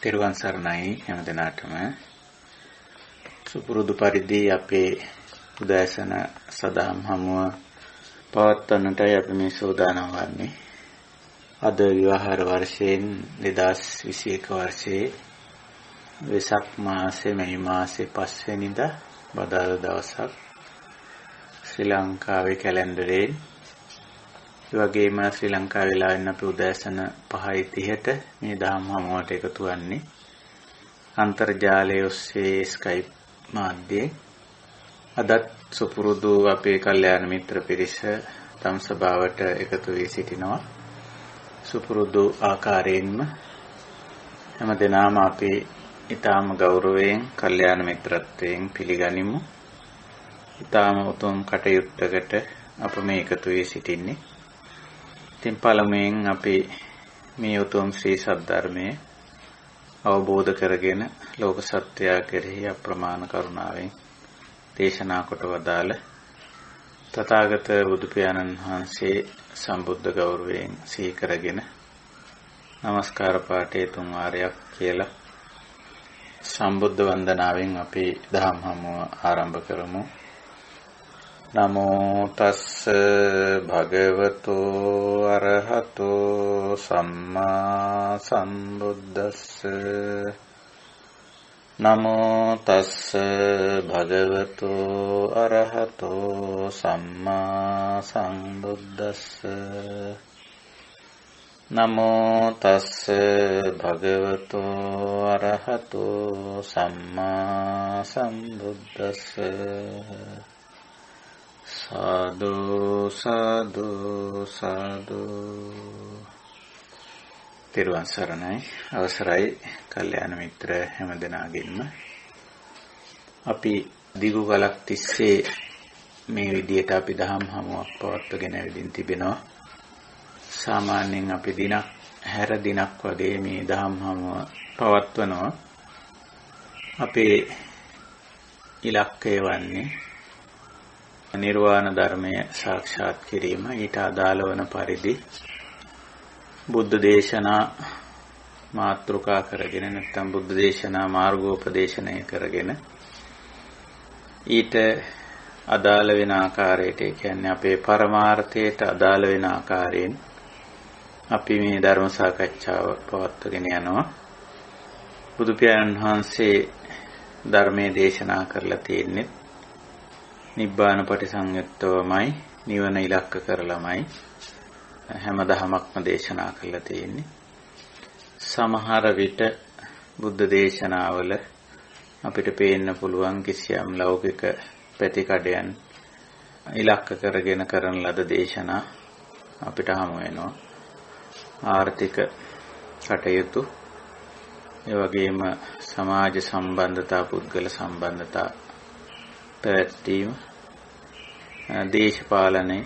තෙරුවන් සරණයි හැම දිනාටම සුපුරුදු පරිදි අපේ උදෑසන සදහම් හමුව පවත්වන්නටයි අපි මේ සූදානම් වන්නේ. අද විවාහාර වර්ෂයෙන් 2021 වර්ෂයේ වෙසක් මාසයේ මේ මාසේ 5 වෙනිදා බදාදා දවසක් ශ්‍රී ලංකාවේ කැලෙන්ඩරයෙන් ඒ වගේම ශ්‍රී ලංකා වෙලාවෙන් අපි උදෑසන 5:30ට මේ දහම් හමුවට එකතු වන්නේ අන්තර්ජාලය ඔස්සේ ස්කයිප් මාධ්‍යයෙන්. අදත් සුපුරුදු අපේ කල්යාණ මිත්‍ර පිරිස තම සභාවට එකතු වී සිටිනවා. සුපුරුදු ආකාරයෙන්ම හැම දිනම අපි ඊටාම ගෞරවයෙන් කල්යාණ මිත්‍රත්වයෙන් පිළිගනිමු. ඊටාම උතුම් කටයුත්තකට අප මේ එකතු වී සිටින්නේ. ඉතින් පළමුවෙන් අපි මේ උතුම් ශ්‍රී සද්ධර්මයේ අවබෝධ කරගෙන ලෝක සත්‍යය කෙරෙහි අප්‍රමාණ කරුණාවෙන් දේශනා කොට වදාළ තථාගත බුදු පියාණන් වහන්සේ සම්බුද්ධ ගෞරවයෙන් සිහි කරගෙන নমස්කාර පාඨයේ 3 වාරයක් කියලා සම්බුද්ධ වන්දනාවෙන් අපි දහම් හමුව ආරම්භ කරමු. නමෝ තස්ස භගවතෝ අරහතෝ සම්මා සම්බුද්දස්ස. නමෝ තස්ස භගවතෝ අරහතෝ සම්මා සම්බුද්දස්ස. නමෝ තස්ස භගවතෝ අරහතෝ සම්මා සම්බුද්දස්ස. සාදු සාදු සාදු. තෙරුවන් සරණයි. අවසරයි කල්යාණ මිත්‍ර හැම දෙනාගෙන්ම අපි දිගු කලක් තිස්සේ මේ විදියට අපි දහම් හමුවක් පවත්වගෙන ඇවිදින් තිබෙනවා. සාමාන්‍යයෙන් අපි දිනක් හැර දිනක් වගේ මේ දහම් හමුව පවත්වනවා. අපේ ඉලක්කය වන්නේ නිර්වාණ ධර්මය සාක්ෂාත් කිරීම. ඊට අදාළ වන පරිදි බුද්ධ දේශනා මාතෘකා කරගෙන නැත්නම් බුද්ධ දේශනා මාර්ගෝපදේශනය කරගෙන ඊට අදාළ වෙන ආකාරයට, ඒ කියන්නේ අපේ පරමාර්ථයට අදාළ වෙන ආකාරයෙන් අපි මේ ධර්ම සාකච්ඡාව පවත්වාගෙන යනවා. බුදු පියාණන් වහන්සේ ධර්මයේ දේශනා කරලා තියෙන්නේ නිබ්බාන පටිසංයුත්තවමයි, නිවන ඉලක්ක කරලමයි හැම දහමක්ම දේශනා කරලා තියෙන්නේ. සමහර විට බුද්ධ දේශනාවල අපිට පේන්න පුළුවන් කිසියම් ලෞකික ප්‍රතිකඩයන් ඉලක්ක කරගෙන කරන ලද දේශනා අපිට හමු වෙනවා. ආර්ථික කටයුතු, ඒ වගේම සමාජ සම්බන්ධතා, පුද්ගල සම්බන්ධතා පැවැත්වීම, දේශපාලනය,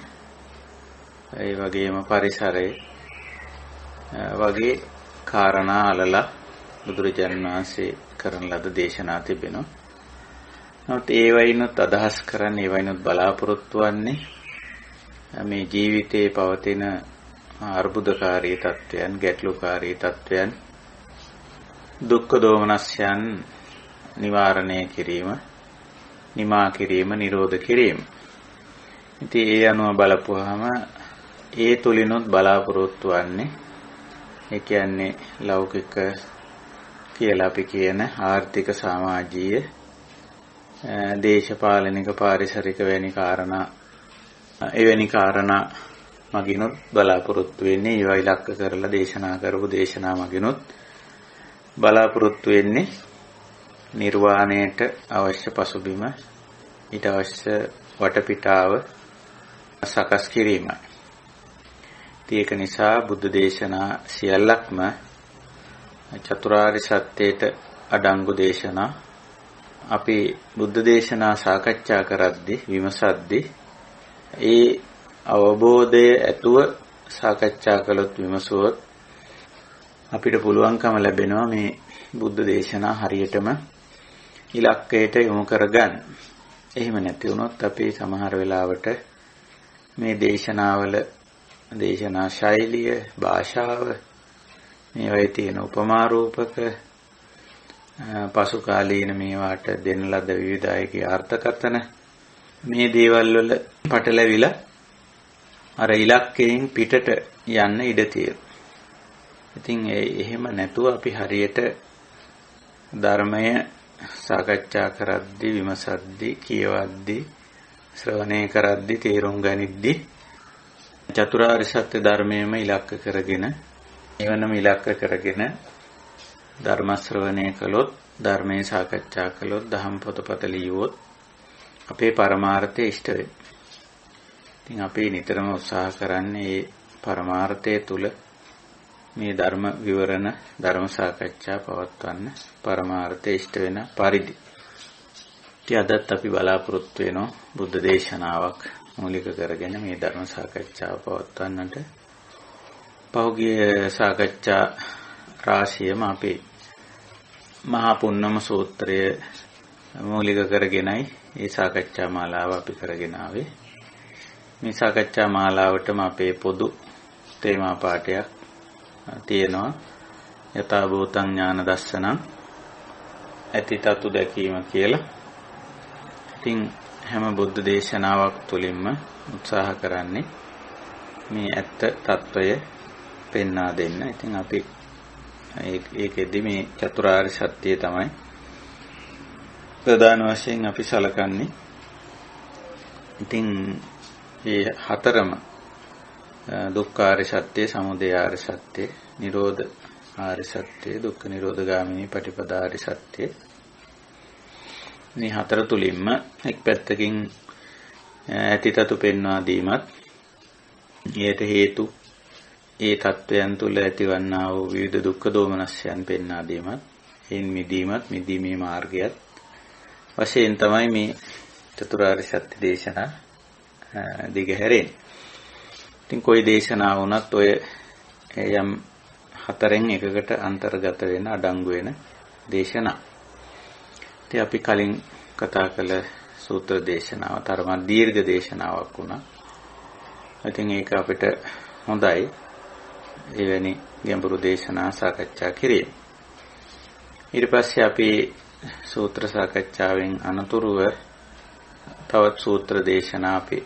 ඒ වගේම පරිසරය වගේ කාරණා අලලා බුදුරජාණන් වහන්සේ කරන ලද දේශනා තිබෙනවා. නමුත් ඒවයිනුත් අදහස් කරන්නේ, ඒවයිනුත් බලාපොරොත්තු වන්නේ මේ ජීවිතයේ පවතින අර්බුදකාරී තත්වයන්, ගැටලුකාරී තත්වයන්, දුක්ඛ දෝමනස්යන් නිවාරණය කිරීම, නිමා කිරීම, නිරෝධ කිරීම. ඉතින් ඒ අනුව බලපුවාම ඒ තුලිනුත් බලාපොරොත්තු වන්නේ, ඒ කියන්නේ ලෞකික කියලා අපි කියන ආර්ථික, සමාජීය, දේශපාලනික, පාරිසරික වැනි කාරණා, එවැනි කාරණා මගිනුත් බලාපොරොත්තු වෙන්නේ. ඒවා ඉලක්ක කරලා දේශනා කරපු දේශනා මගිනුත් බලාපොරොත්තු වෙන්නේ නිර්වාණයට අවශ්‍ය පසුබිම, ඊට අවශ්‍ය වටපිටාව සකස් කිරීමයි. ඒක නිසා බුද්ධ දේශනා සියල්ලක්ම චතුරාර්ය සත්‍යයට අඩංගු දේශනා. අපි බුද්ධ දේශනා සාකච්ඡා කරද්දී, විමසද්දී ඒ අවබෝධය ඇතුව සාකච්ඡා කළොත්, විමසුවොත් අපිට පුළුවන්කම ලැබෙනවා මේ බුද්ධ දේශනා හරියටම ඉලක්කයට යොමු කරගන්න. එහෙම නැති වුණොත් අපි සමහර වෙලාවට මේ දේශනාවල දේශනා ශෛලිය, භාෂාව, මේවයි තියෙන උපමා රූපක, පසු කාලීන මේවාට දෙන ලද විවිධායකී අර්ථකථන මේ දේවල් වල පටලැවිලා අර ඉලක්කයෙන් පිටට යන්න ඉඩ තියෙනවා. ඉතින් එහෙම නැතුව අපි හරියට ධර්මය සාකච්ඡා කරද්දී විමසද්දී කියවද්දී ශ්‍රවණය කරද්දී තේරුම් ගනිද්දී චතුරාර්ය සත්‍ය ධර්මයේම ඉලක්ක කරගෙන එවනම ඉලක්ක කරගෙන ධර්ම ශ්‍රවණය කළොත් ධර්මයේ සාකච්ඡා කළොත් දහම් පොතපත ලියුවොත් අපේ පරමාර්ථය ඉෂ්ට වෙයි. ඉතින් අපි නිතරම උත්සාහ කරන්නේ මේ පරමාර්ථය තුල මේ ධර්ම විවරණ ධර්ම සාකච්ඡා පවත්වන්න පරමාර්ථය ඉෂ්ට වෙන පරිදි. ඉතින් අදත් අපි බලාපොරොත්තු වෙනවා බුද්ධ දේශනාවක් මූලික කරගෙන මේ ධර්ම සාකච්ඡාව පවත්වන්නට. පෞගිය සාකච්ඡා රාශියම අපේ මහා පුන්නම සූත්‍රය මූලික කරගෙනයි මේ සාකච්ඡා මාලාව අපි කරගෙන ආවේ. මේ සාකච්ඡා මාලාවටම අපේ පොදු තේමා පාඩයක් තියෙනවා. යථා භූතං ඥාන දස්සනං ඇති තතු දැකීම කියලා. ඉතින් හැම බුද්ධ දේශනාවක් තුළින්ම උත්සාහ කරන්නේ මේ ඇත්ත తত্ত্বය පෙන්වා දෙන්න. ඉතින් අපි ඒකෙදි මේ චතුරාර්ය සත්‍යය තමයි ප්‍රධාන වශයෙන් අපි සලකන්නේ. ඉතින් මේ හතරම දුක්ඛාර්ය සත්‍ය, සමුදයාර්ය සත්‍ය, නිරෝධ ආර්ය සත්‍ය, දුක්ඛ නිරෝධගාමිනී පටිපදාර්ය සත්‍ය. මේ හතර තුලින්ම එක් පැත්තකින් ඇතිතතු පෙන්වා දීමත්, ඊට හේතු ඒ තත්වයන් තුල ඇතිවන්නා වූ විවිධ දුක්ඛ දෝමනස්යන් පෙන්වා දීමත්, එයින් මිදීමත්, මිදීමේ මාර්ගයත් වශයෙන් තමයි මේ චතුරාර්ය සත්‍ය දේශනා දිගහැරෙන්නේ. ඉතින් කොයි දේශනාව වුණත් ඔය යම් හතරෙන් එකකට අන්තර්ගත වෙන අඩංගු වෙන දේශනා. ඉතින් අපි කලින් කතා කළ සූත්‍ර දේශනාව තරම දීර්ඝ දේශනාවක් වුණා. ඉතින් ඒක අපිට හොඳයි. එවැනි ගැඹුරු දේශනා සාකච්ඡා කිරීම. ඊට පස්සේ අපි සූත්‍ර සාකච්ඡාවෙන් අනතුරුව තවත් සූත්‍ර දේශනා අපි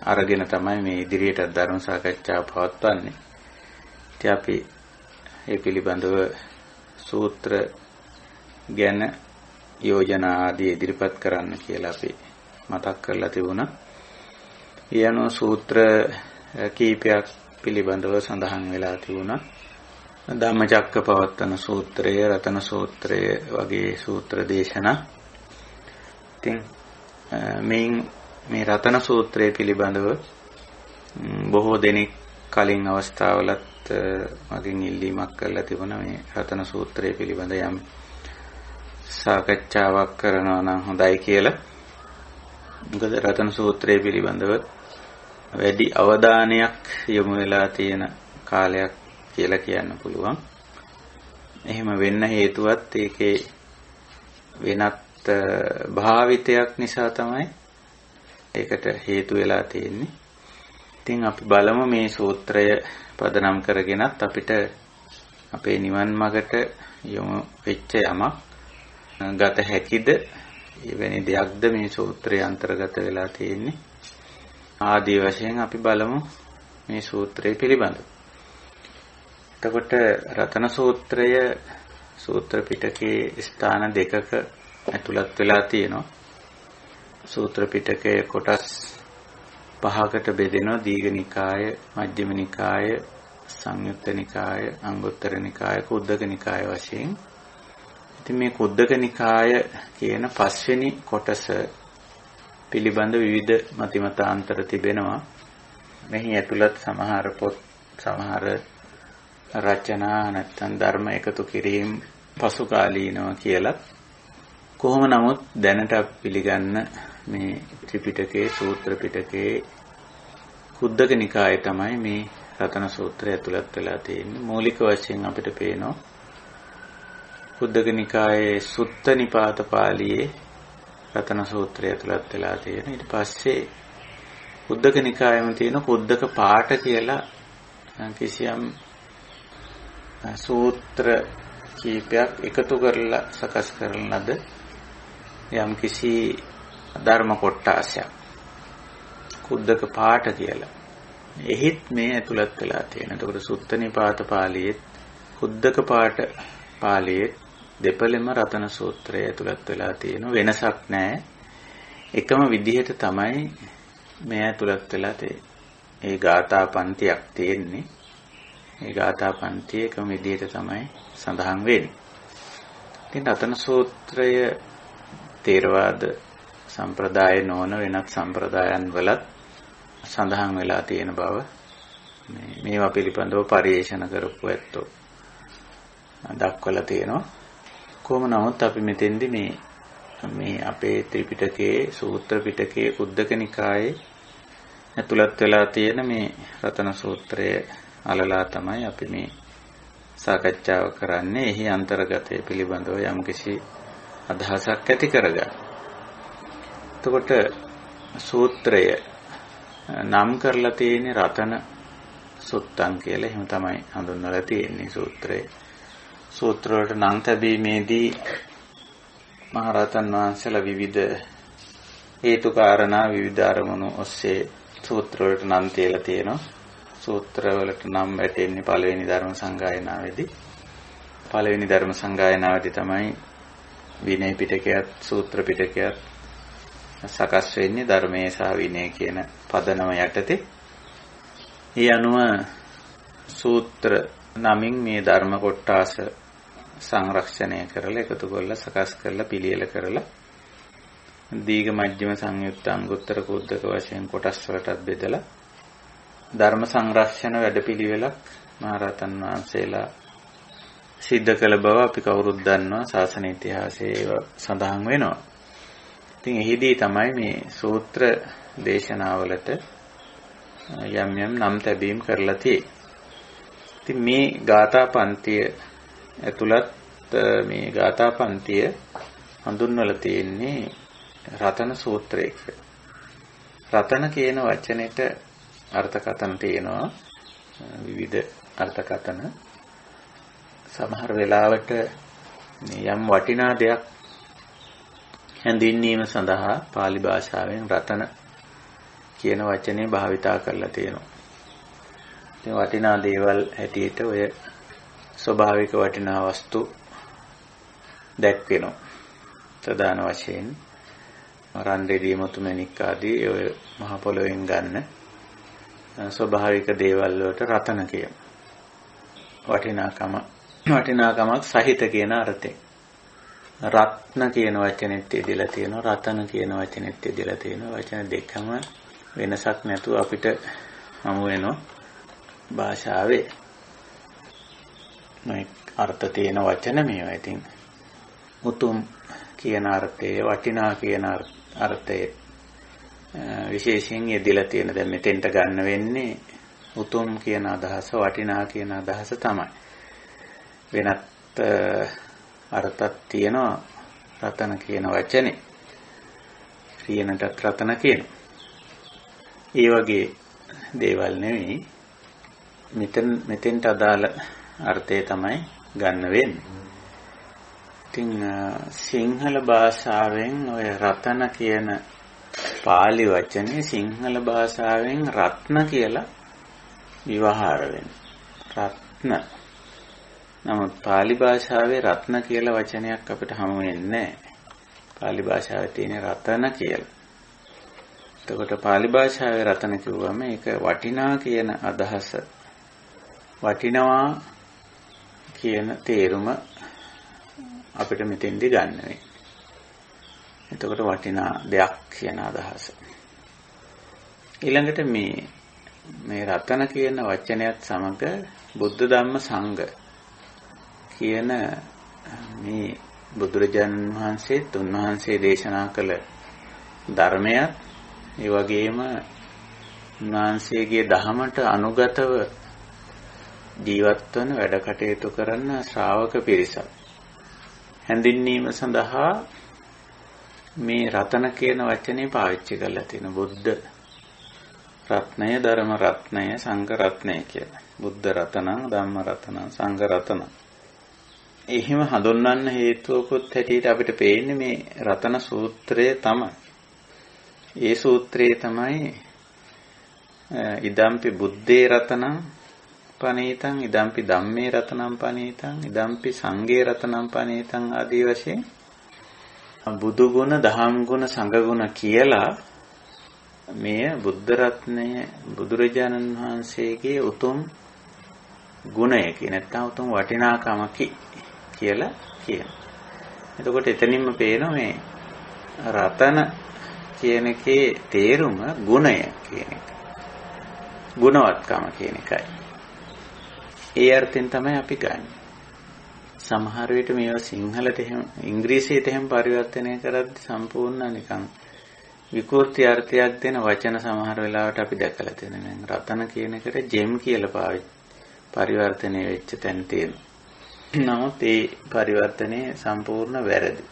අරගෙන තමයි මේ ඉදිරියට ධර්ම සාකච්ඡාව පවත්වන්නේ. ඉතින් අපි මේ පිළිබඳව සූත්‍ර ගැන යෝජනා ආදී ඉදිරිපත් කරන්න කියලා අපි මතක් කරලා තිබුණා. ඊයනෝ සූත්‍ර කීපයක් පිළිබඳව සඳහන් වෙලා තිබුණා. ධම්මචක්කපවත්තන සූත්‍රය, රතන සූත්‍රය වගේ සූත්‍ර දේශනා. ඉතින් මේ රතන සූත්‍රය පිළිබඳව බොහෝ දෙනෙක් කලින් අවස්ථාවලත් මගෙන් ඉල්ලීමක් කරලා තිබුණා මේ රතන සූත්‍රය පිළිබඳ යම් සාකච්ඡාවක් කරනවා නම් හොඳයි කියලා. මොකද රතන සූත්‍රය පිළිබඳව වැඩි අවධානයක් යොමු වෙලා තියෙන කාලයක් කියලා කියන්න පුළුවන්. එහෙම වෙන්න හේතුවත් ඒකේ වෙනත් භාවිතයක් නිසා තමයි ඒකට හේතු වෙලා තියෙන්නේ. ඉතින් අපි බලමු මේ සූත්‍රය පදනම් කරගෙනත් අපිට අපේ නිවන් මාර්ගට යොමු වෙච්ච යමක් ගත හැකිද, එවැනි දෙයක්ද මේ සූත්‍රයේ අන්තර්ගත වෙලා තියෙන්නේ. ආදී වශයෙන් අපි බලමු මේ සූත්‍රය පිළිබඳව. එතකොට රතන සූත්‍රය සූත්‍ර පිටකයේ ස්ථාන දෙකක ඇතුළත් වෙලා තියෙනවා. සූත්‍ර පිටකයේ කොටස් 5කට බෙදෙනවා. දීඝ නිකාය, මජ්ක්‍ධිම නිකාය, සංයුත්ත නිකාය, අංගුත්තර නිකාය, කුද්දක නිකාය වශයෙන්. ඉතින් මේ කුද්දක නිකාය කියන 5 වෙනි කොටස පිළිබඳ විවිධ මතිමතාන්තර තිබෙනවා. මෙහි ඇතුළත් සමහර පොත්, සමහර රචනා නැත්නම් ධර්ම එකතු කිරීම පසු කාලීනව කියලා. කොහොම නමුත් දැනට පිළිගන්න මේ ත්‍රිපිටකයේ සූත්‍ර පිටකයේ කුද්දක නිකාය තමයි මේ රතන සූත්‍රය ඇතුළත් වෙලා තියෙන්නේ. මූලික වශයෙන් අපිට පේනවා කුද්දක නිකායේ සුත්ත නිපාත පාළියේ රතන සූත්‍රය ඇතුළත් වෙලා තියෙන. ඊට පස්සේ කුද්දක නිකායෙම තියෙන කුද්දක පාඨ කියලා කිසියම් සූත්‍ර කීපයක් එකතු කරලා සකස් කරන ලද යම් කිසි ධර්ම කොටාසයක් කුද්දක පාඨ කියලා. එහිත් මේ ඇතුළත් වෙලා තියෙන. එතකොට සුත්ත නිපාත පාළියේ කුද්දක පාඨ පාළියේ දෙපළෙම රතන සූත්‍රය ඇතුළත් වෙලා තියෙන වෙනසක් නැහැ. එකම විදිහට තමයි මේ ඇතුළත් වෙලා තියෙන්නේ. ඒ ගාථා පන්තියක් තියෙන්නේ. ඒ ගාථා පන්තිය එකම විදිහට තමයි සඳහන් වෙන්නේ. ඉතින් රතන සූත්‍රය තේරවාද සම්ප්‍රදාය නොවන වෙනත් සම්ප්‍රදායන් වලත් සඳහන් වෙලා තියෙන බව මේවා පිළිබඳව පරිශන කරපු ඇත්තෝ දක්වලා තියෙනවා. කොහොම නමුත් අපි මෙතෙන්දී මේ අපේ ත්‍රිපිටකයේ සූත්‍ර පිටකයේ කුද්දක නිකායේ ඇතුළත් වෙලා තියෙන මේ රතන සූත්‍රය අලලා තමයි අපි මේ සාකච්ඡාව කරන්නේ. එහි අන්තර්ගතය පිළිබඳව යම්කිසි අදහසක් ඇති කරගන්න. එතකොට සූත්‍රය නම් කරලා තියෙන්නේ රතන සුත්තං කියලා. එහෙම තමයි හඳුන්වලා තියෙන්නේ සූත්‍රය. සූත්‍ර වලට නම් තැබීමේදී මහරහතන් වහන්සේලා විවිධ හේතු කාරණා විවිධ අරමුණු ඔස්සේ සූත්‍ර වලට නම් තියලා තියෙනවා. සූත්‍ර වලට නම් වැටෙන්නේ පළවෙනි ධර්ම සංගායනාවේදී. පළවෙනි ධර්ම සංගායනාවේදී තමයි විනය පිටකයත් සූත්‍ර පිටකයත් සකස් වෙන්නේ ධර්මයේ සහ විනය කියන පදනම යටතේ. ඒ අනුව සූත්‍ර නමින් මේ ධර්ම කොටස සංරක්ෂණය කරලා එකතු කරලා සකස් කරලා පිළියෙල කරලා දීඝ මජ්ක්‍ධිම සංයුක්ත අංගුත්තර කුද්දක වශයෙන් කොටස් වලටත් බෙදලා ධර්ම සංරක්ෂණ වැඩපිළිවෙලක් මහරහතන් වහන්සේලා සිද්ධ කළ බව අපි කවුරුත් දන්නවා. ශාසන ඉතිහාසයේ සඳහන් වෙනවා. ඉතින් එහිදී තමයි මේ සූත්‍ර දේශනාවලට යම් යම් නම් තැබීම් කරලා තියෙන්නේ. ඉතින් මේ ගාථා පන්තිය ඇතුළත් මේ ගාථා පන්තිය හඳුන්වලා තියෙන්නේ රතන සූත්‍රය කියලා. රතන කියන වචනෙට අර්ථකථන තියෙනවා. විවිධ අර්ථකථන. සමහර වෙලාවට යම් වටිනා දෙයක් හැඳින්වීම සඳහා pāli භාෂාවෙන් රතන කියන වචනේ භාවිතා කරලා තියෙනවා. ඉතින් වටිනා දේවල් හැටියට ඔය ස්වභාවික වටිනා වස්තු දැක්වෙනවා. ප්‍රධාන වශයෙන් රන් රෙදි මුතු මැණික් ආදී ඔය මහ පොළොවෙන් ගන්න ස්වභාවික දේවල් වලට රතන කියනවා. වටිනාකමක් සහිත කියන අර්ථයෙන්. රත්න කියන වචනේත් යෙදලා තියෙනවා. රතන කියන වචනේත් යෙදලා තියෙනවා. වචන දෙකම වෙනසක් නැතුව අපිට හමු වෙනවා භාෂාවේ. මේ අර්ථ තියෙන වචන මේවා. ඉතින් උතුම් කියන අර්ථයේ වටිනා කියන අර්ථයේ විශේෂයෙන් යෙදලා තියෙන. දැන් මෙතෙන්ට ගන්න වෙන්නේ උතුම් කියන අදහස, වටිනා කියන අදහස තමයි. වෙනත් අර්ථයක් තියෙනවා රතන කියන වචනේ. රියනටත් රතන කියනවා. ඒ වගේ දේවල් නෙවෙයි. මෙතෙන්ට අදාළ අර්ථය තමයි ගන්න වෙන්නේ. ඉතින් සිංහල භාෂාවෙන් ඔය රතන කියන පාලි වචනේ සිංහල භාෂාවෙන් රත්න කියලා විවහාර වෙනවා. රත්න. නමුත් පාලි භාෂාවේ රත්න කියලා වචනයක් අපිට හමු වෙන්නේ නැහැ. පාලි භාෂාවේ තියෙන රතන කියලා. එතකොට පාලි භාෂාවේ රතන කිව්වම ඒක වටිනා කියන අදහස, වටිනවා කියන තේරුම අපිට මෙතෙන්දී ගන්න වෙයි. එතකොට වටිනා දෙයක් කියන අදහස. ඊළඟට මේ රතන කියන වචනයත් සමග බුද්ධ ධම්ම සංඝ කියන මේ බුදුරජාණන් වහන්සේ තුන්වහන්සේ දේශනා කළ ධර්මයක්, ඒ වගේම උන්වහන්සේගේ දහමට අනුගතව ජීවත් වන වැඩ කටයුතු කරන ශ්‍රාවක පිරිසක් හැඳින්වීම සඳහා මේ රතන කියන වචනේ පාවිච්චි කරලා තියෙන. බුද්ධ රත්නය, ධර්ම රත්නය, සංඝ රත්නය කියලා. බුද්ධ රතනං, ධම්ම රතනං, සංඝ රතනං එහෙම හඳුන්වන්න හේතුවකුත් හැටියට අපිට පේන්නේ මේ රතන සූත්‍රය තමයි. ඒ සූත්‍රයේ තමයි ඉදම්පි බුද්දේ රතනං පනීතං ඉදම්පි ධම්මේ රතනං පනීතං ඉදම්පි සංඝේ රතනං පනීතං ආදී වශයෙන් බුදු ගුණ, දහම් ගුණ, සංඝ ගුණ කියලා මේ බුද්ධ රත්නය බුදුරජාණන් වහන්සේගේ උතුම් ගුණයකි නැත්නම් උතුම් වටිනාකමකි කියලා කියනවා. එතකොට එතනින්ම පේනවා මේ රතන කියන එකේ තේරුම ගුණය කියන එක. ගුණවත්කම කියන එකයි. ඒ අර්ථයෙන් තමයි අපි ගන්න. සමහර විට මේවා සිංහලට එහෙම ඉංග්‍රීසියට එහෙම පරිවර්තනය කරද්දී සම්පූර්ණ නිකන් විකෘති අර්ථයක් දෙන වචන සමහර වෙලාවට අපි දැකලා තියෙනවා. රතන කියන එකට ජෙම් කියලා පරිවර්තනය වෙච්ච තැන් තියෙනවා. නමුත් ඒ පරිවර්තනය සම්පූර්ණ වැරදි.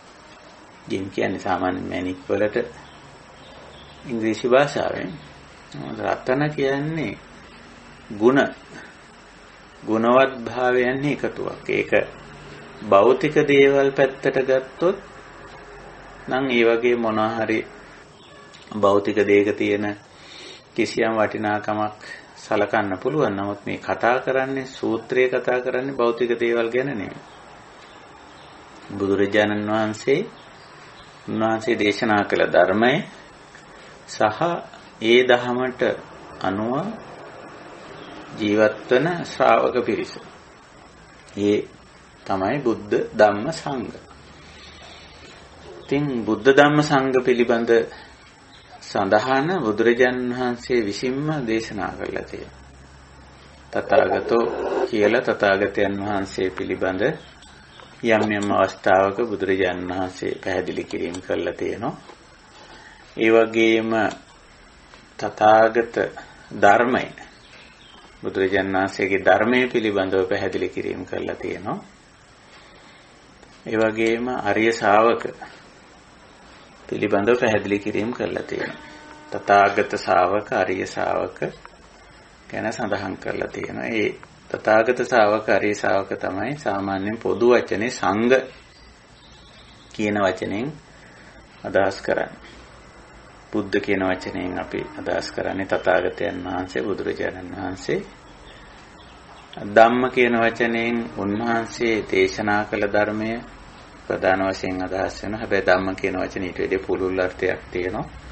ජෙම් කියන්නේ සාමාන්‍ය මැණික් වලට ඉංග්‍රීසි භාෂාවෙන්. රතන කියන්නේ ගුණවත් භාවයන් එකතුවක්. ඒක භෞතික දේවල් පැත්තට ගත්තොත් නම් ඒ වගේ මොනවා හරි භෞතික දෙයක තියෙන කිසියම් වටිනාකමක් සලකන්න පුළුවන්. නමුත් මේ කතා කරන්නේ සූත්‍රයේ කතා කරන්නේ භෞතික දේවල් ගැන නෙමෙයි. බුදුරජාණන් වහන්සේ දේශනා කළ ධර්මය සහ ඒ ධහමට අනුව ජීවත් වන ශ්‍රාවක පිරිස. ඒ තමයි බුද්ධ ධම්ම සංඝ. ඉතින් බුද්ධ ධම්ම සංඝ පිළිබඳ සඳහන බුදුරජාණන් වහන්සේ විසින්ම දේශනා කළා තියෙනවා. තථාගතෝ කියලා තථාගතයන් වහන්සේ පිළිබඳ යම් අවස්ථාවක බුදුරජාණන් වහන්සේ පැහැදිලි කිරීම කළා තියෙනවා. ඒ වගේම තථාගත ධර්මය බුදුරජාණන් වහන්සේගේ ධර්මයේ පිළිබඳව පැහැදිලි කිරීම කළා තියෙනවා. ඒ වගේම ආර්ය ශාවක පිළිබඳව පැහැදිලි කිරීම කරලා තියෙනවා. තථාගත ශාවක, ආර්ය ශාවක ගැන සඳහන් කරලා තියෙනවා. ඒ තථාගත ශාවක, ආර්ය ශාවක තමයි සාමාන්‍යයෙන් පොදු වචනේ සංඝ කියන වචනෙන් අදහස් කරන්නේ. බුද්ධ කියන වචනයෙන් අපි අදහස් කරන්නේ තථාගතයන් වහන්සේ, බුදුරජාණන් වහන්සේ. ධම්ම කියන වචනයෙන් උන්වහන්සේ දේශනා කළ ධර්මය ප්‍රධාන වශයෙන් අදහස් වෙනවා. හැබැයි ධම්ම කියන වචනේ ඊට වඩා පුළුල් අර්ථයක් තියෙනවා.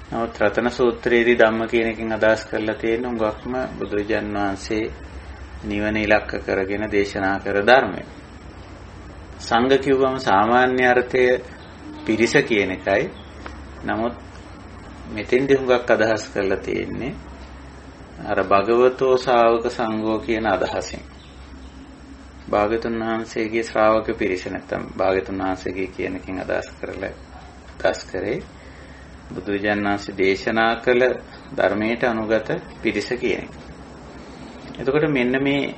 නමුත් රතන සූත්‍රයේදී ධම්ම කියන එකෙන් අදහස් කරලා තියෙන උගක්ම බුදුරජාණන් වහන්සේ නිවන ඉලක්ක කරගෙන දේශනා කර ධර්මය. සංඝ කිව්වම සාමාන්‍ය අර්ථය පිරිස කියන එකයි. නමුත් මෙතෙන්දී හුඟක් අදහස් කරලා තියෙන්නේ අර භගවතෝ ශාවක සංඝෝ කියන අදහසින්. භාග්‍යතුන් වහන්සේගේ ශ්‍රාවක පිරිස නැත්නම් භාග්‍යතුන් වහන්සේගේ කියන එකෙන් අදහස් කරේ බුදුරජාණන් වහන්සේ දේශනා කළ ධර්මයට අනුගත පිරිස කියන එක. එතකොට මෙන්න මේ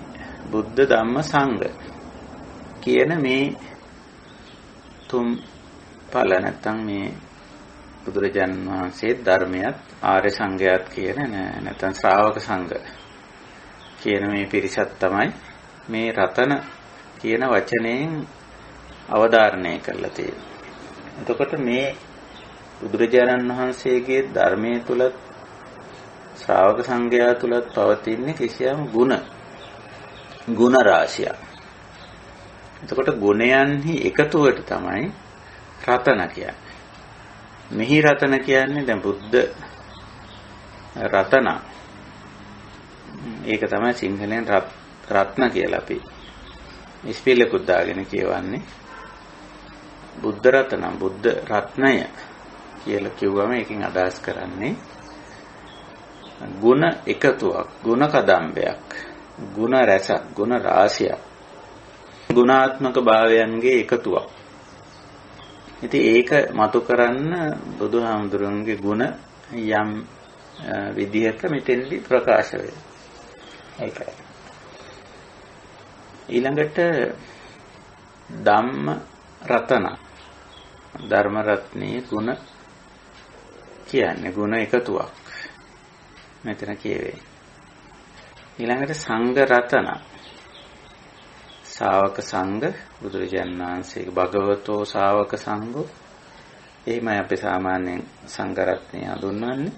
බුද්ධ ධම්ම සංඝ කියන මේ තුන් ඵල නැත්නම් මේ බුදුරජාණන් වහන්සේ ධර්මයත් ආර්ය සංඝයාත් කියන නැත්නම් ශ්‍රාවක සංඝ කියන මේ පිරිසත් තමයි මේ රතන කියන වචනයෙන් අවධාරණය කරලා තියෙනවා. එතකොට මේ බුදුරජාණන් වහන්සේගේ ධර්මයේ තුලත් ශ්‍රාවක සංඝයා තුලත් පවතින කිසියම් ගුණ රාශියක්. එතකොට ගුණයන්හි එකතුවට තමයි රතන කියන්නේ. මෙහි රතන කියන්නේ දැන් බුද්ධ රතන. ඒක තමයි සිංහලෙන් රත්න කියලා අපි ඉස්පිල්ලකුත් දාගෙන කියවන්නේ. බුද්ධ රතන, බුද්ධ රත්නය කියලා කිව්වම ඒකෙන් අදහස් කරන්නේ ගුණ එකතුවක්, ගුණ කදම්බයක්, ගුණ රැසක්, ගුණ රාශියක්, ගුණාත්මක භාවයන්ගේ එකතුවක්. ඉතින් ඒක මතු කරන්න බුදුහාමුදුරන්ගේ ගුණ යම් විදිහක මෙතෙන්දී ප්‍රකාශ වෙනවා. ඒකයි. ඊළඟට ධම්ම රතන, ධර්ම රත්නයේ ගුණ කියන්නේ ගුණ එකතුවක්. මෙතන කියවේ. ඊළඟට සංඝ රතන. ශාවක සංඝ බුදුරජාණන් වහන්සේගේ භගවතෝ ශාවක සංඝෝ එහෙමයි අපි සාමාන්‍යයෙන් සංඝ රත්නය හඳුන්වන්නේ.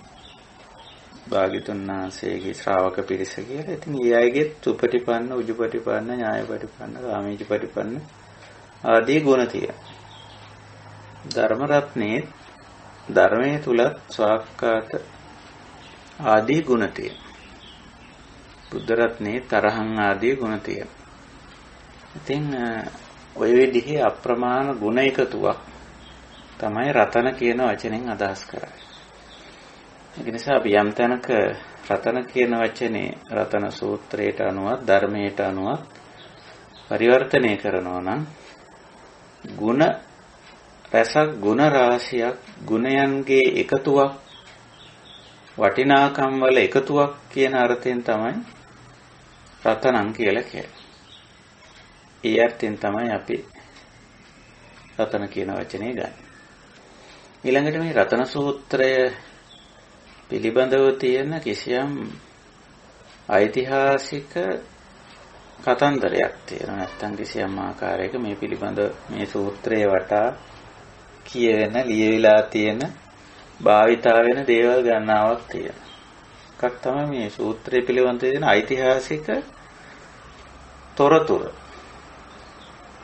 භාග්‍යතුන් වහන්සේගේ ශ්‍රාවක පිරිස කියලා. ඉතින් ඒ අයගෙත් උපටිපන්න, උජුපටිපන්න, ඥායපටිපන්න, කාමීජපටිපන්න ආදී ගුණ තියෙනවා. ධර්ම රත්නයේ ධර්මයේ තුලත් ස්වාක්කාත ආදී ගුණ තියෙනවා. බුද්ධ රත්නයේ තරහන් ආදී ගුණ තියෙනවා. ඉතින් ඔය විදිහේ අප්‍රමාණ ගුණ එකතුවක් තමයි රතන කියන වචනෙන් අදහස් කරන්නේ. ඒ නිසා අපි යම් තැනක රතන කියන වචනේ රතන සූත්‍රයට අනුව ධර්මයට අනුව පරිවර්තනය කරනවා නම් ගුණ රසක් ගුණ රාශියක් ගුණයන්ගේ එකතුවක් වටිනාකම් වල එකතුවක් කියන අර්ථයෙන් තමයි රතනං කියලා කියන්නේ. ඒ අර්ථයෙන් තමයි අපි රතන කියන වචනේ ගන්න. ඊළඟට මේ රතන සූත්‍රය පිළිබඳව තියෙන කිසියම් ඓතිහාසික කතන්දරයක් තියෙනවා. නැත්නම් කිසියම් ආකාරයක මේ පිළිබඳ මේ සූත්‍රයේ වටා කියවෙන ලියවිලා තියෙන භාවිතා වෙන දේවල් ගණනාවක් තියෙනවා. එකක් තමයි මේ සූත්‍රය පිළිබඳ තියෙන ඓතිහාසික තොරතුරු.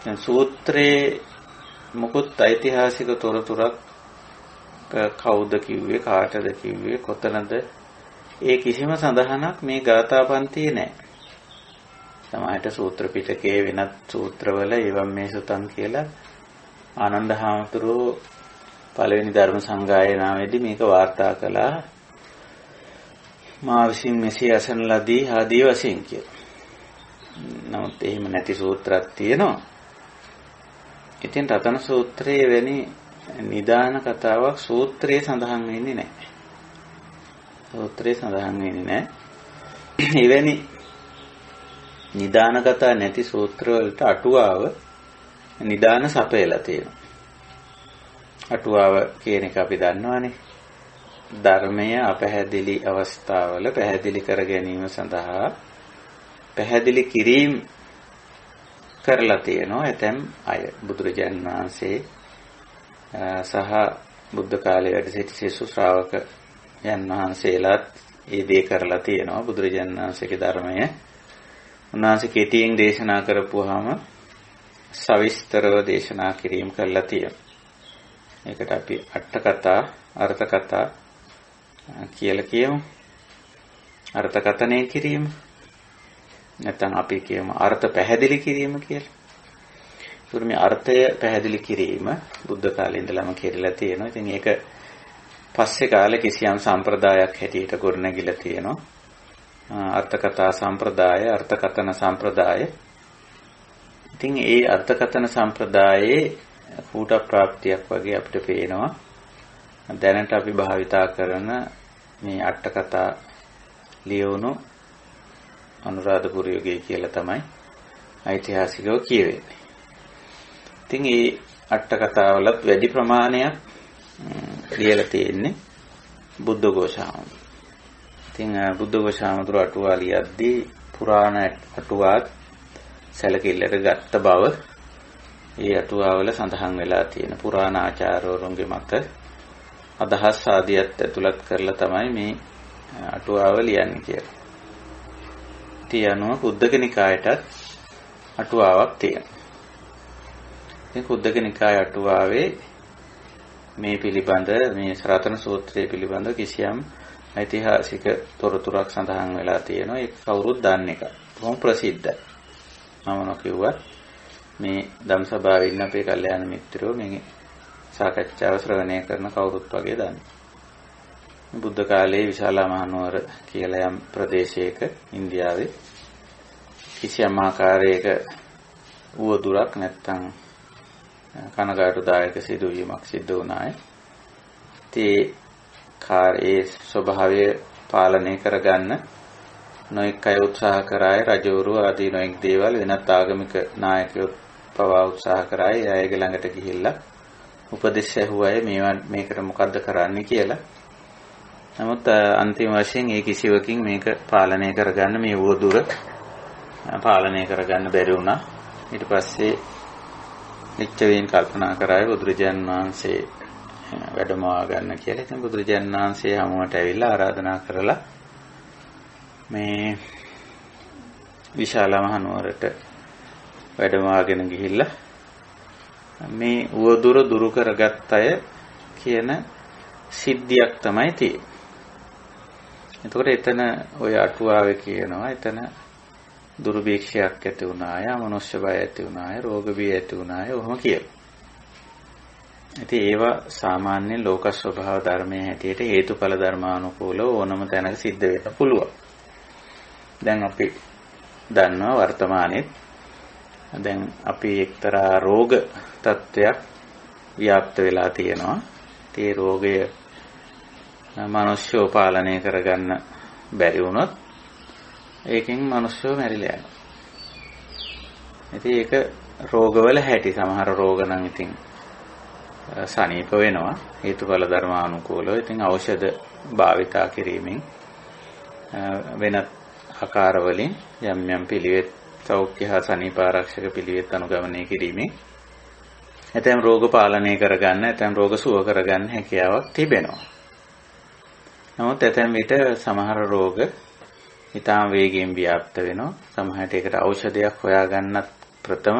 දැන් සූත්‍රයේ මොකොත් ඓතිහාසික තොරතුරක් කවුද කිව්වේ කාටද කිව්වේ කොතනද ඒ කිසිම සඳහනක් මේ ගාථා පන්තියේ නැහැ. සමහරට සූත්‍ර පිටකයේ වෙනත් සූත්‍රවල එවම් මේ සුතං කියලා ආනන්ද හාමුදුරුවෝ පළවෙනි ධර්ම සංගායනාවේදී මේක වාර්තා කළා. මා විසින් මෙසේ අසන ලදී ආදී වශයෙන් කියලා. නමුත් එහෙම නැති සූත්‍රයක් තියෙනවා. ඉතින් රතන සූත්‍රයේ වෙනි නිදාන කතාවක් සූත්‍රයේ සඳහන් වෙන්නේ නැහැ. සූත්‍රයේ සඳහන් වෙන්නේ නැහැ. එවැනි නිදාන කතා නැති සූත්‍ර වලට අටුවාව නිදාන සපයලා තියෙනවා. අටුවාව කියන එක අපි දන්නවනේ. ධර්මය අපැහැදිලි අවස්ථාවල පැහැදිලි කර ගැනීම සඳහා පැහැදිලි කිරීම කරලා තියෙනවා ඇතැම් අය. බුදුරජාණන් වහන්සේ සහ බුද්ධ කාලයේ වැඩ සිටි ශිෂ්‍ය ශ්‍රාවකයන් වහන්සේලාත් ඒ දේ කරලා තියෙනවා. බුදුරජාණන් වහන්සේගේ ධර්මය උන්වහන්සේ කෙටියෙන් දේශනා කරපුවාම සවිස්තරව දේශනා කිරීම කරලා තියෙනවා. ඒකට අපි අට කතා, අර්ථ කතා කියලා කියමු. අර්ථකථනය කිරීම. නැත්නම් අපි කියමු අර්ථ පැහැදිලි කිරීම කියලා. ඒකට මේ අර්ථය පැහැදිලි කිරීම බුද්ධ කාලේ ඉඳලම කෙරෙලා තියෙනවා. ඉතින් ඒක පස්සේ කාලේ කිසියම් සම්ප්‍රදායක් හැටියට ගොඩනැගිලා තියෙනවා. අර්ථකථා සම්ප්‍රදාය, අර්ථකථන සම්ප්‍රදාය. ඉතින් ඒ අර්ථකථන සම්ප්‍රදායේ කූට ප්‍රාප්තියක් වගේ අපිට පේනවා. දැනට අපි භාවිතා කරන මේ අට කතා ලියවුණු අනුරාධපුර යුගයේ කියලා තමයි ඓතිහාසිකව කියවෙන්නේ. ඉතින් මේ අට කතාවලත් වැඩි ප්‍රමාණයක් ලියලා තියෙන්නේ බුද්ධඝෝෂාම. ඉතින් බුද්ධඝෝෂාමතුරු අටුවා ලියද්දී පුරාණ අටුවාත් සැලකිල්ලට ගත්ත බව ඒ අටුවාවල සඳහන් වෙලා තියෙන පුරාණ ආචාර්යවරුන්ගේ මත අදහස් ආදියත් ඇතුළත් කරලා තමයි මේ අටුවාව ලියන්නේ කියලා. තියනවා කුද්දක නිකායටත් අටුවාවක් තියෙනවා. ඉතින් කුද්දක නිකාය අටුවාවේ මේ පිළිබඳ මේ රතන සූත්‍රය පිළිබඳ කිසියම් ඓතිහාසික තොරතුරක් සඳහන් වෙලා තියෙනවා. ඒක කවුරුත් දන්න එක. බොහොම ප්‍රසිද්ධයි. මම නොකියුවත් මේ ධම්සභාවේ ඉන්න අපේ කල්යාණ මිත්‍රයෝ මේ සාකච්ඡාව ශ්‍රවණය කරන කවුරුත් වගේ දන්නවා. බුද්ධ කාලයේ විශාලා මහනුවර කියලා යම් ප්‍රදේශයක ඉන්දියාවේ කිසියම් ආකාරයක උවදුරක් නැත්තම් කනගාටුදායක සිදුවීමක් සිද්ධ වුණාය. ඒ කාර්යයේ ස්වභාවය පාලනය කරගන්න නොඑක අය උත්සාහ කරාය. රජවරු ආදී නොඑක් දේවල් වෙනත් ආගමික නායකයෝ පවා උත්සාහ කරාය. ඒ අයගේ ළඟට ගිහිල්ලා උපදෙස් ඇහුවාය මේකට මොකද්ද කරන්න කියලා. නමුත් අන්තිම වශයෙන් ඒ කිසිවකින් මේක පාලනය කරගන්න මේ වදුර පාලනය කරගන්න බැරි වුණා. ඊට පස්සේ නිච්චයෙන් කල්පනා කරාවේ බුදුරජාන් වහන්සේ වැඩමවා ගන්න කියලා. ඉතින් බුදුරජාන් වහන්සේ හමුවට ඇවිල්ලා ආරාධනා කරලා මේ විශාල මහනුවරට වැඩමවාගෙන ගිහිල්ලා මේ උවදුර දුරු කරගත් අය කියන සිද්ධියක් තමයි තියෙන්නේ. එතකොට එතන ඔය අටුවාවේ කියනවා එතන දුර්භීක්ෂයක් ඇති වුණාය, අමනුෂ්‍ය බය ඇති වුණාය, රෝග බිය ඇති වුණාය, ඔහොම කියලා. ඉතින් ඒවා සාමාන්‍ය ලෝක ස්වභාව ධර්මයේ හැටියට හේතුඵල ධර්මානුකූලව ඕනම තැනක සිද්ධ වෙන්න පුළුවන්. දැන් අපි දන්නවා වර්තමානයේ දැන් අපි එක්තරා රෝග තත්ත්වයක් ව්‍යාප්ත වෙලා තියෙනවා. ඒ රෝගය මිනිස්සු පාලනය කරගන්න බැරි වුණොත් ඒකෙන් මිනිස්සු මැරිලා යනවා. ඉතින් ඒක රෝගවල හැටි. සමහර රෝග නම් ඉතින් සනීප වෙනවා හේතුඵල ධර්මානුකූලව. ඉතින් ඖෂධ භාවිතා කිරීමෙන් වෙනත් ආකාර වලින් යම් යම් පිළිවෙත් සෞඛ්‍ය හා සනීප ආරක්ෂක පිළිවෙත් අනුගමනය කිරීමෙන් ඇතැම් රෝග පාලනය කරගන්න, ඇතැම් රෝග සුව කරගන්න හැකියාවක් තිබෙනවා. නමුත් ඇතැම් විට සමහර රෝග ඊටාම වේගයෙන් ව්‍යාප්ත වෙනවා. සමහරට ඒකට ඖෂධයක් හොයාගන්නත් ප්‍රථම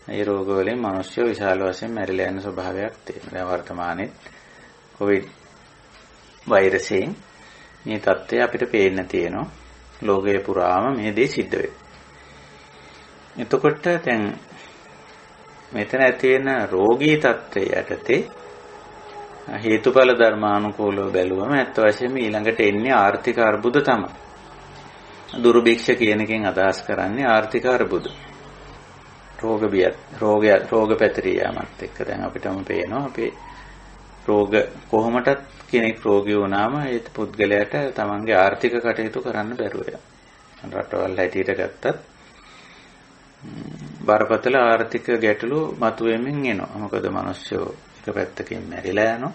ඒ රෝග වලින් මිනිස්සු විශාල වශයෙන් මැරිලා යන ස්වභාවයක් තියෙනවා. දැන් වර්තමානයේ කොවිඩ් වෛරසයෙන් මේ තත්ත්වය අපිට පේන්න තියෙනවා. ලෝකයේ පුරාම මේ දේ සිද්ධ වෙනවා. එතකොට දැන් මෙතන ඇති වෙන රෝගී තත්ත්වය යටතේ හේතුඵල ධර්මානුකූලව බැලුවම ඇත්ත වශයෙන්ම ඊළඟට එන්නේ ආර්ථික අර්බුද තමයි. දුර්භික්ෂ කියන එකෙන් අදහස් කරන්නේ ආර්ථික අර්බුද. රෝග පැතිරී යාමත් එක්ක දැන් අපිටම පේනවා අපේ රෝග කොහොමටත් කෙනෙක් රෝගී වුණාම ඒ පුද්ගලයාට තමන්ගේ ආර්ථික කටයුතු කරන්න බැරුව යනවා. රටවල් හැටියට ගත්තත් බරපතල ආර්ථික ගැටලු මතුවෙමින් එනවා. මොකද මිනිස්සු එක පැත්තකින් මැරිලා යනවා.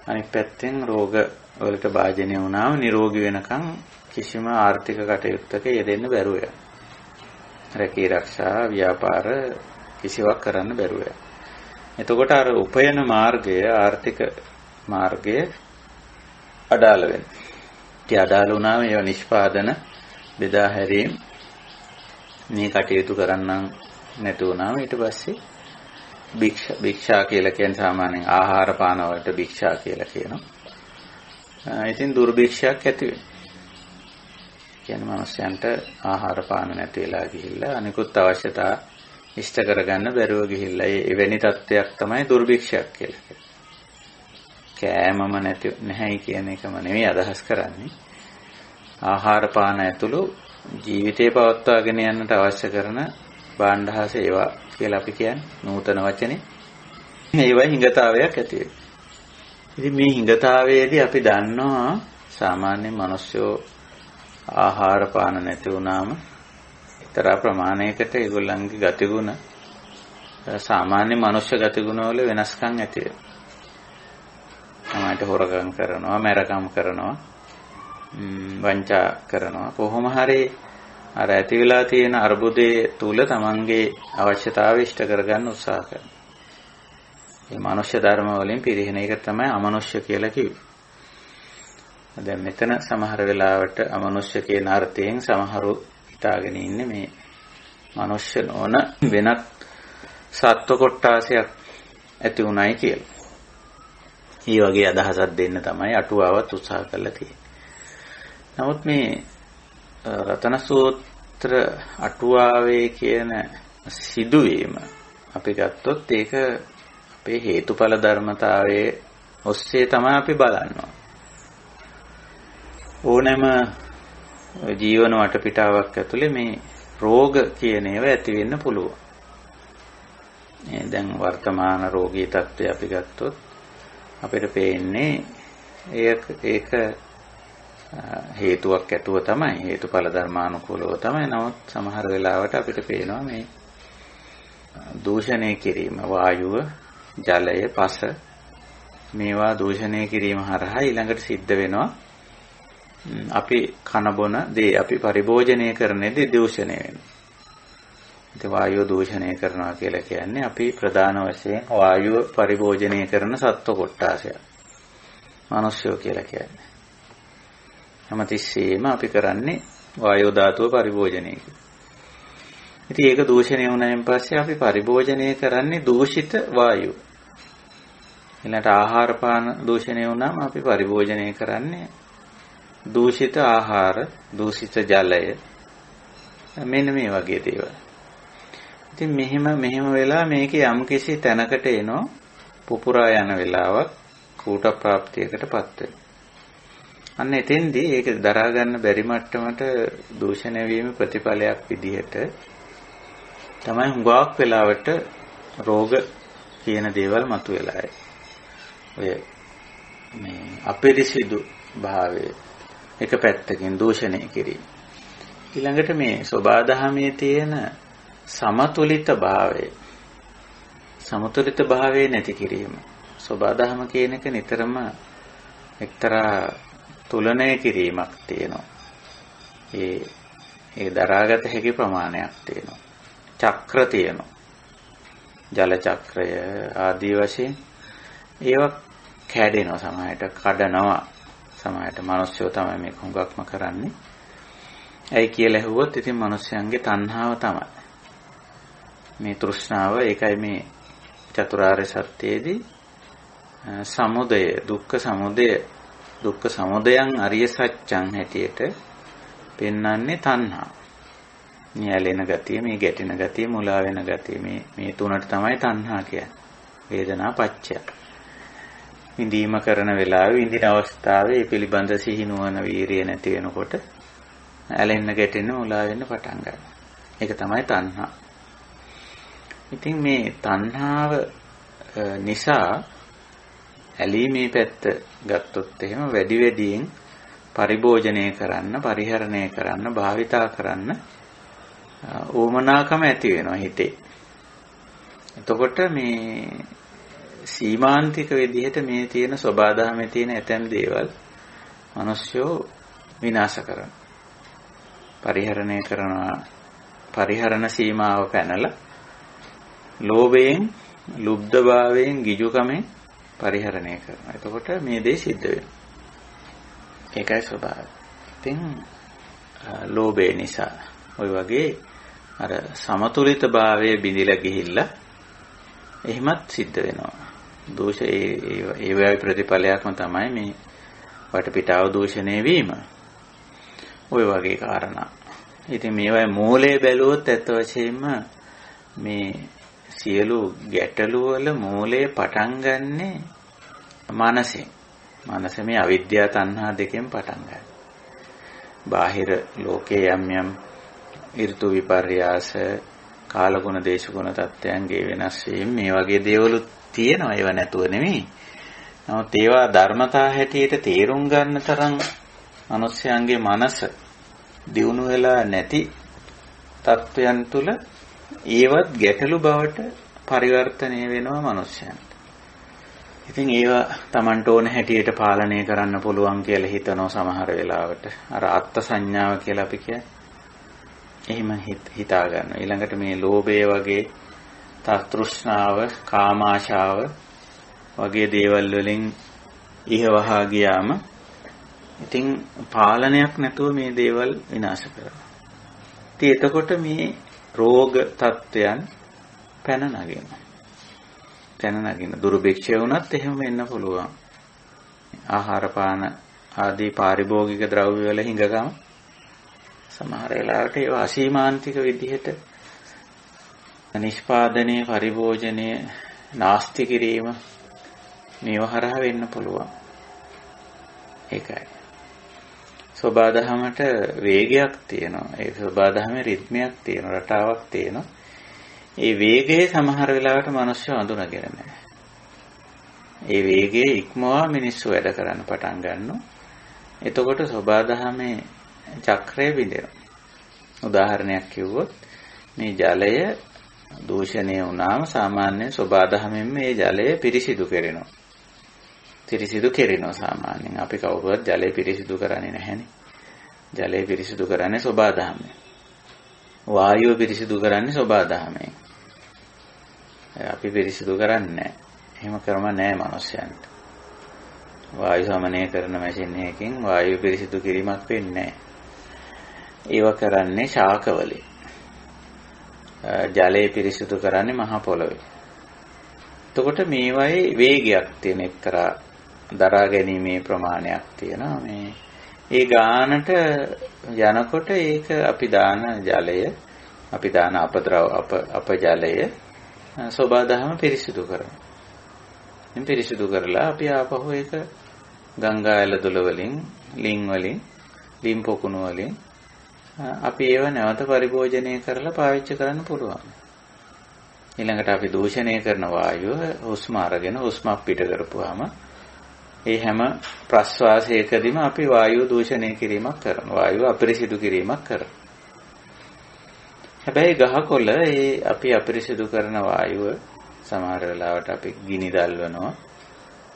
අනිත් පැත්තෙන් රෝග වලට භාජනය වුණාම නිරෝගී වෙනකන් කිසිම ආර්ථික කටයුත්තක යෙදෙන්න බැරුව යනවා. රැකී ආරක්ෂා ව්‍යාපාර කිසිවක් කරන්න බැරුව යනවා. එතකොට අර උපයන මාර්ගය ආර්ථික මාර්ගය අඩාල වෙනවා. ඒ අඩාල වුණාම ඒව නිෂ්පාදන බෙදා හැරීම මේ කටයුතු කරන්නම් නැතු වුණාම ඊට පස්සේ භික්ෂා කියලා කියන්නේ සාමාන්‍යයෙන් ආහාර පාන වලට භික්ෂා කියලා කියනවා. ඉතින් දුර්භික්ෂයක් ඇති වෙනවා. කියන්නේ මිනිස්යන්ට ආහාර පාන නැති වෙලා ගිහිල්ලා අනිකුත් අවශ්‍යතා ඉෂ්ට කරගන්න බැරුව ගිහිල්ලා එවැනි තත්ත්වයක් තමයි දුර්භික්ෂයක් කියලා කියන්නේ. කෑමම නැහැයි කියන එකම නෙවෙයි අදහස් කරන්නේ. ආහාර පාන ඇතුළු ජීවිතේ පවත්වාගෙන යන්නට අවශ්‍ය කරන භාණ්ඩ හා සේවා කියලා අපි කියන්නේ නූතන වචනේ. ඒවයි හිඟතාවයක් ඇති වෙන්නේ. ඉතින් මේ හිඟතාවයේදී අපි දන්නවා සාමාන්‍ය මිනිස්සු ආහාර පාන නැති වුණාම එක්තරා ප්‍රමාණයකට ඒගොල්ලන්ගේ ගතිගුණ සාමාන්‍ය මනුෂ්‍ය ගතිගුණ වල වෙනස්කම් ඇති වෙනවා. තමයි හොරකම් කරනවා, මැරකම් කරනවා, වංචා කරනවා. කොහොම හරි අර ඇති වෙලා තියෙන අර්බුදයේ තුල තමන්ගේ අවශ්‍යතාවය ඉෂ්ට කරගන්න උත්සාහ කරනවා. මේ මනුෂ්‍ය ධර්ම වලින් පිරිහෙන එක තමයි අමනුෂ්‍ය කියලා කිව්වේ. දැන් මෙතන සමහර වෙලාවට අමනුෂ්‍ය කියන අර්ථයෙන් සමහරු හිතාගෙන ඉන්නේ මේ මනුෂ්‍ය නොවන වෙනත් සත්ව කොට්ටාසයක් ඇති උනායි කියලා. මේ වගේ අදහසක් දෙන්න තමයි අටුවාවත් උත්සාහ කරලා තියෙන්නේ. නමුත් මේ රතන සූත්‍ර අටුවාවේ කියන සිදුවීම අපි ගත්තොත් ඒක අපේ හේතුඵල ධර්මතාවයේ ඔස්සේ තමයි අපි බලන්නේ. ඕනෑම ජීවන වටපිටාවක් ඇතුලේ මේ රෝග කියන ඒවා ඇති වෙන්න පුළුවන්. දැන් වර්තමාන රෝගී තත්ත්වය අපි ගත්තොත් අපිට පේන්නේ ඒක හේතුවක් ඇතුව තමයි හේතුඵල ධර්මානුකූලව තමයි. නමුත් සමහර වෙලාවට අපිට පේනවා මේ දූෂණය කිරීම වායුව, ජලය, පස මේවා දූෂණය කිරීම හරහා ඊළඟට සිද්ධ වෙනවා අපි කන බොන දේ අපි පරිභෝජනය කරන දේ දූෂණය වෙනවා. ඉතින් වායුව දූෂණය කරනවා කියලා කියන්නේ අපි ප්‍රධාන වශයෙන් වායුව පරිභෝජනය කරන සත්ව කොට්ටාසයක්. මිනිස්සුયો කියලා කියන්නේ. හැමතිස්සෙම අපි කරන්නේ වායෝ ධාතුව පරිභෝජනය කියලා. ඉතින් ඒක දූෂණය වුණායින් පස්සේ අපි පරිභෝජනය කරන්නේ දූෂිත වායුව. ඊළඟට ආහාර පාන දූෂණය වුණාම අපි පරිභෝජනය කරන්නේ දූෂිත ආහාර, දූෂිත ජලය. මෙන්න මේ වගේ දේවල්. ඉතින් මෙහෙම වෙලා මේකේ යම්කිසි තැනකට එනවා පුපුරා යන වෙලාවක් කූට ප්‍රාප්තියකටපත් වෙනවා. අන්න එතෙන්දී ඒක දරා ගන්න බැරි මට්ටමට දූෂණය වීම ප්‍රතිඵලයක් විදිහට තමයි හුඟක් වෙලාවට රෝග කියන දේවල් මතුවෙලා ඔය මේ අපිරිසිදු භාවය එක පැත්තකින් දූෂණය කිරීම. ඊළඟට මේ සබාධමයේ තියෙන සමතුලිත භාවය නැති කිරීම. සබාධම කියන එක නිතරම එක්තරා තුලනය කිරීමක් තියෙනවා. ඒ දරාගත හැකි ප්‍රමාණයක් තියෙනවා. චක්‍ර තියෙනවා. ජල චක්‍රය ආදී වශයෙන් ඒවා කැඩෙනවා සමහරට කඩනවා. සමහරට මිනිස්සුયો තමයි මේක හුඟක්ම කරන්නේ. ඇයි කියලා ඇහුවොත් ඉතින් මිනිස්යන්ගේ තණ්හාව තමයි. මේ තෘෂ්ණාව ඒකයි මේ චතුරාර්ය සත්‍යයේදී සමුදය දුක්ඛ සමුදයං අරිය සත්‍යං හැටියට පෙන්වන්නේ තණ්හා. මේ ඇලෙන ගතිය, මේ ගැටෙන ගතිය, මුලා වෙන ගතිය මේ තුනට තමයි තණ්හා කියන්නේ. වේදනා පච්චය. විඳීම කරන වෙලාවේ විඳින අවස්ථාවේ මේ පිළිබඳ සිහි නුවණ වීරිය නැති වෙනකොට ඇලෙන්න ගැටෙන්න මුලා වෙන්න පටන් ගන්නවා. ඒක තමයි තණ්හා. ඉතින් මේ තණ්හාව නිසා ඇලීමේ පැත්ත ගත්තොත් එහෙම වැඩි වැඩියෙන් පරිභෝජනය කරන්න, පරිහරණය කරන්න, භාවිතා කරන්න ඕමනාකම ඇති වෙනවා හිතේ. එතකොට මේ සීමාන්තික විදිහට මේ තියෙන සබාධමයේ තියෙන ඇතැම් දේවල් මිනිස්සු විනාශ කරනවා. පරිහරණය කරනවා. පරිහරණ සීමාව පැනලා ලෝභයෙන්, ලුබ්ධභාවයෙන්, ගිජුකමෙන් පරිහරණය කරනවා. එතකොට මේ දේ සිද්ධ වෙනවා. ඒකයි ස්වභාවය. ඉතින් ලෝභය නිසා ওই වගේ අර සමතුලිත භාවයේ බිඳිලා ගිහිල්ලා එහෙමත් සිද්ධ වෙනවා. දෝෂ ඒ වගේ ප්‍රතිඵලයක්ම තමයි මේ වටපිටාව දූෂණය වීම. ওই වගේ කාරණා. ඉතින් මේවායේ මූලය බැලුවොත් ඇත්ත වශයෙන්ම මේ සියලු ගැටලු වල මූලය පටන් ගන්නෙ මනසෙන්. මනස මේ අවිද්‍යාව තණ්හා දෙකෙන් පටන් ගන්නවා. බාහිර ලෝකයේ යම් ඍතු විපර්යාස, කාලගුණ දේශගුණ තත්ත්වයන්ගේ වෙනස් වීම මේ වගේ දේවලු තියෙනවා. ඒව නැතුව නෙමෙයි. නමුත් ඒවා ධර්මතා හැටියට තේරුම් ගන්න තරම් මිනිස්යන්ගේ මනස දියුණු වෙලා නැති තත්ත්වයන් තුල ඒවත් ගැටලු බවට පරිවර්තනය වෙනවා මිනිස්යන්ට. ඉතින් ඒවා Tamanට ඕන හැටියට පාලනය කරන්න පුළුවන් කියලා හිතනවා සමහර වෙලාවට. අර අත්ත් සංඥාව කියලා අපි කියන්නේ. එහෙම හිතා ගන්නවා. ඊළඟට මේ ලෝභය වගේ තෘෂ්ණාව, කාමාශාව වගේ දේවල් වලින් ඉහවහා ගියාම ඉතින් පාලනයක් නැතුව මේ දේවල් විනාශ කරනවා. ඉතින් එතකොට මේ රෝග තත්ත්වයන් පැන නගින දුර්භික්ෂය වුණත් එහෙම වෙන්න පුළුවන්. ආහාර පාන ආදී පාරිභෝගික ද්‍රව්‍ය වල හිඟකම සමහර වෙලාවට ඒවා අසීමාන්තික විදිහට නිෂ්පාදනයේ පරිභෝජනයේ නාස්ති කිරීම මේව හරහා වෙන්න පුළුවන්. ඒකයි. සබාධමයට වේගයක් තියෙනවා. ඒ සබාධමේ රිද්මයක් තියෙනවා, රටාවක් තියෙනවා. ඒ වේගයේ සමහර වෙලාවට මිනිස්සු අඳුනගෙන නැහැ. ඒ වේගයේ ඉක්මවා මිනිස්සු වැඩ කරන්න පටන් ගන්නවා. එතකොට සබාධමේ චක්‍රය බිඳෙනවා. උදාහරණයක් කිව්වොත් මේ ජලය දූෂණය වුණාම සාමාන්‍යයෙන් සබාධමෙන් මේ ජලය පිරිසිදු කරනවා. සාමාන්‍යයෙන් අපි කවුරුවත් ජලය පිරිසිදු කරන්නේ නැහැනේ. ජලය පිරිසිදු කරන්නේ සබාධමෙන්. වායුව පිරිසිදු කරන්නේ සෝබාදහමෙන්. අපි පිරිසිදු කරන්නේ නැහැ. එහෙම කරම නැහැ මිනිස්යන්ට. වායු සමනය කරන මැෂින් එකකින් වායුව පිරිසිදු කිරීමක් වෙන්නේ නැහැ. ඒව කරන්නේ ශාකවලින්. ජලය පිරිසිදු කරන්නේ මහ පොළොවේ. එතකොට මේවායේ වේගයක් තියෙන එක්තරා දරා ගැනීමේ ප්‍රමාණයක් තියෙනවා. ඒ ගානට යනකොට ඒක අපි දාන ජලය, අපි දාන අප ජලය සෝබාදහම පිරිසිදු කරනවා. එම් පිරිසිදු කරලා අපි ආපහු ඒක ගංගා ඇලදොල වලින්, ලිම් පොකුණු වලින් අපි ඒව නැවත පරිභෝජනය කරලා පාවිච්චි කරන්න පුළුවන්. ඊළඟට අපි දූෂණය කරන වායුව හුස්ම අරගෙන හුස්මක් පිට කරපුවාම ඒ හැම ප්‍රශ්වාසයකදීම අපි වායුව දූෂණය කිරීමක් කරනවා. වායුව අපිරිසිදු කිරීමක් කරනවා. හැබැයි ගහකොළ අපි අපිරිසිදු කරන වායුව සමහර වෙලාවට අපි ගිනි දැල්වනවා.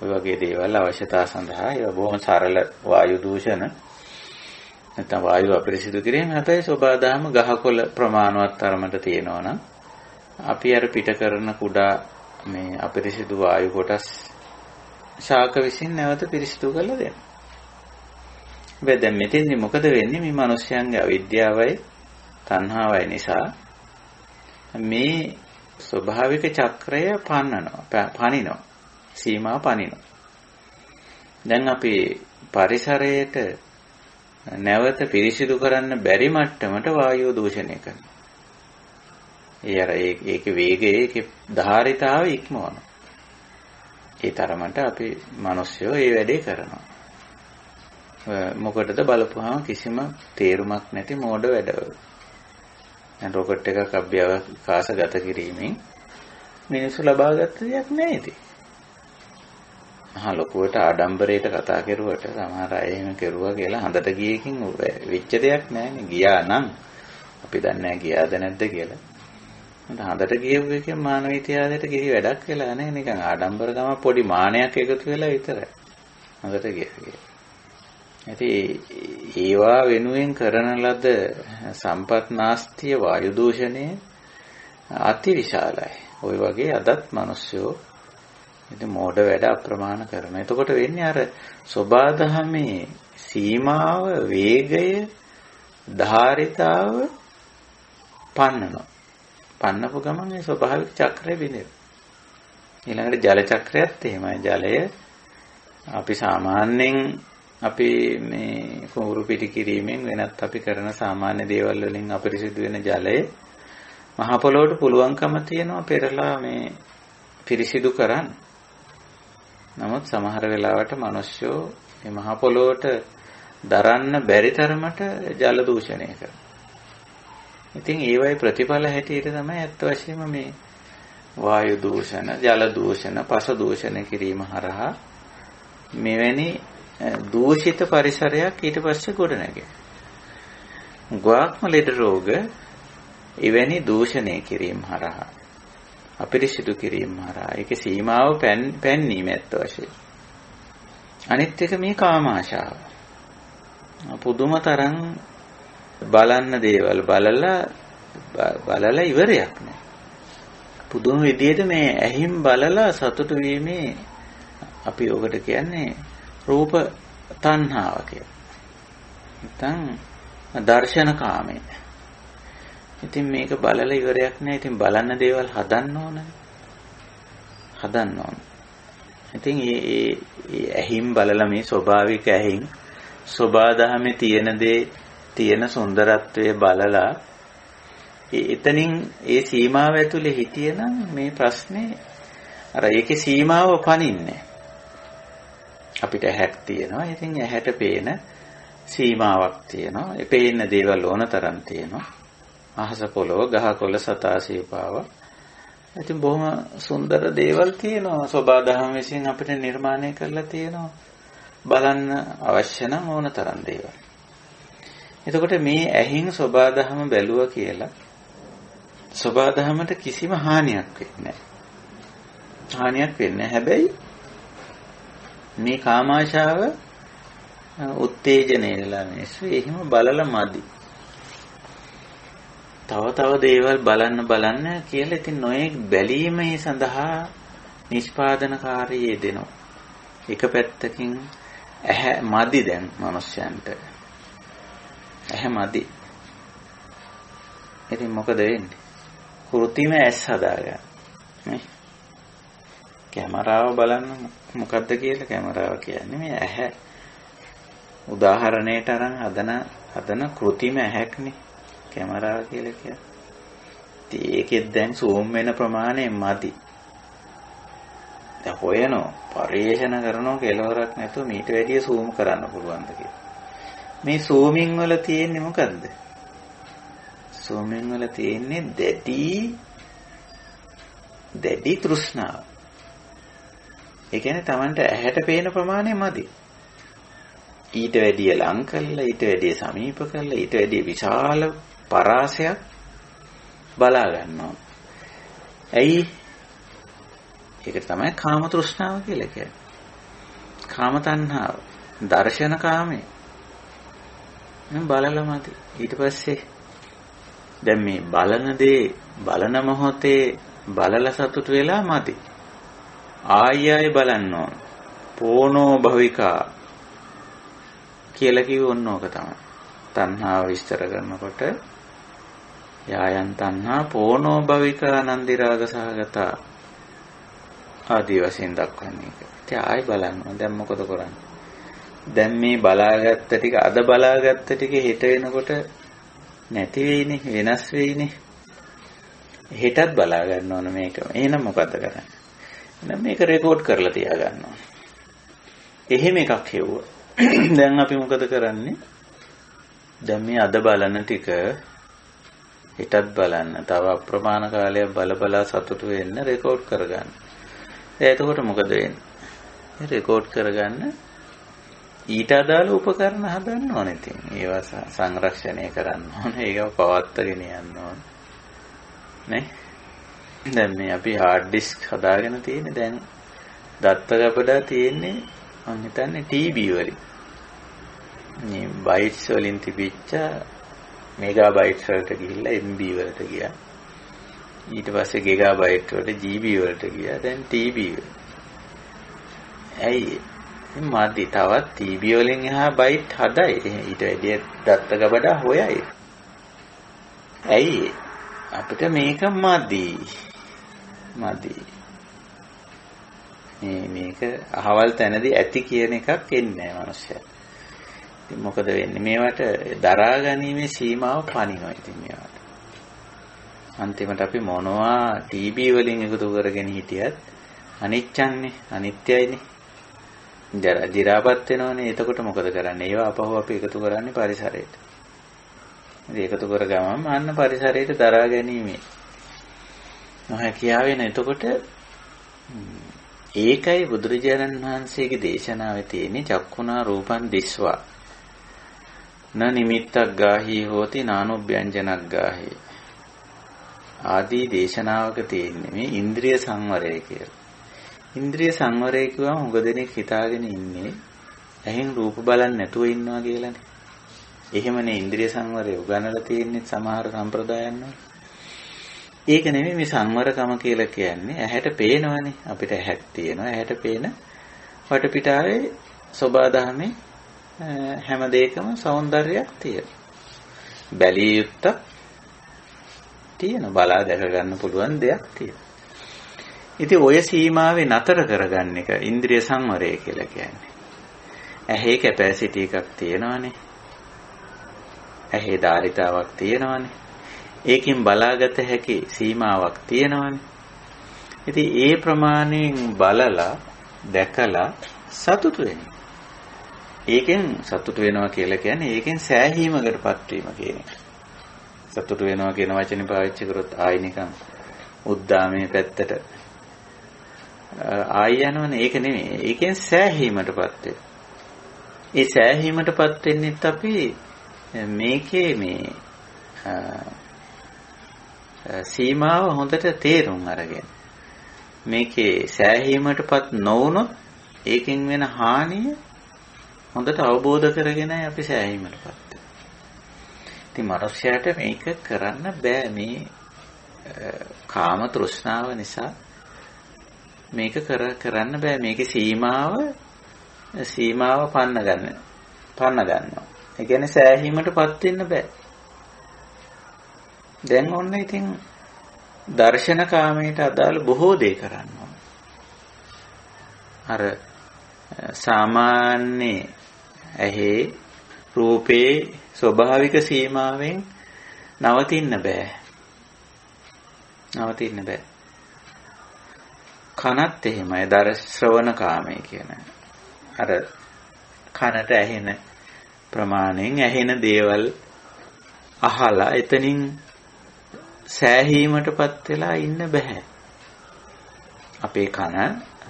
ඔය වගේ දේවල් අවශ්‍යතා සඳහා ඒවා බොහොම සරල වායු දූෂණ නැත්නම් වායුව අපිරිසිදු කිරීම. හැබැයි සෝබාදහම ගහකොළ ප්‍රමාණවත් තරමට තියෙනවා නම් අපි අර පිට කරන කුඩා මේ අපිරිසිදු වායු කොටස් ශාක විසින් නැවත පිරිසිදු කරලා දෙනවා. හැබැයි දැන් මෙතෙන්දි මොකද වෙන්නේ? මේ මිනිස්යන්ගේ අවිද්‍යාවයි තණ්හාවයි නිසා මේ ස්වභාවික චක්‍රය පනිනවා. සීමා පනිනවා. දැන් අපි පරිසරයට නැවත පිරිසිදු කරන්න බැරි මට්ටමට වායුව දූෂණය කරනවා. ඒකේ වේගය, ඒකේ ධාරිතාව ඉක්මවනවා. ඒ තරමට අපි මිනිස්සුયો මේ වැඩේ කරනවා. මොකටද බලපුවාම කිසිම තේරුමක් නැති මෝඩ වැඩවල. දැන් රොකට් එකක් අභ්‍යවකාශගත කිරීමෙන් මිනිස්සු ලබාගත් දෙයක් නෑ ඉතින්. ලොකුවට ආඩම්බරයට කතා කරුවට සමහර අය එහෙම කරුවා කියලා හඳට ගියකින් වෙච්ච දෙයක් නෑනේ. ගියා නම් අපි දන්නේ නෑ ගියාද නැද්ද කියලා. හඳට ගියපු එකෙන් මානව ඉතිහාසයට කිසි වැඩක් වෙලා නැහැ. නිකන් ආඩම්බරකම පොඩි මානයක් එකතු වෙලා විතරයි. හඳට ගියා. ඉතින් ඒවා වෙනුවෙන් කරන ලද සම්පත් නාස්තිය වායු දූෂණය අතිවිශාලයි. ওই වගේ අදත් මිනිස්සු ඉතින් මෝඩ වැඩ අප්‍රමාණ කරනවා. එතකොට වෙන්නේ අර සෝබාදහමේ සීමාව, වේගය, ධාරිතාව පන්නනවා. පන්නපු ගමන් ඒ ස්වභාවික චක්‍රය බිඳෙනවා. ඊළඟට ජල චක්‍රයත් එහෙමයි. ජලය අපි සාමාන්‍යයෙන් අපි මේ කුඹුරු පිටි කිරීමෙන් වෙනත් අපි කරන සාමාන්‍ය දේවල් වලින් අපිරිසිදු වෙන ජලය මහ පොළොවට පුළුවන්කම තියෙනවා පෙරලා මේ පිරිසිදු කරන්න. නමුත් සමහර වෙලාවට මිනිස්සු මේ මහ පොළොවට දරන්න බැරි තරමට ජල දූෂණය කරනවා. ඉතින් ඒවයි ප්‍රතිඵල හැටියට තමයි අත් වශයෙන්ම මේ වායු දූෂණ, ජල දූෂණ, පස දූෂණ කිරීම හරහා මෙවැනි දූෂිත පරිසරයක් ඊට පස්සේ ගොඩනැගෙනවා. ගාක්ම ලෙඩ රෝග එවැනි දූෂණය කිරීම හරහා, අපිරිසිදු කිරීම හරහා ඒකේ සීමාව පැන්නීම ඇත්ත වශයෙන්. අනිත් එක මේ කාමාශාව. පුදුම තරම් බලන්න දේවල් බලලා ඉවරයක් නෑ. පුදුම විදියට මේ ඇහිම් බලලා සතුටු වීමේ අපි ඔකට කියන්නේ රූප තණ්හාව කියලා. නැත්නම් දර්ශන කාමය. ඉතින් මේක බලලා ඉවරයක් නෑ. ඉතින් බලන්න දේවල් හදන්න ඕනේ. ඉතින් ඒ ඇහිම් බලලා මේ ස්වභාවික ඇහිම් සෝබාදහමේ තියෙන සුන්දරත්වයේ බලලා එතනින් ඒ සීමාව ඇතුලේ හිටියනම් මේ ප්‍රශ්නේ අර ඒකේ සීමාව පනින්නේ. අපිට ඇහැක් තියෙනවා. ඉතින් ඇහැට පේන සීමාවක් තියෙනවා. ඒ පේන දේවල් ඕන තරම් තියෙනවා. අහස පොළොව, ගහකොළ, සතා සීපාව. ඉතින් බොහොම සුන්දර දේවල් තියෙනවා. සෝබාදහම විසින් අපිට නිර්මාණය කරලා තියෙනවා. බලන්න අවශ්‍ය නම් ඕන තරම් දේවල්. එතකොට මේ ඇහින් සෝබාදහම බැලුවා කියලා සෝබාදහමට කිසිම හානියක් වෙන්නේ නැහැ. හැබැයි මේ කාමාශාව උත්තේජනය වෙලා මිනිස්සු එහෙම බලලා මදි. තව දේවල් බලන්න කියලා ඉතින් නොයෙක් බැලීමේ සඳහා නිෂ්පාදනකාරී යෙදෙනවා. එක පැත්තකින් ඇහැ මදි දැන් මිනිස්යන්ට. ඇහැ මදි. ඉතින් මොකද වෙන්නේ? කෘත්‍රිම ඇස් හදාගන්න. නේ? කැමරාව බලන්න මොකද්ද කියලා කැමරාව කියන්නේ මේ ඇහැ උදාහරණයට අරන් හදන කෘත්‍රිම ඇහැක්නේ කැමරාව කියලා කියන්නේ. ඉතින් ඒකෙත් දැන් සූම් වෙන ප්‍රමාණය මදි. දැන් හොයනවා පරිේෂණ කරනවා කෙලවරක් නැතුව මීට වැඩිය සූම් කරන්න පුළුවන්ද කියලා. මේ සූමින් වල තියෙන්නේ මොකද්ද? සූමින් වල තියෙන්නේ දැඩි තෘෂ්ණාව. ඒ කියන්නේ Tamanට ඇහැට පේන ප්‍රමාණය මදි. ඊට වැඩිය ලං කළා, ඊට වැඩිය සමීප කළා, ඊට වැඩිය විශාල පරාසයක් බලා ගන්නවා. ඇයි? ඒක තමයි කාම තෘෂ්ණාව කියලා කියන්නේ. කාම තණ්හාව, දර්ශන කාමය. මම බලලමදි. ඊට පස්සේ දැන් මේ බලන දේ බලන මොහොතේ බලලා සතුට වෙලා මදි. ආයෙ බලන්න ඕන. පෝනෝ භවිකා කියලා කිව්වොත් ඕක තමයි. තණ්හාව විස්තර කරනකොට යායන් තණ්හා පෝනෝ භවිකා නන්දි රාග සහගතා ආදී වශයෙන් දක්වන්නේ. ඉතින් ආයෙ බලන්න ඕන. දැන් මොකද කරන්නේ? දැන් මේ බලාගත්ත ටික අද බලාගත්ත ටික හෙට වෙනකොට නැති වෙයිනේ, වෙනස් වෙයිනේ. හෙටත් බලා ගන්න ඕන මේක. එහෙනම් මොකද කරන්නේ? එහෙනම් මේක රෙකෝඩ් කරලා තියා ගන්න ඕන. එහෙම එකක් හෙව්වා. දැන් අපි මොකද කරන්නේ? දැන් මේ අද බලන ටික හෙටත් බලන්න, තව අප්‍රමාණ කාලයක් බලා සතුටු වෙන්න රෙකෝඩ් කරගන්න. එතකොට මොකද වෙන්නේ? රෙකෝඩ් කරගන්න ඊට අදාළ උපකරණ හදන්න ඕනේ. ඉතින් ඒවා සංරක්ෂණය කරන්න ඕනේ. ඒක පවත්වාගෙන යන්න ඕනේ. නේ? දැන් මේ අපි hard disk හදාගෙන තියෙන්නේ දැන් දත්ත කපඩා තියෙන්නේ මම හිතන්නේ TB වලින්. මේ bytes වලින් තිබිච්ච megabytes වලට ගිහිල්ලා MB වලට ගියා. ඊට පස්සේ gigabyte වලට GB වලට ගියා. දැන් TB. ඇයි මාදි තවත් TB වලින් එහා බයිට් හදයි. ඊට වැඩිය දත්ත කපඩා හොයයි. ඇයි අපිට මේක මදි. මේක අහවල් තැනදී ඇති කියන එකක් එන්නේ නැහැ මිනිස්සයා. ඉතින් මොකද වෙන්නේ? මේවට දරා ගැනීමේ සීමාව පනිනවා. ඉතින් මේවට අන්තිමට අපි මොනවා TB වලින් එකතු කරගෙන හිටියත් අනිච්චන්නේ, අනිත්‍යයිනේ. දි รา පත් වෙනවනේ. එතකොට මොකද කරන්නේ? ඒවා අපහුව අපි එකතු කරන්නේ පරිසරයට. ඉතින් එකතු කර ගමන් අන්න පරිසරයට දරා ගැනීමේ නොහැකියාව වෙන. එතකොට ඒකයි බුදුරජාණන් වහන්සේගේ දේශනාවේ තියෙන්නේ චක්කුණා රූපං දිස්වා න නිමිත්තක් ගාහි හෝති නානුභ්‍යංජනක් ගාහි ආදී දේශනාවක තියෙන්නේ මේ ඉන්ද්‍රිය සංවරය කියලා. ඉන්ද්‍රිය සංවරය කියවම හුඟ දෙනෙක් හිතාගෙන ඉන්නේ ඇහෙන් රූප බලන්නේ නැතුව ඉන්නවා කියලානේ. එහෙමනේ ඉන්ද්‍රිය සංවරය උගන්වලා තියෙන්නේ සමහර සම්ප්‍රදායන් වල. ඒක නෙමෙයි මේ සංවරකම කියලා කියන්නේ. ඇහැට පේනවනේ. අපිට ඇහක් තියෙනවා. ඇහැට පේන වටපිටාවේ සෝබාදහමේ හැම දෙයකම సౌందර්යයක් තියෙනවා. බැලිය යුත්තක් තියෙනවා. බලා දැක ගන්න පුළුවන් දෙයක් තියෙනවා. ඉතින් ඔය සීමාවේ නතර කරගන්න එක ඉන්ද්‍රිය සංවරය කියලා කියන්නේ. ඇහි කැපැසිටි එකක් තියෙනවානේ. ඇහි ධාරිතාවක් තියෙනවානේ. ඒකෙන් බලාගත හැකි සීමාවක් තියෙනවානේ. ඉතින් ඒ ප්‍රමාණයෙන් බලලා දැකලා සතුටු වෙන්න. ඒකෙන් සතුටු වෙනවා කියලා කියන්නේ ඒකෙන් සෑහීමකටපත් වීම කියන එක. සතුටු වෙනවා කියන වචනේ පාවිච්චි කරොත් ආයි නිකන් උද්දාමයේ පැත්තට ආයි යනවනේ. ඒක නෙමෙයි. ඒකෙන් සෑහීමටපත් වෙන. ඒ සෑහීමටපත් වෙන්නෙත් අපි මේකේ මේ සීමාව හොඳට තේරුම් අරගෙන මේකේ සෑහීමටපත් නොවුනොත් ඒකෙන් වෙන හානිය හොඳට අවබෝධ කරගෙනයි අපි සෑහීමටපත් වෙන්නේ. ඉතින් මිනිස්යාට මේක කරන්න බෑ මේ කාම තෘෂ්ණාව නිසා මේක කරන්න බෑ මේකේ සීමාව පන්න ගන්නවා. ඒ කියන්නේ සෑහීමටපත් වෙන්න බෑ. දැන් ඔන්න ඉතින් දර්ශන කාමයට අදාළ බොහෝ දේ කරනවා. අර සාමාන්‍ය ඇහි රූපේ ස්වභාවික සීමාවෙන් නවතින්න බෑ. කනත් එහෙමයි ශ්‍රවණ කාමයේ කියන. අර කනට ඇහෙන ප්‍රමාණයෙන් ඇහෙන දේවල් අහලා එතනින් සෑහීමටපත් වෙලා ඉන්න බෑ. අපේ කන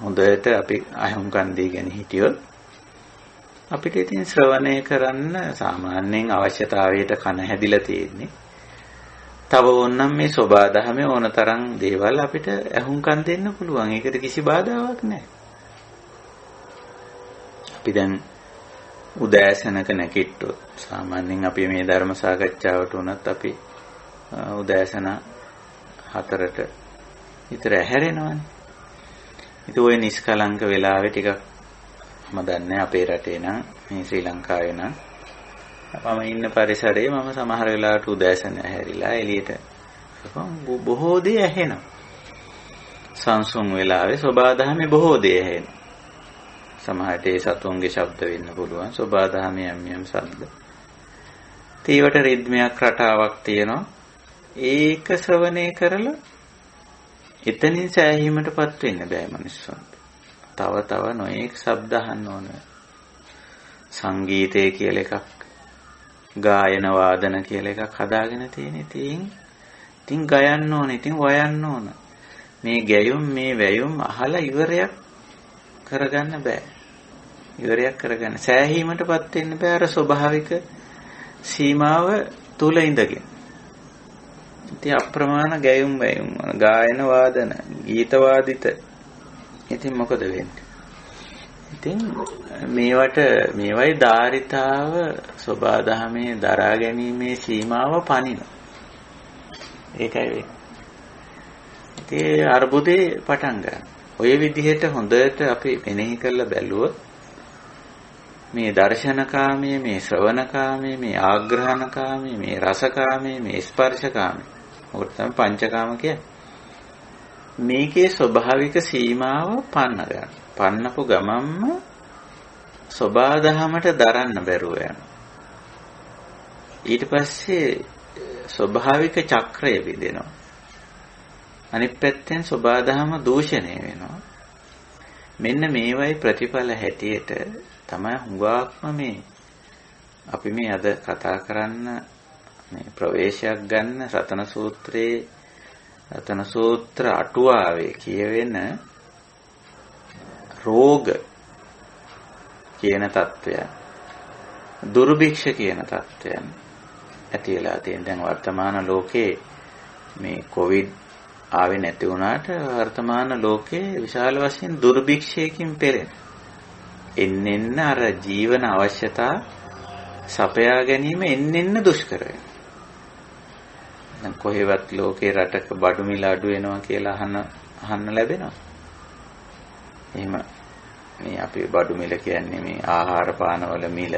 හොඳට අපි අහුම්කන් දීගෙන හිටියොත් අපිට ඉතින් ශ්‍රවණය කරන්න සාමාන්‍යයෙන් අවශ්‍යතාවයට කන හැදිලා තියෙන්නේ. තව ඕනනම් මේ සෝබාදහමේ ඕනතරම් දේවල් අපිට අහුම්කන් දෙන්න පුළුවන්. ඒකට කිසි බාධාවක් නැහැ. අපි දැන් උදෑසනක නැගිට්ටොත් සාමාන්‍යයෙන් අපි මේ ධර්ම සාකච්ඡාවට උනත් අපි උදෑසන 4ට විතර ඇහැරෙනවානේ. ඉතින් ওই නිස්කලංක වෙලාවේ ටිකක් මම දන්නේ අපේ රටේ නම් මේ ශ්‍රී ලංකාවේ නම් මම ඉන්න පරිසරයේ මම සමහර වෙලාවට උදෑසන ඇහැරිලා එළියට බොහෝ දේ ඇහෙනවා. සංසුන් වෙලාවේ සෝබාදහමේ බොහෝ දේ ඇහෙනවා. සමහරට ඒ සතුන්ගේ ශබ්ද වෙන්න පුළුවන්. සෝබාදහමේ යම් ශබ්ද. ඒවට රිද්මයක් රටාවක් තියෙනවා. ඒක ශ්‍රවණය කරලා එතනින් සෑහීමටපත් වෙන්න බෑ මිනිස්සුන්ට. තව නොඑක් ශබ්ද අහන්න ඕන. සංගීතය කියලා එකක්, ගායන වාදන කියලා එකක් හදාගෙන තියෙන. ඉතින් ගයන්න ඕන, ඉතින් වයන්න ඕන. මේ ගැයුම් මේ වැයුම් අහලා ඉවරයක් කරගන්න බෑ. සෑහීමටපත් වෙන්න බෑ අර ස්වභාවික සීමාව තුල ඉඳගෙන. ඉතින් අප්‍රමාණ ගැයුම් වැයුම් ගායන වාදන ගීත වාදිත ඉතින් මොකද වෙන්නේ? ඉතින් මේවයි ධාරිතාව සෝබාදහමේ දරා ගැනීමේ සීමාව පනින. ඒකයි වෙන්නේ. ඉතින් අර්බුදේ පටන් ගන්න. ඔය විදිහට හොඳට අපි මෙනෙහි කරලා බැලුවොත් මේ දර්ශනකාමයේ, මේ ශ්‍රවණකාමයේ, මේ ආග්‍රහණකාමයේ, මේ රසකාමයේ, මේ ස්පර්ශකාමයේ, මොකද තමයි පංචකාම කියන්නේ. මේකේ ස්වභාවික සීමාව පන්නපු ගමම්ම සෝබාදහමට දරන්න බැරුව යනවා. ඊට පස්සේ ස්වභාවික චක්‍රය විදෙනවා. අනිත් පැත්තෙන් සෝබාදහම දූෂණය වෙනවා. මෙන්න මේවයි ප්‍රතිඵල හැටියට තමයි හුඟක්ම මේ අපි මේ අද කතා කරන්න මේ ප්‍රවේශයක් ගන්න රතන සූත්‍ර අටුවාවේ කියවෙන රෝග කියන தত্ত্বයන්, දුර්භික්ෂ කියන தত্ত্বයන් ඇති වෙලා තියෙන. දැන් වර්තමාන ලෝකේ මේ කොවිඩ් ආවේ නැති වුණාට වර්තමාන ලෝකේ විශාල වශයෙන් දුර්භික්ෂයකින් පෙළෙන. එන්නෙන්න අර ජීවන අවශ්‍යතා සපයා ගැනීම එන්නෙන්න දුෂ්කර වෙනවා. දැන් කොහෙවත් ලෝකේ රටක බඩු මිල අඩු වෙනවා කියලා අහන්න ලැබෙනවා. එහෙම මේ අපි බඩු මිල කියන්නේ මේ ආහාර පාන වල මිල,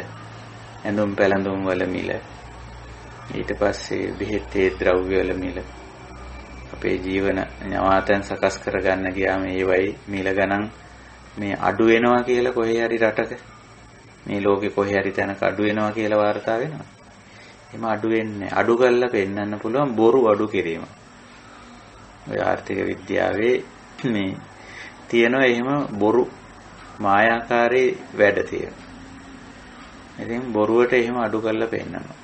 ඇඳුම් පැළඳුම් වල මිල, ඊට පස්සේ බෙහෙත් ද්‍රව්‍ය වල මිල, අපේ ජීවන නවාතැන් සකස් කරගන්න ගියාම ඒවයි මිල ගණන් මේ අඩු වෙනවා කියලා කොහේ හරි රටක මේ ලෝකේ කොහේ හරි තැනක අඩු වෙනවා කියලා වාර්තා වෙනවා. එහෙම අඩු වෙන්නේ අඩු කරලා පෙන්වන්න පුළුවන් බොරු අඩු කිරීම. ඔය ආර්ථික විද්‍යාවේ මේ තියෙනවා එහෙම බොරු මායාකාරී වැඩ තියෙනවා. ඉතින් බොරුවට එහෙම අඩු කරලා පෙන්නනවා.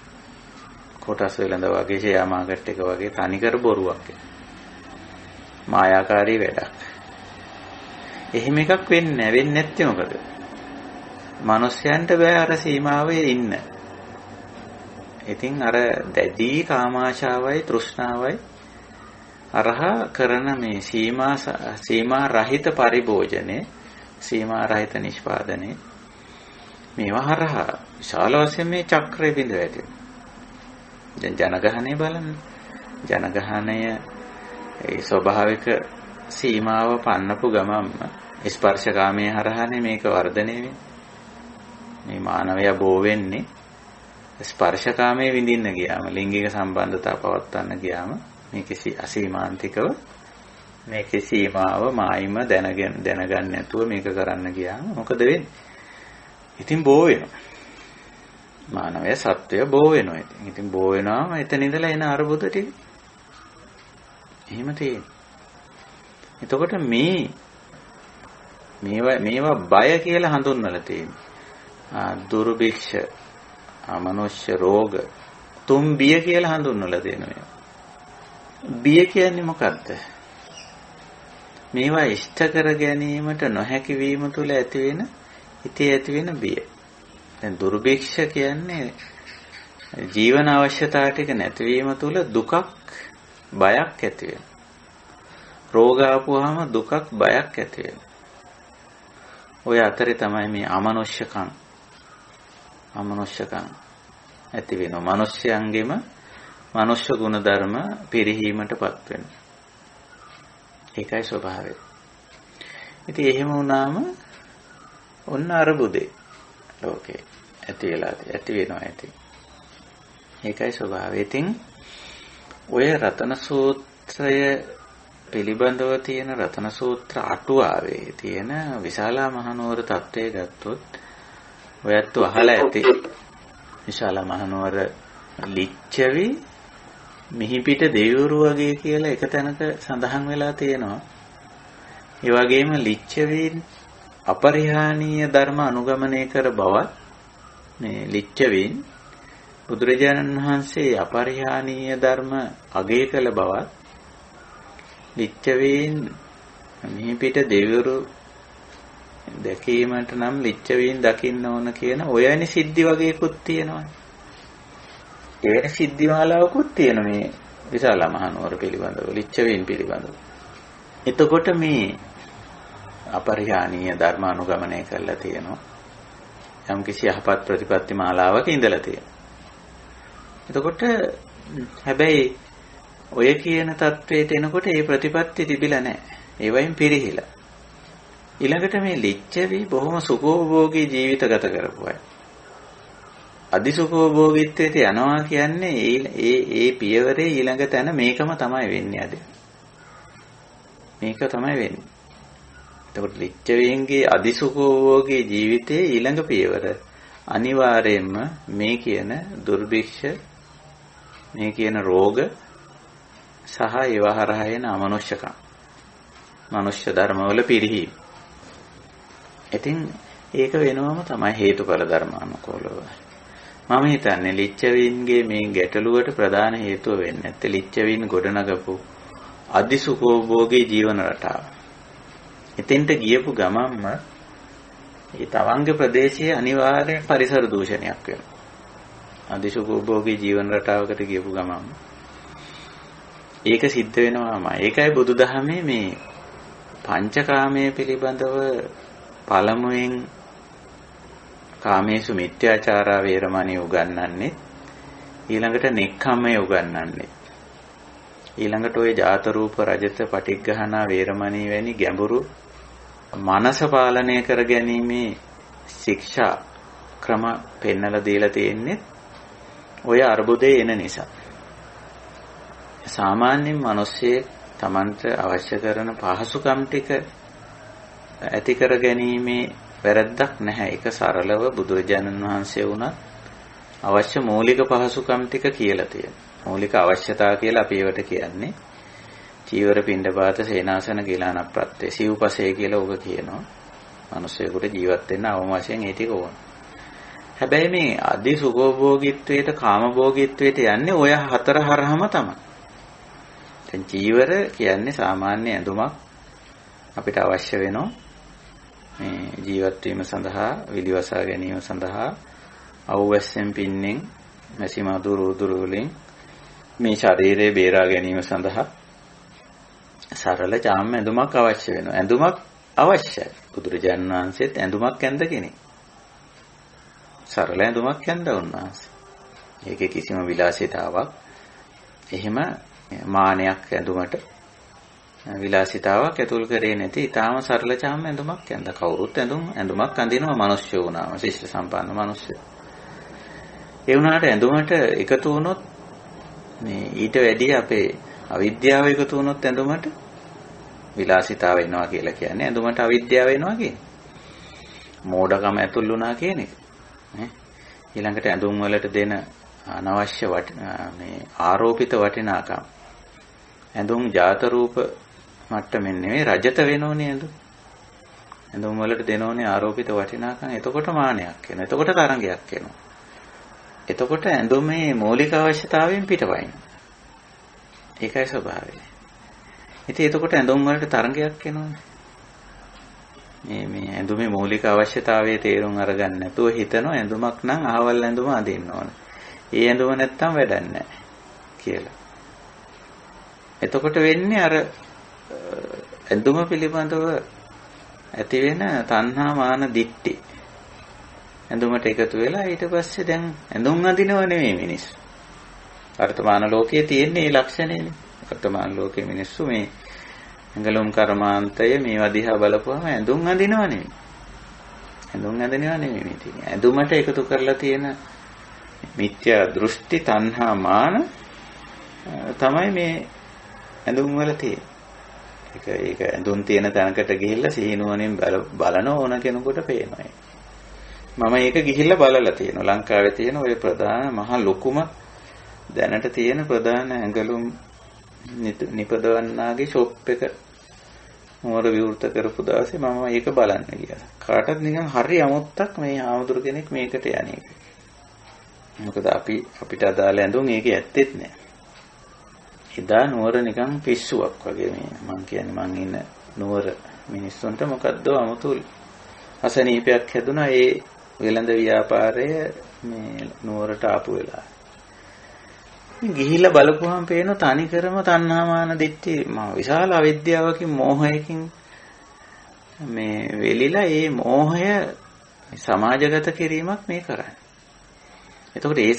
කොටස් වෙලඳ වගේ ෂෙයා මාකට් එක වගේ තනිකර බොරුවක්. මායාකාරී වැඩක්. එහෙම එකක් වෙන්නේ නැත්තේ මොකද? මිනිස්යන්ට බෑ අර සීමාවේ ඉන්න. ඉතින් අර දැඩි කාමාශාවයි තෘෂ්ණාවයි අරහා කරන මේ සීමා රහිත පරිභෝජනේ, සීමා රහිත නිෂ්පාදනේ මේවා හරහා විශාල වශයෙන් මේ චක්‍රය බිඳ වැටෙනවා. දැන් ජනගහනය බලන්න. ජනගහනය ඒ ස්වභාවික සීමාව පන්නපු ගමන්ම ස්පර්ශකාමයේ හරහානේ මේක වර්ධනය වෙන්නේ. මේ මානවයා බෝ වෙන්නේ ස්පර්ශකාමයේ විඳින්න ගියාම, ලිංගික සම්බන්ධතාව පවත්වන්න ගියාම මේකේ අසීමාන්තිකව මේකේ සීමාව මායිම දැනගන්න නැතුව මේක කරන්න ගියාම මොකද වෙන්නේ? ඉතින් බෝ වෙනවා. මානවය සත්වය බෝ වෙනවා. ඉතින් බෝ වෙනාම එතන ඉඳලා එන අරුබුද ටික එහෙම තියෙනවා. එතකොට මේවා බය කියලා හඳුන්වලා තියෙනවා. දුර්භික්ෂ, අමනුෂ්‍ය රෝග, තුන් බිය කියලා හඳුන්වලා දෙනවා. බිය කියන්නේ මොකද්ද? මේවා ඉෂ්ට කර ගැනීමට නොහැකි වීම තුළ ඇතිවෙන හිතේ ඇතිවෙන බිය. දැන් දුර්භික්ෂ කියන්නේ ජීවන අවශ්‍යතා ටික නැතිවීම තුළ දුකක්, බයක් ඇති වෙනවා. රෝග ආපුවාම දුකක්, බයක් ඇති වෙනවා. ඔය අතරේ තමයි මේ අමනුෂ්‍යකම් ඇති වෙනවා. මිනිස්යන්ගෙම මනුෂ්‍ය ගුණ ධර්ම පිරිහීමටපත් වෙනවා. ඒකයි ස්වභාවය. ඉතින් එහෙම වුණාම ඔන්න අරුබුදේ ලෝකේ ඇති වෙනවා ඇති. ඒකයි ස්වභාවය. ඉතින් ඔය රතන සූත්‍රය පිළිබඳව තියෙන රතන සූත්‍ර අටුවාවේ තියෙන විශාලා මහනුවර තත්ත්වය ගත්තොත් ඔයත් අහලා ඇති. විශාලා මහනුවර ලිච්ඡවි මිහිපිට දෙවිවරු වගේ කියලා එක තැනක සඳහන් වෙලා තියෙනවා. ඒ වගේම ලිච්ඡවීන් අපරිහානීය ධර්ම අනුගමනය කර බවත් මේ ලිච්ඡවීන් බුදුරජාණන් වහන්සේ අපරිහානීය ධර්ම අගය කළ බවත් ලිච්ඡවීන් මිහිපිට දෙවිවරු දැකීමට නම් ලිච්ඡවීන් දකින්න ඕන කියන ඔයනි සිද්ධි වගේකුත් තියෙනවා. එවැනි සිද්ධි මාලාවකුත් තියෙන මේ විශාලා මහනුවර පිළිබඳව, ලිච්ඡවීන් පිළිබඳව. එතකොට මේ අපරිහානීය ධර්ම අනුගමනය කරලා තියෙනවා. යම් කිසි යහපත් ප්‍රතිපත්ති මාලාවක ඉඳලා තියෙනවා. එතකොට හැබැයි ඔය කියන தത്വයට එනකොට ඒ ප්‍රතිපත්ති තිබිලා නැහැ. ඒ වයින් පිරිහිලා. ඊළඟට මේ ලිච්ඡවි බොහොම සුඛෝභෝගී ජීවිත ගත කරපු අය. අදිසුඛෝභෝගීත්වයට යනවා කියන්නේ ඒ පියවරේ ඊළඟ තැන මේකම තමයි වෙන්නේ අද. මේක තමයි වෙන්නේ. එතකොට ලිච්ඡවීන්ගේ අදිසුඛෝභෝගී ජීවිතයේ ඊළඟ පියවර අනිවාර්යයෙන්ම මේ කියන දුර්භික්ෂ, මේ කියන රෝග සහ ඒවා හරහා එන අමනුෂ්‍යකම්, මනුෂ්‍ය ධර්මවල පිරිහීම. ඉතින් ඒක වෙනවම තමයි හේතුඵල ධර්මානුකූලව. මම හිතන්නේ ලිච්ඡවීන්ගේ මේ ගැටලුවට ප්‍රධාන හේතුව වෙන්නේ නැත්තේ ලිච්ඡවීන් ගොඩනගපු අදිසුඛෝභෝගී ජීවන රටාව. එතෙන්ට ගියපු ගමන්ම ඒ තවංග ප්‍රදේශයේ අනිවාර්ය පරිසර දූෂණයක් වෙනවා. අදිසුඛෝභෝගී ජීවන රටාවකට ගියපු ගමන්ම ඒක සිද්ධ වෙනවාම. ඒකයි බුදුදහමේ මේ පංචකාමයේ පිළිබඳව පළමුවෙන් කාමේසු මිත්‍යාචාරා වේරමණී උගන්වන්නේ, ඊළඟට නෙක්ඛම්මය උගන්වන්නේ, ඊළඟට ওই ජාත රූප රජත පටිඝහනා වේරමණී වැනි ගැඹුරු මනස පාලනය කර ගැනීමේ ශික්ෂා ක්‍රම පෙන්වලා දීලා තියෙන්නේ ඔය අරුබුදේ එන නිසා. සාමාන්‍යයෙන් මිනිස්සේ Tamanට අවශ්‍ය කරන පහසුකම් ටික ඇති කර ගැනීමේ වැරද්දක් නැහැ. ඒක සරලව බුදුරජාණන් වහන්සේ වුණත් අවශ්‍ය මූලික පහසුකම් ටික කියලා තියෙනවා. මූලික අවශ්‍යතා කියලා අපි ඒවට කියන්නේ චීවර පිණ්ඩපාත සේනාසන ගිලාන ප්‍රත්‍ය සිව්පසේ කියලා ඔබ කියනවා. මිනිස්සුෙකුට ජීවත් වෙන්න අවම වශයෙන් ඒ ටික ඕන. හැබැයි මේ අදි සුඛෝභෝගීත්වයට කාමභෝගීත්වයට යන්නේ ඔය හතර හරහම තමයි. දැන් චීවර කියන්නේ සාමාන්‍ය ඇඳුමක් අපිට අවශ්‍ය වෙනවා මේ ජීවත් වීම සඳහා, විලිවසා ගැනීම සඳහා, අවුවැස්සෙන් පින්නෙන්, මැසි මදුරු උදුරු වලින් මේ ශරීරය බේරා ගැනීම සඳහා සරල චාම් ඇඳුමක් අවශ්‍ය වෙනවා. ඇඳුමක් අවශ්‍යයි. බුදුරජාණන් වහන්සේත් ඇඳුමක් ඇඳ කෙනෙක්. සරල ඇඳුමක් ඇඳ උන්වහන්සේ. ඒකේ කිසිම විලාසිතාවක් එහෙම මානයක් ඇඳුමට විලාසිතාවක් ඇතුල් කරේ නැති ඊටාම සරල චාම ඇඳුමක් ඇඳ කවුරුත් ඇඳුමක් අඳිනවා මිනිස්සු වුණාම ශිෂ්ට සම්පන්න මිනිස්සු. ඒ වුණාට ඇඳුමට එකතු වුණොත් මේ ඊට වැඩිය අපේ අවිද්‍යාව එකතු වුණොත් ඇඳුමට විලාසිතාව එනවා කියලා කියන්නේ ඇඳුමට අවිද්‍යාව එනවා කියන්නේ. මෝඩකම ඇතුල් වුණා කියන එක. ඊළඟට ඇඳුම් වලට දෙන අනවශ්‍ය මේ ආරෝපිත වටිනාකම්. ඇඳුම් ජාත රූප මට්ටමින් නෙවෙයි රජත වෙනෝනේ ඇඳුම්. ඇඳුම් වලට දෙනෝනේ ආරෝපිත වටිනාකම්. එතකොට මානයක් එනවා. එතකොට තරංගයක් එනවා. එතකොට ඇඳුමේ මৌলিক අවශ්‍යතාවයෙන් පිටවයින්. ඒකයි ස්වභාවය. ඉතින් එතකොට ඇඳුම් වලට තරංගයක් එනවනේ. මේ ඇඳුමේ මৌলিক අවශ්‍යතාවයේ තේරුම් අරගන්න නැතුව හිතනවා ඇඳුමක් නම් අහවල් ඇඳුම අඳින්න ඕන. ඒ ඇඳුම නැත්තම් වැඩක් නැහැ කියලා. එතකොට වෙන්නේ අර ඇඳුම පිළිබඳව ඇති වෙන තණ්හා මාන දිට්ඨි. ඇඳුමට එකතු වෙලා ඊට පස්සේ දැන් ඇඳුම් අඳිනව නෙමෙයි මිනිස්සු. වර්තමාන ලෝකයේ තියෙන මේ ලක්ෂණයනේ. වර්තමාන ලෝකයේ මිනිස්සු මේ ඇඟලුම් කර්මාන්තය මේවා දිහා බලපුවම ඇඳුම් අඳිනව නෙමෙයි. ඇඳුම් අඳිනව නෙමෙයි මේ තියෙන්නේ. ඇඳුමට එකතු කරලා තියෙන මිත්‍යා දෘෂ්ටි තණ්හා මාන තමයි මේ ඇඳුම් වල තියෙන්නේ. ඒක ඇඳුම් තියෙන තැනකට ගිහිල්ලා සිහිනුවණින් බලන ඕන කෙනෙකුට පේනවා. මම ඒක ගිහිල්ලා බලලා තියෙනවා. ලංකාවේ තියෙන ওই ප්‍රධාන මහ ලොකුම දැනට තියෙන ප්‍රධාන ඇඟලුම් නිපදවන්නාගේ ෂොප් එක මොර විවෘත කරපු දවසේ මම ඒක බලන්න ගියා. කාටත් නිකන් හරි අමුත්තක් මේ ආමුදුර කෙනෙක් මේකට යන්නේ. මොකද අපිට අදාළ ඇඳුම් ඒකේ ඇත්තෙත් නෑ. එදා නුවර නිකන් පිස්සුවක් වගේ මේ මං කියන්නේ මං ඉන්න නුවර මිනිස්සුන්ට මොකද්ද 아무තු අසනීපයක් හැදුනා ඒ වෙළඳ ව්‍යාපාරය මේ නුවරට ආපු වෙලාව. ගිහිල්ලා බලපුවහම පේන තනිකරම තණ්හාමාන දිට්ඨි විශාල අවිද්‍යාවකින් මෝහයකින් මේ වෙලිලා ඒ මෝහය සමාජගත කිරීමක් මේ කරන්නේ. එතකොට ඒ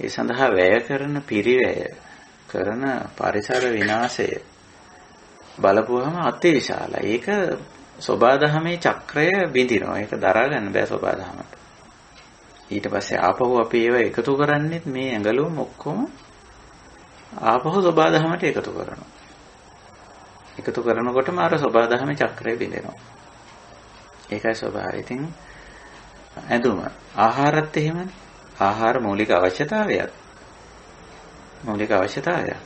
සඳහා වැය කරන පිරිවැය කරන පරිසර විනාශය බලපුවහම අතිවිශාලයි. ඒක සෝබාදහමේ චක්‍රය බිඳිනවා. ඒක දරා ගන්න බෑ සෝබාදහමට. ඊට පස්සේ ආපහු අපි ඒව එකතු කරන්නේ මේ ඇඟලුම් ඔක්කොම ආපහු සෝබාදහමට එකතු කරනවා. එකතු කරනකොටම අර සෝබාදහමේ චක්‍රය බිඳෙනවා. ඒකයි ස්වභාවය. ඉතින් ඇඳුම ආහාරත් එහෙමනේ. ආහාර මৌলিক අවශ්‍යතාවයක්. මৌলিক අවශ්‍යතාවයක්.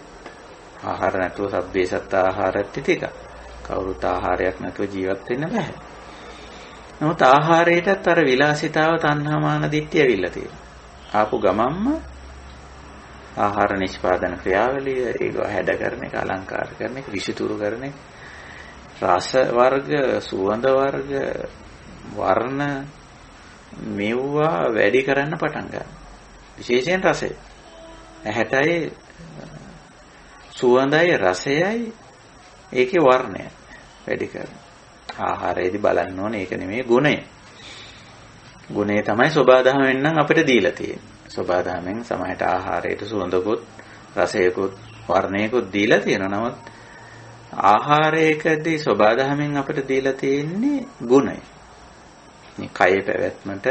ආහාර නැතුව සබ්බේ සත්ත ආහාරත් ටික. කවුරුත් ආහාරයක් නැතුව ජීවත් වෙන්න බෑ. නමුත් ආහාරයටත් අර විලාසිතාව තණ්හාමාන දිට්ඨිය ඇවිල්ලා තියෙනවා. ආපු ගමම්ම ආහාර නිෂ්පාදන ක්‍රියාවලිය ඒක හැඩ කරන එක අලංකාර කරන එක විෂිතුරු කරන එක රස වර්ග සුවඳ වර්ග වර්ණ මෙව්වා වැඩි කරන්න පටන් ගන්නවා. විශේෂයෙන් රසය. ඇහැටයි සුවඳයි රසයයි ඒකේ වර්ණය වැඩි කරනවා. ආහාරයේදී බලන්න ඕනේ ඒක නෙමෙයි ගුණය. ගුණය තමයි සෝබාදහමෙන් නම් අපිට දීලා තියෙන්නේ. සෝබාදහමෙන් සමහරට ආහාරයට සුවඳකුත් රසයකුත් වර්ණයකුත් දීලා තියෙනවා. නමුත් ආහාරයකදී සෝබාදහමෙන් අපිට දීලා තියෙන්නේ ගුණය. මේ කයේ පැවැත්මට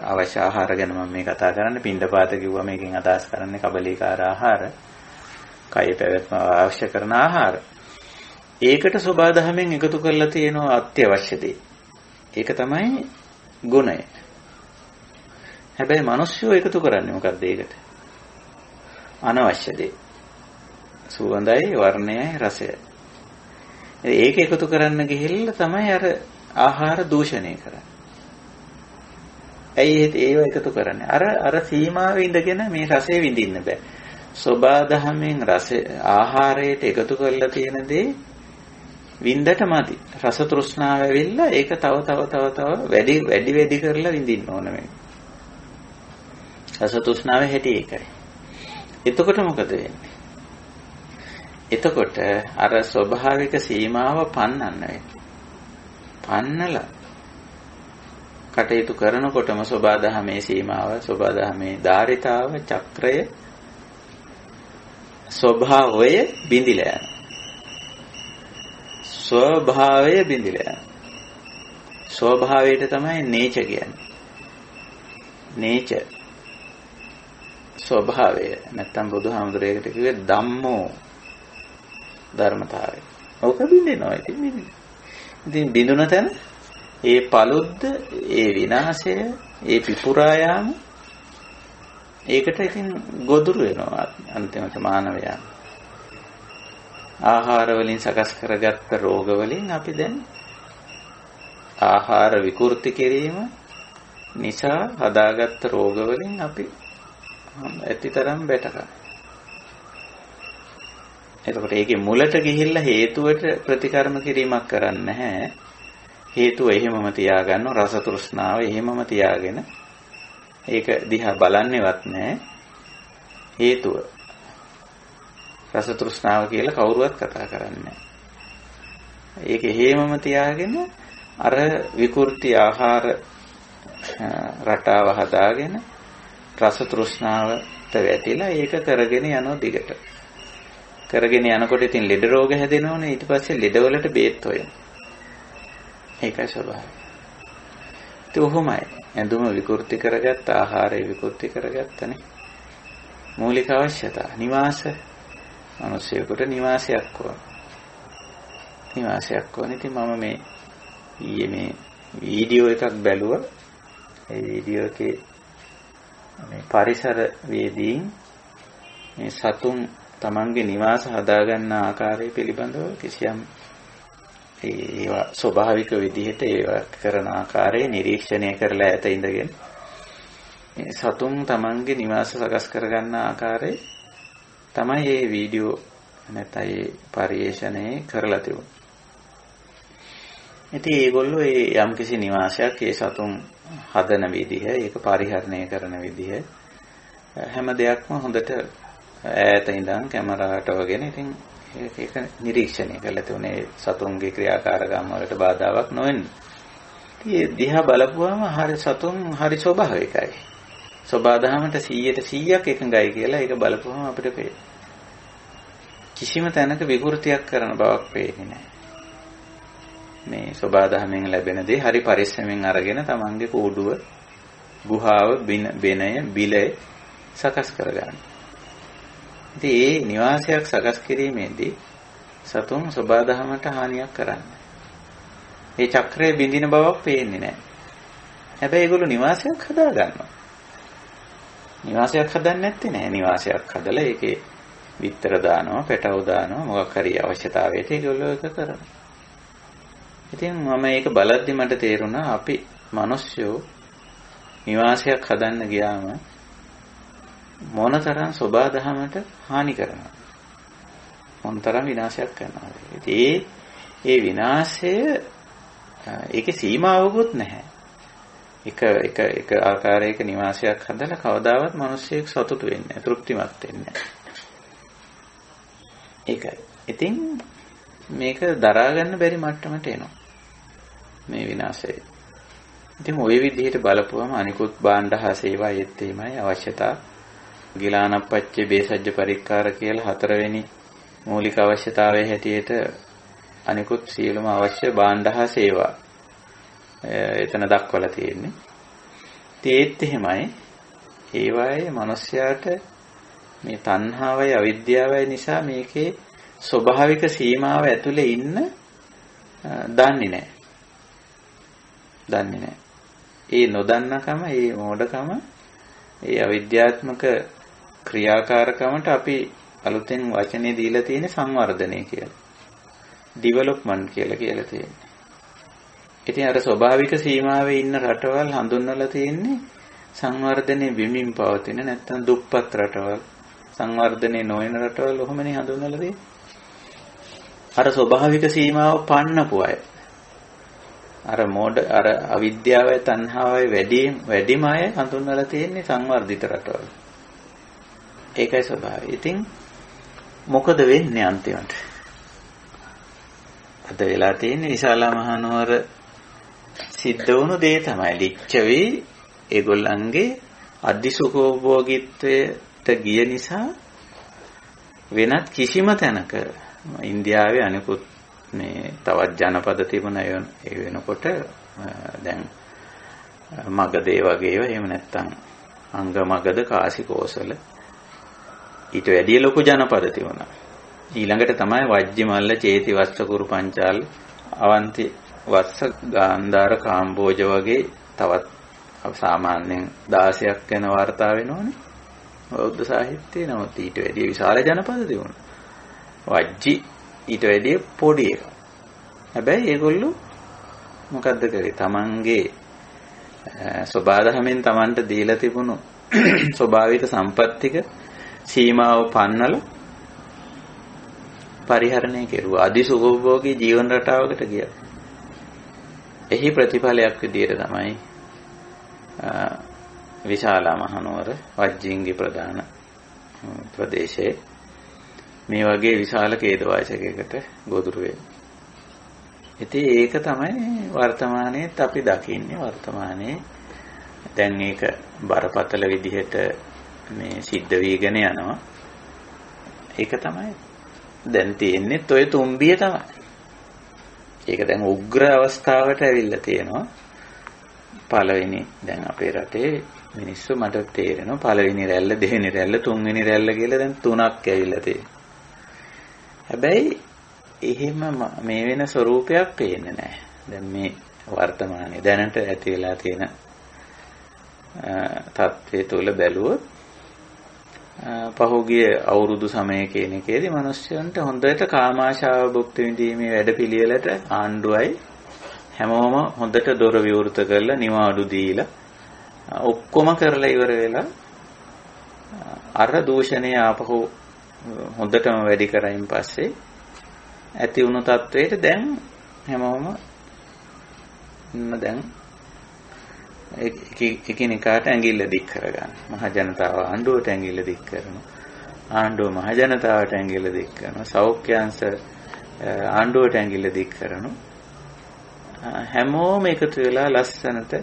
අවශ්‍ය ආහාර ගැන මම මේ කතා කරන්නේ. පින්ඩපාත කිව්වා මේකෙන් අදහස් කරන්නේ කබලීකාර ආහාර. කයේ පැවැත්ම අවශ්‍ය කරන ආහාර. ඒකට සෝබාදහමෙන් එකතු කරලා තියෙනවා අත්‍යවශ්‍ය දේ. ඒක තමයි ගුණය. හැබැයි මිනිස්සු එකතු කරන්නේ මොකක්ද ඒකට? අනවශ්‍ය දේ. සුවඳයි, වර්ණයයි, රසයයි. ඒක එකතු කරන්න ගිහිල්ලා තමයි අර ආහාර දූෂණය කරන්නේ. ඇයි ඒව එකතු කරන්නේ? අර සීමාවෙ ඉඳගෙන මේ රසය විඳින්න බෑ. සෝබාදහමෙන් ආහාරයට එකතු කරලා තියෙන දේ විඳට මදි. රස තෘෂ්ණාව ඇවිල්ලා ඒක තව වැඩි කරලා විඳින්න ඕන මේ. රස තෘෂ්ණාවේ හැටි ඒකයි. එතකොට මොකද වෙන්නේ? එතකොට අර ස්වභාවික සීමාව පන්නන්න වෙන්නේ. පන්නලා කටයුතු කරනකොටම සබාධමේ සීමාව, සබාධමේ ධාරිතාව, චක්‍රය, ස්වභාවය බිඳිලා යනවා. ස්වභාවය බිඳිලා යනවා. ස්වභාවයට තමයි නේච කියන්නේ. නේච ස්වභාවය නැත්තම් බුදුහාමුදුරේකට කිව්වේ ධම්මෝ ධර්මතාවය. ඕක බින්දිනවා. ඉතින් බින්දුන තැන ඒ පළුද්ද, ඒ විනාශය, ඒ පිපුරා යාම ඒකට ඉතින් ගොදුරු වෙනවා අන්තිමට මානවයා. ආහාර වලින් සකස් කරගත්ත රෝග වලින් අපි දැන් ආහාර විකෘති කිරීම නිසා හදාගත්ත රෝග වලින් අපි ඇතිතරම් බැටකා. එතකොට ඒකේ මුලට ගිහිල්ලා හේතුවට ප්‍රතිකර්ම කිරීමක් කරන්නේ නැහැ. හේතුව එහෙමම තියාගන්න, රස තෘෂ්ණාව එහෙමම තියාගෙන ඒක දිහා බලන්නේවත් නැහැ. හේතුව රස තෘෂ්ණාව කියලා කවුරුවත් කතා කරන්නේ නැහැ. ඒක එහෙමම තියාගෙන අර විකෘති ආහාර රටාව හදාගෙන රස තෘෂ්ණාවට වැටිලා ඒක කරගෙන යනවා දිගට. කරගෙන යනකොට ඉතින් ලෙඩ රෝග හැදෙනවනේ. ඊට පස්සේ ලෙඩවලට බේත් හොයන. ඒකයි ස්වභාවය. ඒක උහුමයි. ඇඳුම විකෘති කරගත්ත, ආහාරය විකෘති කරගත්තනේ. මූලික අවශ්‍යතා නිවාස. මිනිස්සුෙකුට නිවාසයක් ඕන. නිවාසයක් ඕන. ඉතින් මම මේ ඊයේ මේ වීඩියෝ එකක් බැලුවා. ඒ වීඩියෝ එකේ මේ පරිසර වේදීන් මේ සතුන් තමන්ගේ නිවාස හදාගන්න ආකාරය පිළිබඳව කිසියම් ඒවා ස්වභාවික විදිහට ඒවා කරන ආකාරය නිරීක්ෂණය කරලා ඇත ඉඳගෙන මේ සතුන් තමන්ගේ නිවාස සකස් කරගන්න ආකාරය තමයි මේ වීඩියෝ නැත්නම් මේ පරිේශණය කරලා තිබුණේ. ඉතින් ඒගොල්ලෝ ඒ යම්කිසි නිවාසයක් ඒ සතුන් හදන විදිහ, ඒක පරිහරණය කරන විදිහ හැම දෙයක්ම හොඳට ඈත ඉඳන් කැමරාවට වගෙන ඉතින් ඒක නිරීක්ෂණය කරලා තිබුණේ සතුන්ගේ ක්‍රියාකාරකම් වලට බාධාවක් නොවෙන්න. ඉතින් දිහා බලපුවම හරි සතුන් හරි ස්වභාවිකයි. ස්වභාවදහමට 100% එකඟයි කියලා ඒක බලපුවම අපිට පේනවා. කිසිම තැනක විකෘතියක් කරන බවක් පේන්නේ නැහැ. මේ ස්වභාවදහමෙන් ලැබෙන දේ හරි පරිස්සමෙන් අරගෙන තමන්ගේ කූඩුව, ගුහාව, බෙනය, බිලය සකස් කරගන්න. ඉතින් ඒ නිවාසයක් සකස් කිරීමේදී සතුන් සබාධමයට හානියක් කරන්නේ. ඒ චක්‍රයේ බිඳින බවක් පේන්නේ නැහැ. හැබැයි ඒගොල්ලෝ නිවාසයක් හදා ගන්නවා. නිවාසයක් හදන්නේ නැත්තේ නෑ. නිවාසයක් හදලා ඒකේ විතර දානවා, පෙටව දානවා, මොකක් හරි අවශ්‍යතාවයට ඒගොල්ලෝ ඒක කරනවා. ඉතින් මම ඒක බලද්දි මට තේරුණා අපි මිනිස්සු නිවාසයක් හදන්න ගියාම මොනතරම් සබාධමයට හානි කරනවද? මොනතරම් විනාශයක් කරනවද? ඉතින් ඒ විනාශය ඒකේ සීමාවකුත් නැහැ. එක ආකාරයක නිවාසයක් හදලා කවදාවත් මිනිස්සෙක් සතුටු වෙන්නේ නැහැ, තෘප්තිමත් වෙන්නේ නැහැ. ඒකයි. ඉතින් මේක දරා ගන්න බැරි මට්ටමට එනවා. මේ විනාශය. ඉතින් ওই විදිහට බලපුවම අනිකුත් භාණ්ඩ හා සේවා යෙත්තේමයි අවශ්‍යතා ගිලානප්පච්චේ බේසජ්ජ පරික්කාර කියලා හතරවෙනි මූලික අවශ්‍යතාවයේ හැටියට අනිකුත් සියලුම අවශ්‍ය භාණ්ඩ හා සේවා එතන දක්වලා තියෙන්නේ. ඒත් එහෙමයි ඒවායේ මිනිස්යාට මේ තණ්හාවයි අවිද්‍යාවයි නිසා මේකේ ස්වභාවික සීමාව ඇතුලේ ඉන්න දන්නේ නැහැ. ඒ නොදන්නකම, ඒ මෝඩකම, ඒ අවිද්‍යාත්මක ක්‍රියාකාරකමට අපි අලුතෙන් වචනේ දීලා තියෙන සංවර්ධනය කියලා. ඩෙවලොප්මන්ට් කියලා තියෙන්නේ. ඉතින් අර ස්වභාවික සීමාවේ ඉන්න රටවල් හඳුන්වලා තියෙන්නේ සංවර්ධනයේ විමින් පවතින නැත්නම් දුප්පත් රටවල්, සංවර්ධනයේ නොවන රටවල් ඔහොමනේ හඳුන්වලා තියෙන්නේ. අර ස්වභාවික සීමාව පන්නපු අය. අර අවිද්‍යාවයි තණ්හාවයි වැඩිම අය හඳුන්වලා තියෙන්නේ සංවර්ධිත රටවල්. ඒකයි ස්වභාවය. ඉතින් මොකද වෙන්නේ අන්තිමට? අද වෙලා තියෙන්නේ විශාලා මහනුවර සිද්ධ වුණු දේ තමයි ලිච්ඡවි ඒගොල්ලන්ගේ අධිසුඛෝභෝගීත්වයට ගිය නිසා වෙනත් කිසිම තැනක ඉන්දියාවේ අනිකුත් මේ තවත් ජනපද තිබුණා ඒ වෙනකොට දැන් මගධේ වගේ ඒවා එහෙම නැත්තම් අංග මගධ කාසි කෝසල ඊට වැඩිය ලොකු ජනපද තිබුණා. ඊළඟට තමයි වජ්ජි මල්ල චේති වස්ස කුරු පංචාල අවන්ති වස්ස ගාන්ධාර කාම්බෝජ වගේ තවත් සාමාන්‍යයෙන් 16ක් වෙන වාර්තා වෙනවනේ බෞද්ධ සාහිත්‍යයේ. නමුත් ඊට වැඩිය විශාල ජනපද තිබුණා. වජ්ජි ඊට වැඩිය පොඩි එකක්. හැබැයි ඒගොල්ලෝ මොකද්ද කරේ? තමන්ගේ සබාධමෙන් තමන්ට දීලා තිබුණු ස්වභාවික සම්පත්තික සීමාව පන්නලා පරිහරණය කෙරුවා. අධිසුඛෝභෝගී ජීවන රටාවකට ගියා. එහි ප්‍රතිඵලයක් විදියට තමයි විශාලා මහනුවර වජ්ජින්ගේ ප්‍රධාන ප්‍රදේශයේ මේ වගේ විශාල ඛේදවාචකයකට ගොදුරු වෙන්නේ. ඉතින් ඒක තමයි වර්තමානයේත් අපි දකින්නේ. වර්තමානයේ දැන් ඒක බරපතල විදිහට මේ සිද්ධ වීගෙන යනවා. ඒක තමයි දැන් තියෙන්නේ ඔය තුම්බිය තමයි. ඒක දැන් උග්‍ර අවස්ථාවට ඇවිල්ලා තියෙනවා. පළවෙනි දැන් අපේ රටේ මිනිස්සු මට තේරෙනවා පළවෙනි රැල්ල, දෙවෙනි රැල්ල, තුන්වෙනි රැල්ල කියලා දැන් තුනක් ඇවිල්ලා තියෙනවා. හැබැයි එහෙම මේ වෙන ස්වරූපයක් පේන්නේ නැහැ. දැන් මේ වර්තමානයේ දැනට ඇති වෙලා තියෙන තත්ත්වයේ තුල බැලුවොත් පහුගිය අවුරුදු සමය කියන එකේදී මිනිස්සුන්ට හොඳට කාමාශාව භුක්ති විඳීමේ වැඩපිළිවෙලට ආණ්ඩුවයි හැමෝම හොඳට දොර විවෘත කරලා නිවාඩු දීලා ඔක්කොම කරලා ඉවර වෙලා අර දූෂණය ආපහු හොඳටම වැඩි කරයින් පස්සේ ඇති වුණු තත්වයට දැන් හැමෝම දැන් එකිනෙකාට ඇඟිල්ල දික් කරගන්න. මහ ජනතාව ආණ්ඩුවට ඇඟිල්ල දික් කරනවා. ආණ්ඩුව මහ ජනතාවට ඇඟිල්ල දික් කරනවා. සෞඛ්‍යාංශ ආණ්ඩුවට ඇඟිල්ල දික් කරනවා. හැමෝම එකතු වෙලා ලස්සනට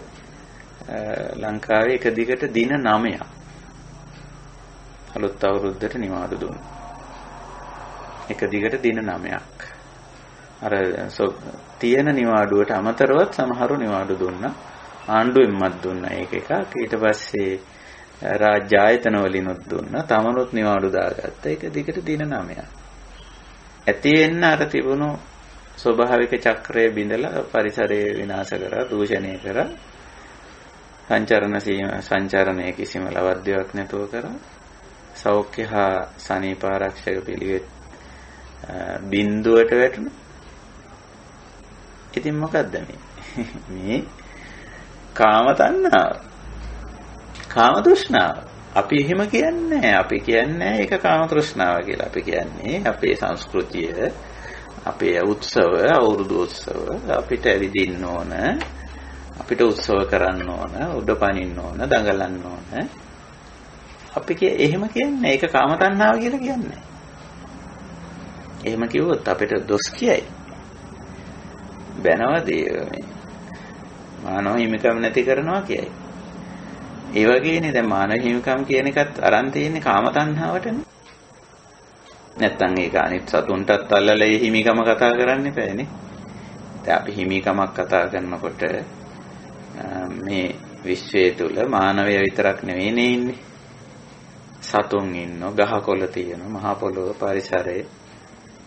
ලංකාවේ එක දිගට දින 9ක් අලුත් අවුරුද්දට නිවාඩු දුන්නා. එක දිගට දින 9ක්. අර තියෙන නිවාඩුවට අමතරවත් සමහරු නිවාඩු දුන්නා. ආණ්ඩුවෙන්මත් දුන්නා ඒක එකක්. ඊට පස්සේ රාජ්‍ය ආයතන වලිනුත් දුන්නා. තමනුත් නිවාඩු දාගත්තා. ඒක දිගට දින 9ක්. ඇති වෙන්න අර තිබුණු ස්වභාවික චක්‍රය බිඳලා පරිසරය විනාශ කරා, දූෂණය කරා. සංචරණයේ කිසිම ලවද්දයක් නැතුව කරා. සෞඛ්‍ය හා සනීප ආරක්ෂක පිළිවෙත් බිඳුවට වැටුණා. ඉතින් මොකද්ද මේ කාම තණ්හාව, කාම තෘෂ්ණාව. අපි එහෙම කියන්නේ අපි කියන්නේ ඒක කාම තෘෂ්ණාව කියලා. අපි කියන්නේ අපේ සංස්කෘතිය, අපේ උත්සව, අවුරුදු උත්සව අපිට ඇවිදින්න ඕන, අපිට උත්සව කරන්න ඕන, උඩ පනින්න ඕන, දඟලන්න ඕන. අපි එහෙම කියන්නේ ඒක කාම තණ්හාව කියලා කියන්නේ. එහෙම කිව්වොත් අපිට දොස් කියයි. බැනවදී මේ මානව හිමිකම් නැති කරනවා කියයි. ඒ වගේනේ දැන් මානව හිමිකම් කියන එකත් අරන් තියෙන්නේ කාම තණ්හාවටනේ. නැත්තම් ඒක අනිත් සතුන්ටත් අල්ලලා ඒ හිමිකම කතා කරන්න එපානේ. දැන් අපි හිමිකමක් කතා කරනකොට මේ විශ්වය තුල මානවය විතරක් නෙවෙයිනේ ඉන්නේ. සතුන් ඉන්නෝ, ගහකොළ තියෙනවා, මහ පොළොව, පරිසරය,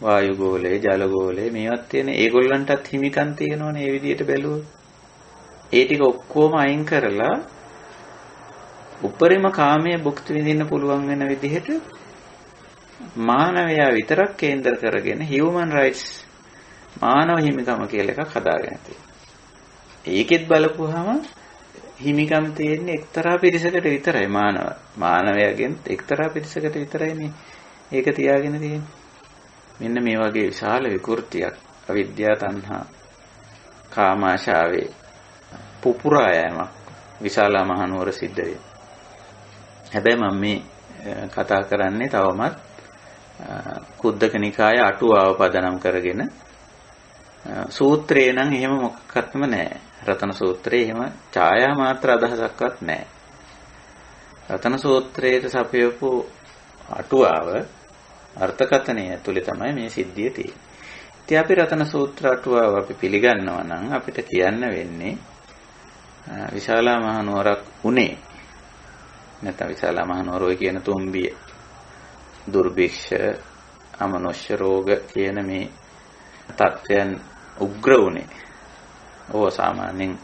වායු ගෝලය, ජල ගෝලය මේවත් තියෙන ඒගොල්ලන්ටත් හිමිකම් තියෙනවනේ. ඒ විදිහට බැලුවොත් ඒ ටික ඔක්කොම අයින් කරලා උපරිම කාමයේ භුක්ති විඳින්න පුළුවන් වෙන විදිහට මානවයා විතරක් කේන්ද්‍ර කරගෙන හියුමන් රයිට්ස් මානව හිමිකම කියලා එකක් හදාගෙන තියෙනවා. ඒකෙත් බලපුවාම හිමිකම් තියෙන්නේ එක්තරා පිරිසකට විතරයි. මානවයාගෙන් එක්තරා පිරිසකට විතරයිනේ ඒක තියාගෙන තියෙන්නේ. මෙන්න මේ වගේ විශාල විකෘතියක් අවිද්‍යා තණ්හා කාමාශාවේ පුපුරා යෑමක් විශාලා මහනුවර සිද්ධ වෙනවා. හැබැයි මම මේ කතා කරන්නේ තවමත් කුද්දක නිකායේ අටුවාව පදනම් කරගෙන සූත්‍රේ නම් එහෙම මොකක්වත්ම නැහැ. රතන සූත්‍රයේ එහෙම ඡායා මාත්‍ර අදහසක්වත් නැහැ. රතන සූත්‍රයේ සපයපු අටුවාව අර්ථකථනය ඇතුලේ තමයි මේ සිද්ධිය තියෙන්නේ. ඉතින් අපි රතන සූත්‍ර අටුවාව අපි පිළිගන්නවා නම් අපිට කියන්න වෙන්නේ විශාලා මහනුවරක් උනේ නැත්නම් විශාලා මහනුවර කියන තුම්බිය දුර්භික්ෂ අමනුෂ්‍ය රෝග කියන මේ තත්ත්වයන් උග්‍ර උනේ. ඕවා සාමාන්‍යයෙන්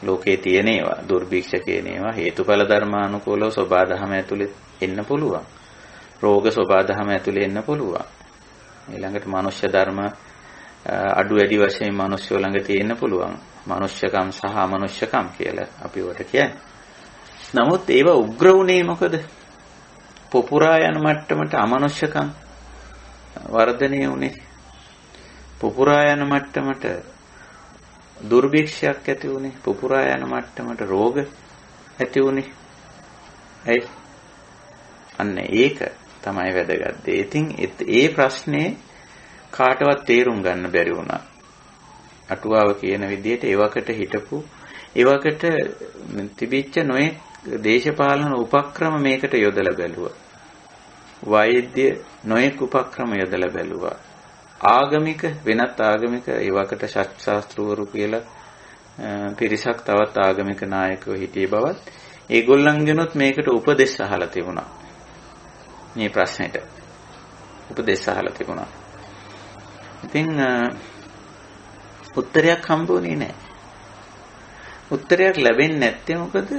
ලෝකේ තියෙන ඒවා දුර්භික්ෂ කියන ඒවා හේතුඵල ධර්මානුකූලව සබාධම ඇතුලේ එන්න පුළුවන්. රෝග සබාධම ඇතුලේ එන්න පුළුවන්. ඊළඟට මනුෂ්‍ය ධර්ම අඩු වැඩි වශයෙන් මිනිස්සු ළඟ තියෙන්න පුළුවන්. මනුෂ්‍යකම් සහ අමනුෂ්‍යකම් කියලා අපි වට කියන්නේ. නමුත් ඒවා උග්‍ර උනේ මොකද? පුපුරා යන මට්ටමට අමනුෂ්‍යකම් වර්ධනය උනේ. පුපුරා යන මට්ටමට දුර්භික්ෂයක් ඇති උනේ. පුපුරා යන මට්ටමට රෝග ඇති උනේ. ඇයි? අන්න ඒක තමයි වැදගත් දේ. ඉතින් ඒ ප්‍රශ්නේ කාටවත් තේරුම් ගන්න බැරි වුණා. අටුවාව කියන විදිහට ඒවකට හිටපු ඒවකට තිබිච්ච නොයේ දේශපාලන උපක්‍රම මේකට යොදලා බැලුවා. වෛද්‍ය නොයෙක් උපක්‍රම යොදලා බැලුවා. ආගමික වෙනත් ආගමික ඒවකට ශාස්ත්‍රවරු කියලා පිරිසක් තවත් ආගමික නායකයෝ හිටියේ බවත් ඒගොල්ලන්ගෙනුත් මේකට උපදෙස් අහලා තිබුණා. මේ ප්‍රශ්නෙට උපදෙස් අහලා තිබුණා. ඉතින් උත්තරයක් හම්බුනේ නැහැ. උත්තරයක් ලැබෙන්නේ නැත්තේ මොකද?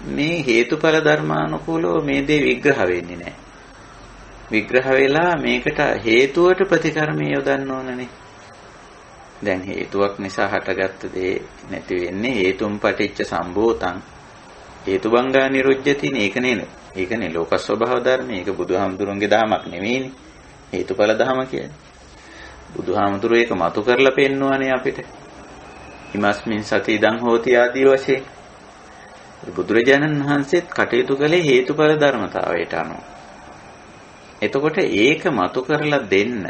මේ හේතුඵල ධර්මානුකූලව මේ දේ විග්‍රහ වෙන්නේ නැහැ. විග්‍රහ වෙලා මේකට හේතුවට ප්‍රතිකර්මය යොදන්න ඕනනේ. දැන් හේතුවක් නිසා හටගත්ත දේ නැති වෙන්නේ හේතුම් පටිච්ච සම්භූතං හේතුබංගා නිරුජ්ජති නේ. ඒකනේ ලෝක ස්වභාව ධර්ම. ඒක බුදුහාමුදුරන්ගේ දහමක් නෙවෙයිනේ. හේතුඵල ධම කියන්නේ. බුදුහාමුදුරුවෝ ඒක මතු කරලා පෙන්වුවානේ අපිට. හිමස්මින් සති ඉදං හෝති ආදී වශයෙන්. බුදුරජාණන් වහන්සේත් කටයුතු කළේ හේතුඵල ධර්මතාවයට අනුව. එතකොට ඒක මතු කරලා දෙන්න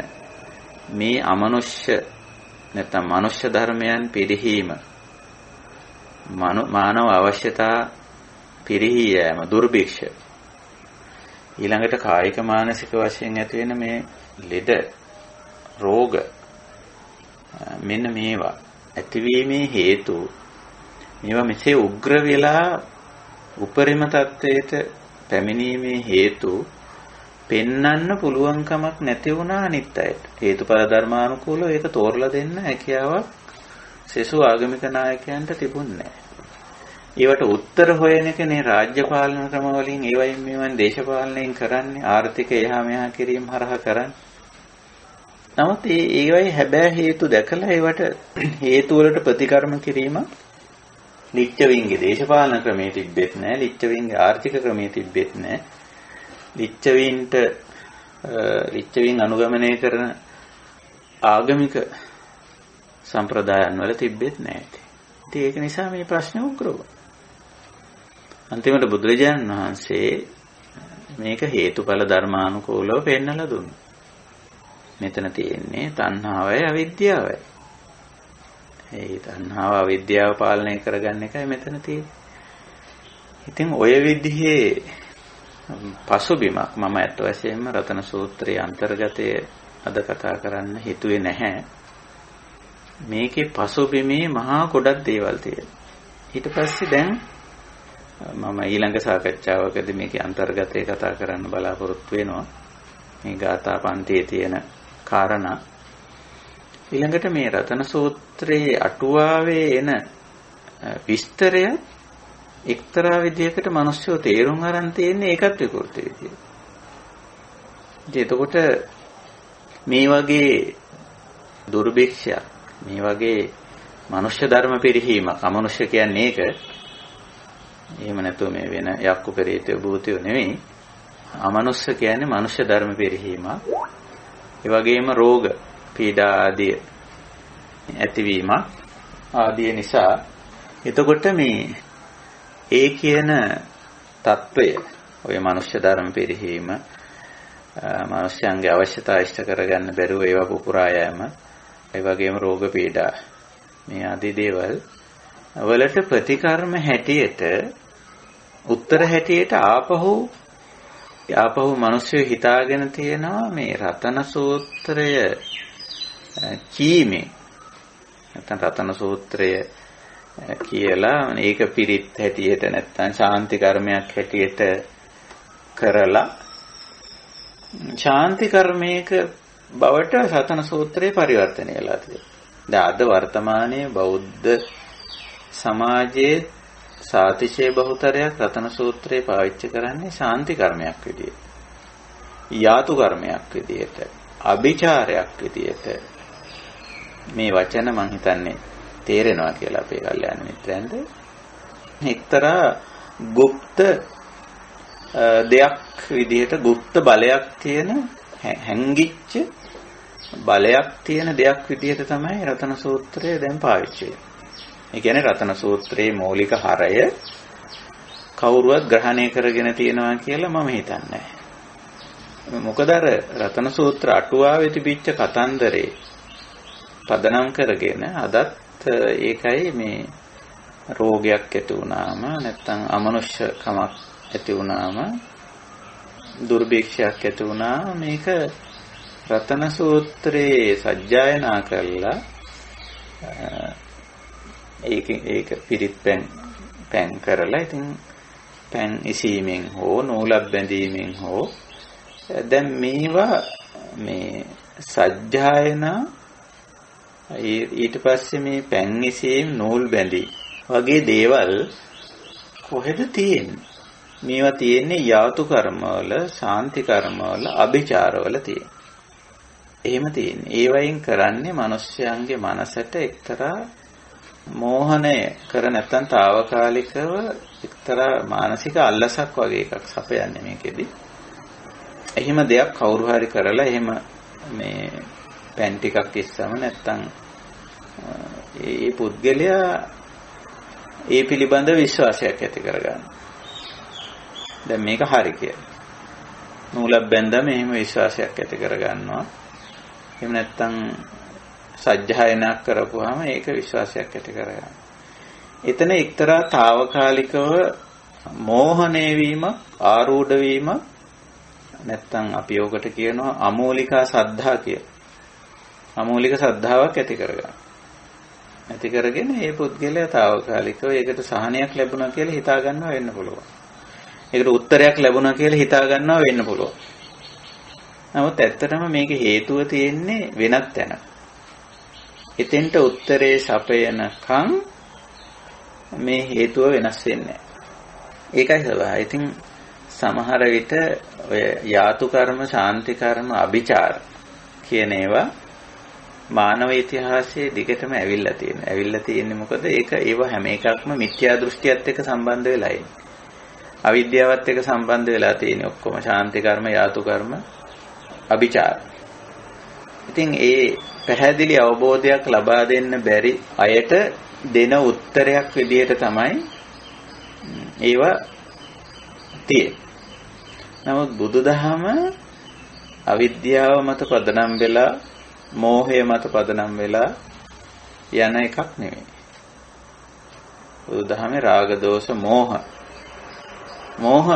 මේ අමනුෂ්‍ය නැත්නම් මනුෂ්‍ය ධර්මයන් පිරිහීම මානව අවශ්‍යතා පිරිහී යෑම දුර්භික්ෂ ඊළඟට කායික මානසික වශයෙන් ඇති වෙන මේ ලෙඩ රෝග මෙන්න මේවා ඇතිවීමේ හේතු මේවා මෙසේ උග්‍ර වෙලා උපරිම තත්වයට පැමිණීමේ හේතු පෙන්වන්න පුළුවන් කමක් නැති වුණා අනිත් අයට. හේතුඵල ධර්මානුකූලව ඒක තෝරලා දෙන්න හැකියාවක් සෙසු ආගමික නායකයන්ට තිබුණේ නැහැ. ඒවට උත්තර හොයන එකනේ රාජ්‍ය පාලන ක්‍රම වලින් ඒවයින් මේවන් දේශපාලනයෙන් කරන්නේ ආර්ථික එහා මෙහා කිරීම හරහා කරන්නේ. නමුත් ඒවයි හැබෑ හේතු දැකලා ඒවට හේතු වලට ප්‍රතිකර්ම කිරීම ලිච්ඡවින්ගේ දේශපාලන ක්‍රමයේ තිබෙත් නැහැ. ලිච්ඡවින්ගේ ආර්ථික ක්‍රමයේ තිබෙත් නැහැ. ලිච්ඡවින් අනුගමනය කරන ආගමික සම්ප්‍රදායන් වල තිබෙත් නැහැ. ඉතින් ඒක නිසා මේ ප්‍රශ්නේ උග්‍ර වුණා. අන්තිමට බුදුරජාණන් වහන්සේ මේක හේතුඵල ධර්මානුකූලව පෙන්නලා දුන්නා. මෙතන තියෙන්නේ තණ්හාවයි අවිද්‍යාවයි. ඒ තණ්හාව අවිද්‍යාව පාලනය කරගන්න එකයි මෙතන තියෙන්නේ. ඉතින් ඔය විදිහේ පසුබිමක් මම අත් වශයෙන්ම රතන සූත්‍රයේ අන්තර්ගතයේ අද කතා කරන්න හිතුවේ නැහැ. මේකේ පසුබිමේ මහා ගොඩක් දේවල් තියෙනවා. ඊට පස්සේ දැන් මම ඊළඟ සාකච්ඡාවකදී මේකේ අන්තර්ගතයේ කතා කරන්න බලාපොරොත්තු වෙනවා. මේ ගාථා පන්තියේ තියෙන කාරණා. ඊළඟට මේ රතන සූත්‍රයේ අටුවාවේ එන විස්තරය එක්තරා විදියකට මිනිස්සු තේරුම් අරන් තියෙන්නේ ඒකත් විකෘති විදියට. එතකොට මේ වගේ දුර්භික්ෂයක් මේ වගේ මනුෂ්‍ය ධර්ම පිරිහීමක් අමනුෂ්‍ය කියන්නේ ඒක. එහෙම නැතුව මේ වෙන යක්කු පෙරේතය භූතයෝ නෙවෙයි. අමනුෂ්‍ය කියන්නේ මනුෂ්‍ය ධර්ම පිරිහීමක්. ඒ වගේම රෝග පීඩා ආදී ඇතිවීමක් ආදී නිසා එතකොට මේ ඒ කියන తত্ত্বය ඔය මනුෂ්‍ය ධර්ම පිරිහීම මනුෂ්‍යයන්ගේ අවශ්‍යතා ඉෂ්ට කරගන්න බැරුව ඒවා පුපුරා යෑම ඒ වගේම රෝග පීඩා මේ ආදී දේවල් වලට ප්‍රතිකර්ම හැටියට උත්තර හැටියට ආපහු මිනිස්සු හිතාගෙන තියෙනවා මේ රතන සූත්‍රය කීමේ නැත්නම් රතන සූත්‍රය කියලා ඒක පිරිත් හැටියට නැත්නම් ශාන්ති කර්මයක් හැටියට කරලා ශාන්ති කර්මයක බවට රතන සූත්‍රේ පරිවර්තනය වෙලා තියෙනවා. දැන් අද වර්තමානයේ බෞද්ධ සමාජයේ සාතිශය බහුතරයක් රතන සූත්‍රේ පාවිච්චි කරන්නේ ශාන්ති කර්මයක් විදියට. යාතු කර්මයක් විදියට. අභිචාරයක් විදියට. මේ වචන මං හිතන්නේ තේරෙනවා කියලා අපේ කල්යාණ මිත්‍රයන්ට. එක්තරා গুপ্ত දෙයක් විදියට গুপ্ত බලයක් තියෙන හැංගිච්ච බලයක් තියෙන දෙයක් විදියට තමයි රතන සූත්‍රය දැන් පාවිච්චි වෙන්නේ. ඒ කියන්නේ රතන සූත්‍රයේ මৌলিক හරය කවුරුවත් ග්‍රහණය කරගෙන තියෙනවා කියලා මම හිතන්නේ. මොකද අර රතන සූත්‍ර අටුවාවේ තිබිච්ච කතන්දරේ පදනම් කරගෙන අදත් ඒකයි මේ රෝගයක් ඇති වුණාම නැත්නම් අමනුෂ්‍යකමක් ඇති වුණාම දුර්භික්ෂයක් ඇති වුණා මේක රතන සූත්‍රයේ සජ්ජායනා කරලා ඒක පිරිත් පැන් කරලා ඉතින් පැන් ඉසීමෙන් හෝ නූලක් බැඳීමෙන් හෝ දැන් මේවා මේ සජ්ජායනා ඊට පස්සේ මේ පැන් ඉසීම් නූල් බැඳී වගේ දේවල් කොහෙද තියෙන්නේ? මේවා තියෙන්නේ යාතු කර්මවල, ශාන්ති කර්මවල, අභිචාරවල තියෙන. එහෙම තියෙන්නේ. ඒ වයින් කරන්නේ මිනිස්යාගේ මනසට එක්තරා මෝහනය කර නැත්නම් తాවකාලිකව එක්තරා මානසික අල්ලසක් වගේ එකක් සපයන්නේ මේකෙදි. එහෙම දෙයක් කවුරු හරි කරලා එහෙම මේ පැන් ටිකක් ඉස්සම නැත්නම් ඒ පුද්ගලයා ඒ පිළිබඳ විශ්වාසයක් ඇති කරගන්න. දැන් මේක හරි කියලා. නූලක් බැඳලා මෙහෙම විශ්වාසයක් ඇති කරගන්නවා. එහෙම නැත්නම් සජ්ජායනයක් කරපුවාම ඒක විශ්වාසයක් ඇති කරගන්නවා. එතන එක්තරා తాවකාලිකව මෝහණය වීම, ආරූඪ වීම නැත්නම් අපි යෝගට කියනවා අමූලිකා සද්ධා කියලා. අමූලික සද්ධාාවක් ඇති කරගන්න. ඇති කරගෙන මේ පුද්ගලයා తాවකාලිකව ඒකට සහනයක් ලැබුණා කියලා හිතා ගන්නවා වෙන්න පුළුවන්. ඒකට උත්තරයක් ලැබුණා කියලා හිතා ගන්නවා වෙන්න පුළුවන්. නමුත් ඇත්තටම මේක හේතුව තියෙන්නේ වෙනත් තැන. එතෙන්ට උත්තරේ සපයනකම් මේ හේතුව වෙනස් වෙන්නේ නැහැ. ඒකයි ස්වභාවය. ඉතින් සමහර විට ඔය යාතු කර්ම, ශාන්ති කර්ම, අභිචාර කියන ඒවා මානව ඉතිහාසයේ දිගටම ඇවිල්ලා තියෙනවා. ඇවිල්ලා තියෙන්නේ මොකද? ඒව හැම එකක්ම මිත්‍යා දෘෂ්ටියත් එක්ක සම්බන්ධ වෙලා ඉන්නේ. අවිද්‍යාවත් එක්ක සම්බන්ධ වෙලා තියෙන්නේ ඔක්කොම ශාන්ති කර්ම, යාතු කර්ම, අභිචාර. ඉතින් ඒ පැහැදිලි අවබෝධයක් ලබා දෙන්න බැරි අයට දෙන උත්තරයක් විදිහට තමයි ඒවා තියෙන්නේ. නමුත් බුදුදහම අවිද්‍යාව මත පදනම් වෙලා මෝහය මත පදනම් වෙලා යන එකක් නෙවෙයි. බුදුදහමේ රාග දෝෂ මෝහ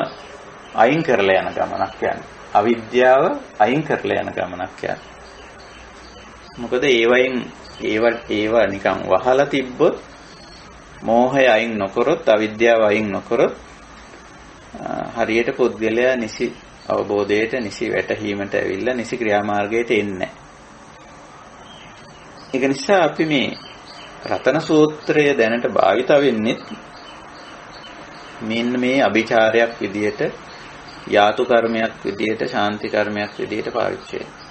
අයින් කරලා යන ගමනක් යන්නේ. අවිද්‍යාව අයින් කරලා යන ගමනක් යන්නේ. මොකද ඒවා නිකන් වහලා තිබ්බොත් මෝහය අයින් නොකරොත් අවිද්‍යාව අයින් නොකරොත් හරියට පුද්ගලයා නිසි අවබෝධයට නිසි වැටහීමට ඇවිල්ලා නිසි ක්‍රියාමාර්ගයට එන්නේ නැහැ. ඒක නිසා අපි මේ රතන සූත්‍රය දැනට භාවිත වෙන්නේ මෙන්න මේ අභිචාරයක් විදියට, යාතු කර්මයක් විදියට, ශාන්ති කර්මයක් විදියට පාවිච්චි වෙනවා.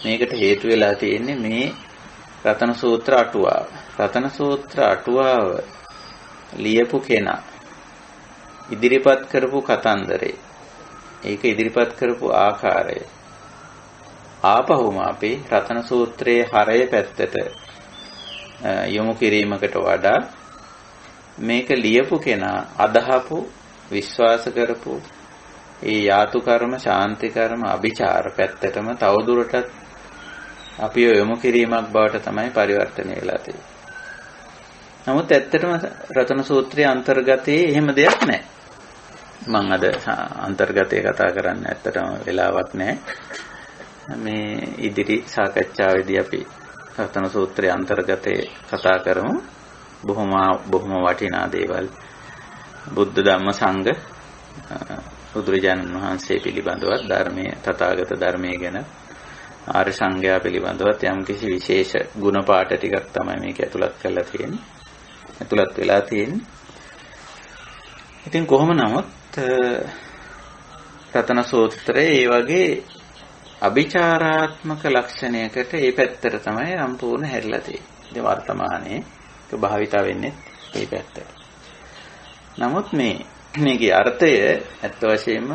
මේකට හේතු වෙලා තියෙන්නේ මේ රතන සූත්‍ර අටුවාව. රතන සූත්‍ර අටුවාව ලියපු කෙනා ඉදිරිපත් කරපු කතන්දරේ, ඒක ඉදිරිපත් කරපු ආකාරය ආපහුම අපි රතන සූත්‍රයේ හරය පැත්තට යොමු කිරීමකට වඩා මේක ලියපු කෙනා අදහපු, විශ්වාස කරපු ඒ යාතු කර්ම, ශාන්ති කර්ම, අභිචාර පැත්තටම තවදුරටත් අපි යොමු කිරීමක් බවට තමයි පරිවර්තනය වෙලා තියෙන්නේ. නමුත් ඇත්තටම රතන සූත්‍රයේ අන්තර්ගතයේ එහෙම දෙයක් නැහැ. මම අද අන්තර්ගතය කතා කරන්න ඇත්තටම වෙලාවක් නැහැ. මේ ඉදිරි සාකච්ඡාවේදී අපි රතන සූත්‍රයේ අන්තර්ගතයේ කතා කරමු. බොහොම වටිනා දේවල් බුද්ධ ධම්ම සංඝ බුදුරජාණන් වහන්සේ පිළිබඳව ධර්මයේ තථාගත ධර්මයේ ගැන ආර්ය සංඝයා පිළිබඳව යම්කිසි විශේෂ ගුණ පාඨ ටිකක් තමයි මේක ඇතුළත් කරලා තියෙන්නේ. ඇතුළත් වෙලා තියෙන්නේ. ඉතින් කොහොම නමුත් රතන සූත්‍රයේ ඒ වගේ අභිචාරාත්මක ලක්ෂණයකට ඒ පැත්තට තමයි සම්පූර්ණ හැරිලා තියෙන්නේ. ඉතින් වර්තමානයේ ඒක භාවිත වෙන්නේ ඒ පැත්තට. නමුත් මේකේ අර්ථය ඇත්ත වශයෙන්ම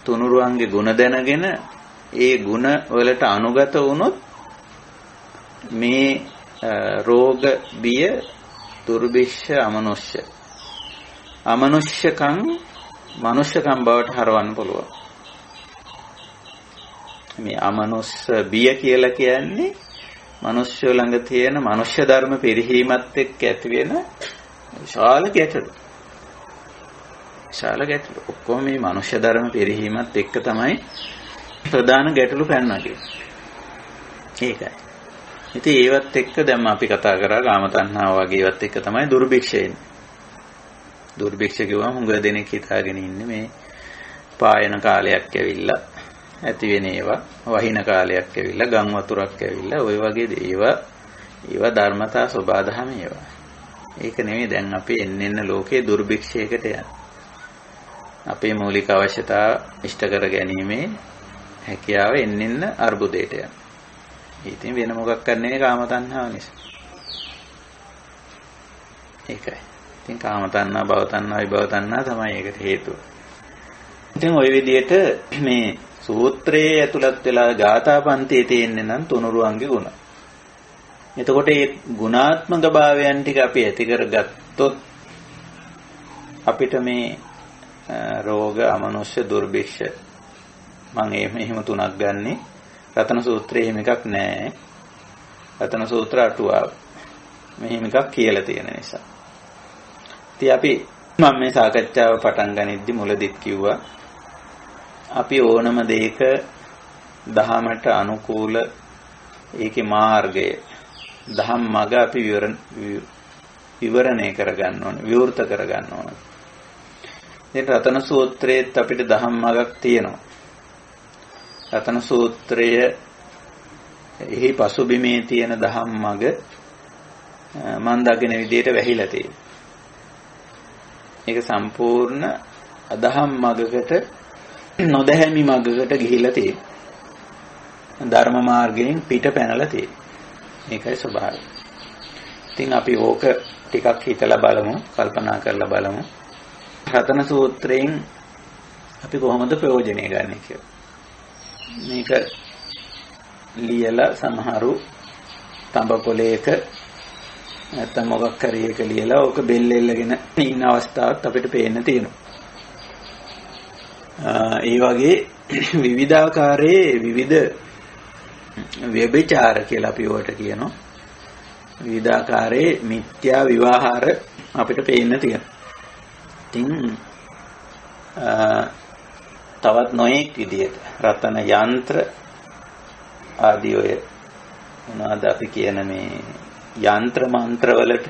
තුනුරුවන්ගේ ගුණ දැනගෙන ඒ ගුණ වලට අනුගත වුණොත් මේ රෝග බිය දුර්භික්ෂ අමනුෂ්‍යකම් මනුෂ්‍යකම් බවට හරවන්න පුළුවන්. මේ අමනුස්ස බිය කියලා කියන්නේ මනුෂ්‍ය ළඟ තියෙන මනුෂ්‍ය ධර්ම පිරිහීමත් එක්ක ඇති වෙන විශාල ගැටලු. ඔක්කොම මේ මනුෂ්‍ය ධර්ම පිරිහීමත් එක්ක තමයි ප්‍රධාන ගැටලු පැනනගේ. ඒකයි. ඉතින් ඒවත් එක්ක දැන් අපි කතා කරා කාම තණ්හාව වගේ ඒවත් එක්ක තමයි දුර්භික්ෂය එන්නේ. දුර්භික්ෂ කිව්වම හුඟ දෙනෙක් හිතාගෙන ඉන්නේ මේ පායන කාලයක් ඇවිල්ලා ඇති වෙන ඒවා, වහින කාලයක් ඇවිල්ලා, ගම් වතුරක් ඇවිල්ලා ওই වගේ ඒවා ධර්මතා සබාධම ඒවා. ඒක නෙමෙයි දැන් අපි එන්න ලෝකේ දුර්භික්ෂයකට යන්නේ. අපේ මූලික අවශ්‍යතා ඉෂ්ට කර ගැනීමේ හැකියාව එන්න අර්බුදයට යන. ඉතින් වෙන මොකක් කරන්නේ කාම තණ්හාව නිසා. ඒකයි. ඉතින් කාම තණ්හා, භව තණ්හා, විභව තණ්හා තමයි ඒකට හේතුව. ඉතින් ওই විදිහට මේ සූත්‍රයේ ඇතුළත් වෙලා ගාථා පන්තියේ තියෙන්නේ නම් තුනුරුවන්ගේ ගුණ. එතකොට මේ ගුණාත්මක භාවයන් ටික අපි ඇති කරගත්තොත් අපිට මේ රෝග, අමනුෂ්‍ය, දුර්භික්ෂ මම එහෙම තුනක් ගන්නෙ. රතන සූත්‍රයේ එහෙම එකක් නැහැ. රතන සූත්‍ර අටුවාව මෙහෙම එකක් කියලා තියෙන නිසා. ඉතින් අපි මම මේ සාකච්ඡාව පටන් ගනිද්දි මුලදිත් කිව්වා අපි ඕනම දෙයක දහමට අනුකූල ඒකේ මාර්ගය දහම් මඟ අපි විවරණය කරගන්න ඕනේ, විවෘත කරගන්න ඕනේ. දැන් රතන සූත්‍රයේත් අපිට දහම් මඟක් තියෙනවා. රතන සූත්‍රය එහි පසුබිමේ තියෙන දහම් මඟ මන් දකින විදිහට වැහිලා තියෙනවා. ඒක සම්පූර්ණ අදහම් මඟකට නොදැහැමි මඟකට ගිහිලා තියෙනවා. ධර්ම මාර්ගයෙන් පිට පැනලා තියෙනවා. මේකයි ස්වභාවය. ඉතින් අපි ඕක ටිකක් හිතලා බලමු, කල්පනා කරලා බලමු. රතන සූත්‍රයෙන් අපි කොහොමද ප්‍රයෝජනය ගන්න කියලා. මේක ලියලා සමහරු තඹ පොලේක නැත්නම් මොකක් හරි එක ලියලා ඕක බෙල් එල්ලගෙන ඉන්න අවස්ථාවක් අපිට පේන්න තියෙනවා. ඒ වගේ විවිධාකාරයේ විවිධ ව්‍යභිචාර කියලා අපි ඔකට කියනවා. විවිධාකාරයේ මිත්‍යා විවාහාර අපිට පේන්න තියෙනවා. ඉතින් තවත් නොයෙක් විදිහට රතන යන්ත්‍ර ආදී ඔය මොනවාද අපි කියන මේ යන්ත්‍ර මන්ත්‍ර වලට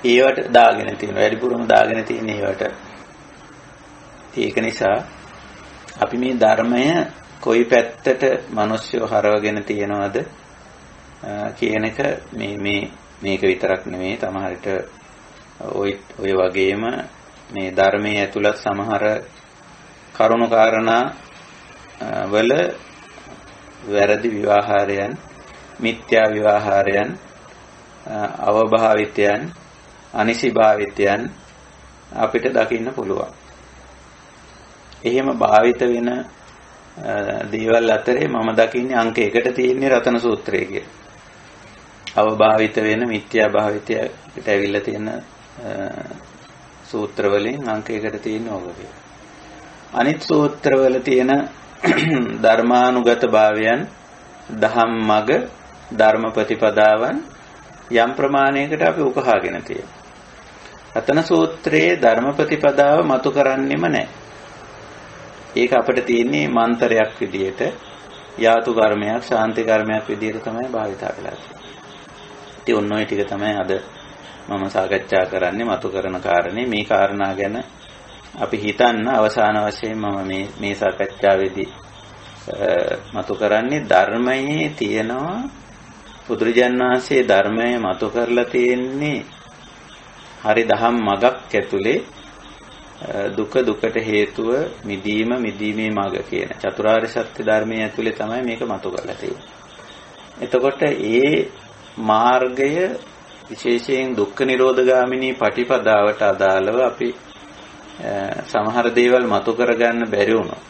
ඒවට දාගෙන තියෙනවා. වැඩිපුරම දාගෙන තියෙන ඒවට. ඒක නිසා අපි මේ ධර්මය කොයි පැත්තට මිනිස්සු හරවගෙන තියනවද කියන එක මේක විතරක් නෙමෙයි. සමහරට ඔය වගේම මේ ධර්මයේ ඇතුළත් සමහර කරුණු කාරණා වල වැරදි විවාහාරයන්, මිත්‍යා විවාහාරයන්, අවභාවිතයන්, අනිසිභාවිතයන් අපිට දකින්න පුළුවන්. එහෙම භාවිත වෙන දේවල් අතරේ මම දකින්නේ අංක 1ට තියෙන්නේ රතන සූත්‍රය කියලා. අවභාවිත වෙන මිත්‍යා භාවිතයට ඇවිල්ලා තියෙන සූත්‍ර වලින් අංක 1ට තියෙන ඕකේ. අනිත් සූත්‍ර වල තියෙන ධර්මානුගත භාවයන්, දහම් මග, ධර්ම ප්‍රතිපදාවන් යම් ප්‍රමාණයකට අපි උකහාගෙන තියෙනවා. රතන සූත්‍රයේ ධර්මපතිපදාව මතු කරන්නෙම නැහැ. ඒක අපිට තියෙන්නේ මන්තරයක් විදියට, යාතු කර්මයක්, ශාන්ති කර්මයක් විදියට තමයි භාවිතා වෙලා තියෙන්නේ. ඉතින් ඔන්න ඔය ටික තමයි අද මම සාකච්ඡා කරන්නේ, මතු කරන කාරණේ. මේ කාරණා ගැන අපි හිතන්න අවසාන වශයෙන් මම මේ සාකච්ඡාවේදී මතු කරන්නේ ධර්මයේ තියෙනවා, බුදුරජාණන් වහන්සේ ධර්මය මතු කරලා තියෙන්නේ හරි දහම් මගක් ඇතුලේ දුක දුකට හේතුව මිදීම මිදීමේ මඟ කියන චතුරාර්ය සත්‍ය ධර්මයේ ඇතුලේ තමයි මේක මතු කරලා තියෙන්නේ. එතකොට ඒ මාර්ගය විශේෂයෙන් දුක්ඛ නිරෝධගාමිනී පටිපදාවට අදාළව අපි සමහර දේවල් මතු කරගන්න බැරි වුණා.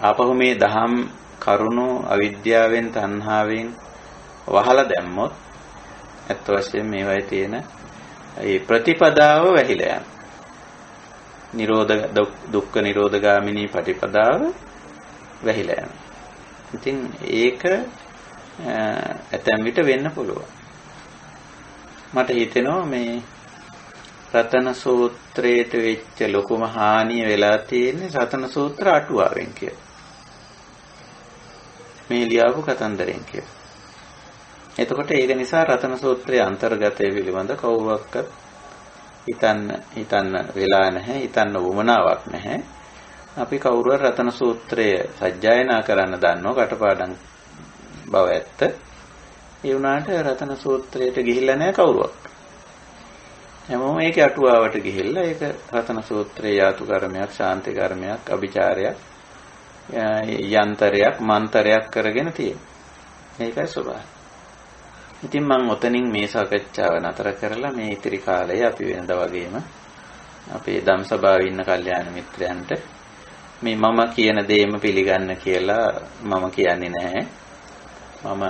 ආපහු මේ දහම් කරුණු අවිද්‍යාවෙන් තණ්හාවෙන් වහලා දැම්මොත් ඇත්ත වශයෙන්ම මේවයි තියෙන ඒ ප්‍රතිපදාව වැහිලා යනවා. නිරෝධ දුක්ඛ නිරෝධගාමිනී පටිපදාව වැහිලා යනවා. ඉතින් ඒක ඇතැම් විට වෙන්න පුළුවන්. මට හිතෙනවා මේ රතන සූත්‍රයට වෙච්ච ලොකුම හානිය වෙලා තියෙන්නේ රතන සූත්‍ර අටුවාවෙන් කියලා. මේ ලියාපු කතන්දරෙන් කියලා. එතකොට ඒක නිසා රතන සූත්‍රයේ අන්තර්ගතය පිළිබඳ කවුරක්වත් හිතන්න වෙලා නැහැ, හිතන්න වුමනාවක් නැහැ. අපි කවුරුවත් රතන සූත්‍රය සජ්ජායනා කරන්න දන්නව කටපාඩම් බව ඇත්ත. ඒ වුණාට රතන සූත්‍රයට ගිහිල්ලා නැහැ කවුරුවත්. හැමෝම ඒකේ අටුවාවට ගිහිල්ලා ඒක රතන සූත්‍රයේ යාතු කර්මයක්, ශාන්ති කර්මයක්, අභිචාරයක්, යන්තරයක්, මන්තරයක් කරගෙන තියෙනවා. මේකයි ස්වභාවය. ඉතින් මම ඔතනින් මේ සාකච්ඡාව නතර කරලා මේ ඉතිරි කාලය අපි වෙනදා වගේම අපේ ධම්සභාවේ ඉන්න කල්යාණ මිත්‍රයන්ට මේ මම කියන දේම පිළිගන්න කියලා මම කියන්නේ නැහැ. මම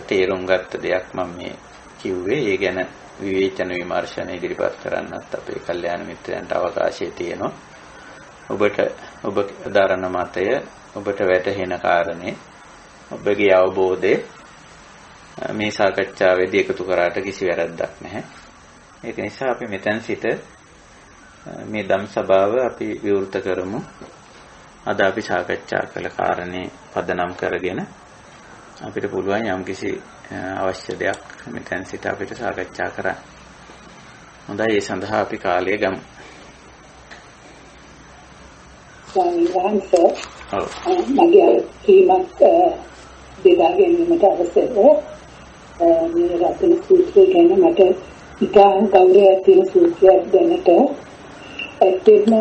තේරුම් ගත්ත දෙයක් මම මේ කිව්වේ. ඒ ගැන විවේචන විමර්ශන ඉදිරිපත් කරන්නත් අපේ කල්යාණ මිත්‍රයන්ට අවකාශය තියෙනවා. ඔබ දරන මතය, ඔබට වැටහෙන කාරණේ, ඔබගේ අවබෝධය මේ සාකච්ඡාවේදී එකතු කරාට කිසි වැරද්දක් නැහැ. ඒක නිසා අපි මෙතෙන් සිට මේ ධම් සභාව අපි විවෘත කරමු. අද අපි සාකච්ඡා කළ කාරණේ පදනම් කරගෙන අපිට පුළුවන් යම්කිසි අවශ්‍ය දෙයක් මෙතෙන් සිට අපිට සාකච්ඡා කරන්න. හොඳයි, ඒ සඳහා අපි කාලය ගමු. මගේ කීමක් බෙදා ගැනීමට අවශ්‍යයි. මේ රතන සූත්‍රය ගැන මට ඉතාම ගෞරවයක් තියෙන සූත්‍රයක් දැනට. ඇත්තටම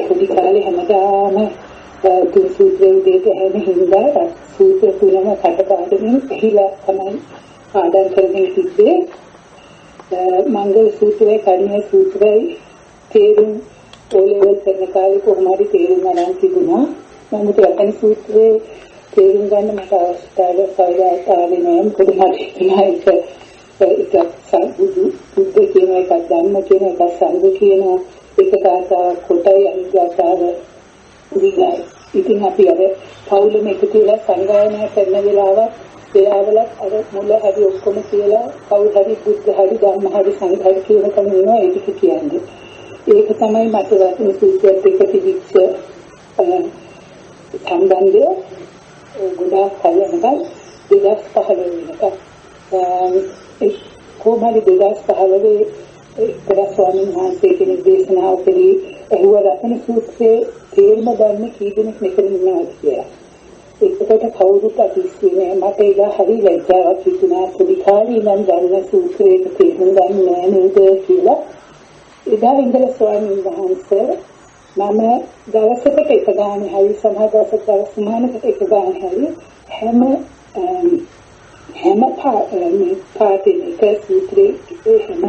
පොඩි කාලේ හැමදාම තුන් සූත්‍රයේ දෙක හැම හින්දා සූත්‍ර තුනම කටපාඩමින් එහිලා තමයි පාඩම් කරගෙන තිබ්බේ. මංගල සූත්‍රයේ, කර්ණීය සූත්‍රයේ තේරුම් ඕලෙවල් කරන කාලේ කොහොම හරි තේරුම් ගන්න තිබුණා. නමුත් රතන සූත්‍රයේ තේරුම් ගන්න මට අවස්ථාවක් ආවේ නෑ. මොකද මට ඒක සම්බුදු බුද්ධ කියන එක, ධම්ම කියන එක, සංඝ කියන එක කාතාවක් කොටයි අනිත් කාතාව දිගයි. ඉතින් අපි අර පෞලම එකතු වෙලා සංගායනා කරන වෙලාවල අර මුල හරි ඔක්කොම කියලා කවුරු හරි බුද්ධ හරි ධම්ම හරි සංඝ හරි කියන කෙනෙක් වෙනවා ඒක කියන්නේ. ඒක තමයි මට රතන සූත්‍රයත් එක්ක තිබිච්ච සම්බන්ධය. ගොඩාක් කලින්ම 2015 වෙනකම් කොහොමද 2015 එක්තරා ස්වාමීන් වහන්සේ කෙනෙක් දේශනාව කළේ ඇහුව රතන සූත්‍රයේ තේරුම දන්නේ කී දෙනෙක් මෙතන ඉන්නවද කියලා. ඒකට කවුරුත් අතිශයිනේ මට ඒක හරි ලැජ්ජාවක් හිතුණා. පොඩි කාලේ ඉඳන් ගන්න සූත්‍රයේ තේරුම් ගන්න නෑ නේද කියලා. එදා ඉඳලා ස්වාමීන් වහන්සේ මම දවසකට එක ගානේ හරි සමහර දවසක සමානකට එක ගානේ හරි හැම පාටිනික සූත්‍රයේ හැම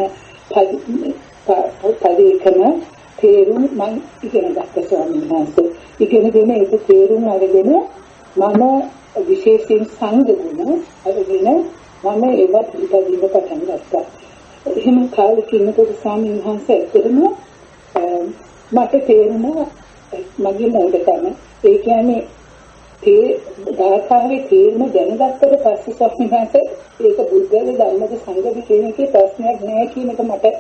පදයකම තේරුම් මම ඉගෙන ගත්තා ස්වාමීන් වහන්සේ. ඉගෙනගෙන ඒක තේරුම් අරගෙන මම විශේෂයෙන් සංඝ ගුණ අරගෙන මම ඒවත් පිළිපදින්න පටන් ගත්තා. එහෙම කාලෙකින්කොට ස්වාමීන් වහන්සේ ඇත්තටම මට තේරුණා මගේ මොඩකම. ඒ කියන්නේ දායකාවේ තේරුම දැනගත්තට පස්සේ ස්වාමීන් වහන්සේ ඒක බුද්ධද ධර්මද සංඝද කියන එකේ ප්‍රශ්නයක් නෑ කියන එක මට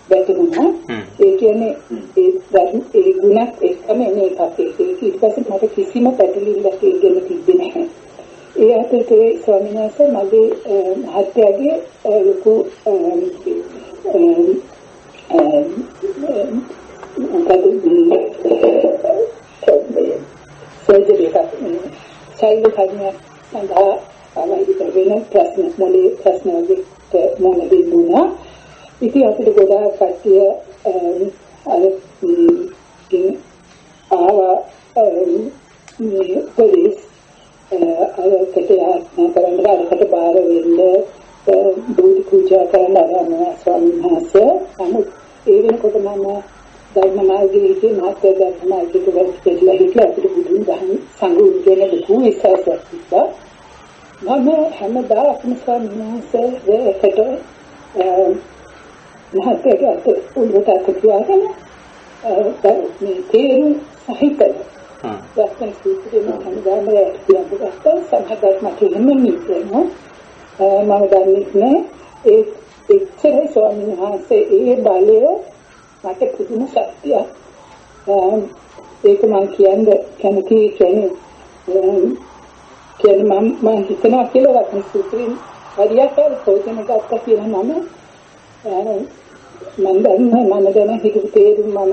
වැටහුණා. ඒ කියන්නේ ඒ ගුණත් එක්කම එන එකක්. ඒක ඊට පස්සේ මට කිසිම පැටලිල්ලක් ඒ ගැන තිබ්බේ නැහැ. ඒ අතරේ ස්වාමීන් වහන්සේ මගේ මහත්යාගේ ලොකු සර්ජරි එකක් සයිල් කරන සඳහා ආවයිද වෙන ප්‍රශ්න වලට මොන දෙන්නුනා. ඉතින් අපිට ගොඩාක් කට්ටිය පොලිස් කරන්න බාර වෙන්න බුදු පූජා කරන්න ආරම්භ ස්වාමීන් වහන්සේ නමුත් ඒ වෙනකොට මම ධර්ම මාර්ගයේ මාත්‍ය ධර්ම මාර්ගයේ වැඩිලා හිටලා අපිට බුදුන් දහම් සංගුණ කියන ලොකු විශ්වාසයක් තිබ්බා. මම හැමදාම ස්වාමීන් වහන්සේට මහත්යගේ අත උඩට තියාගෙන මේ තේරුම් සහිතව දැක්කම සූත්‍රයේ හැමදාම කියනවා සමහරවිට මට හිමෙන්නේ මම දන්නේ නැහැ ඒ එක්තරේ ස්වාමීන් වහන්සේ ඒ බලය මට පුදුම ශක්තියක් ඒක මම කියන්නේ කැමති කියන්නේ මම හිතනවා කියලා රත්න සූත්‍රයෙන් හරියට ප්‍රයෝජන ගත්තා කියලා මම දැන් හිතුව තේරුම් මම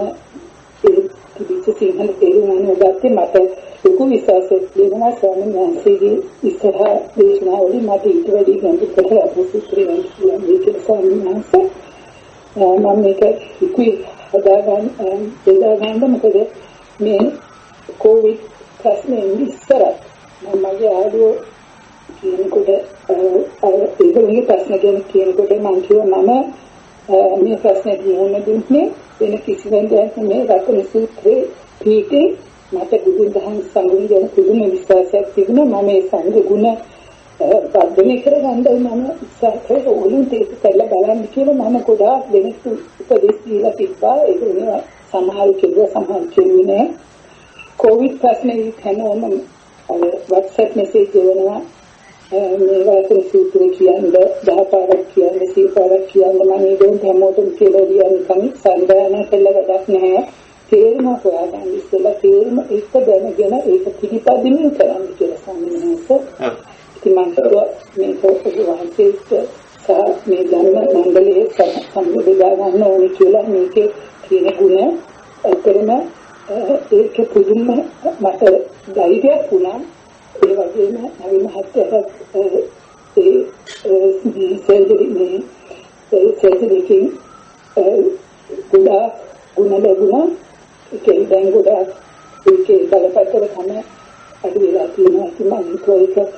ඒ කිසිම සිංහල තේරුම් ගත්තේ මට ලොකු විශ්වාසයක් තියෙනවා ස්වාමීන් වහන්සේගේ ඉස්සරහ දේශනාවලින් මට ඊට වැඩි ගැඹුරට රත්න සූත්‍රයෙන් මේක ස්වාමීන් වහන්සේ මම මේක ඉක්ුයි හදාගන්න මොකද මේ කොවිඩ් ප්‍රශ්නේ ඉස්සර මම මගේ ආඩියෝ කියනකොට ඒගොල්ලෝගේ ප්‍රශ්න ගැන කියනකොට මම කිව්වා මම මේ ප්‍රශ්නෙට මුහුණ දුන්නේ වෙන කිසිවෙන් දෙයක් මේ රත්න සූත්‍රයේ පීඨේ මට බුදුන් දහම් සංගුණ ගැන පුදුම විශ්වාසයක් තිබුණා. මම මේ සංඝ ගුණ වර්ධනය කරගන්නයි මම උත්සාහ කරේ. ඕනම දෙයක් කරලා බලන්න කියලා මම ගොඩාක් දෙනෙක් උපදෙස් දීලා තිබ්බා. ඒක නේ සමහර කෙරුවේ නෑ. කොවිඩ් ප්‍රශ්නේ හැමෝම WhatsApp message දෙනවා. මේ රත්න සූත්‍රය කියන්නේ 10 පාරක් කියන්නේ 100 පාරක් කියන්නේ මම ඒක හැමෝටම කියලා දියන්නේ සංගායන කළා වැඩක් නැහැ. තේරුම හොයාගන්න ඉස්සෙල්ලා තේරුම එක දැනගෙන ඒක පිළිපදින්න කරන්න කියලා සම්මතනස. ඉතින් මම හිතුවා මේ පොතේ වහන්සේට මේ ධර්ම මණ්ඩලයේ සම්බුදා ගන්න ඕනේ කියලා මේකේ කියන ගුණ අතරම ඒක පුදුම මට ධෛර්යයක් වුණා. ඒ වගේම අපි මහත්යට ඒ සෙල්ජරිකින් ගොඩාක් ගුණ ලැබුණා. ඒකෙන් දැන් ගොඩාක් ඒකේ බලපෑතර තමයි අද වෙලා තියෙනවා. ඉතින් මම ඒක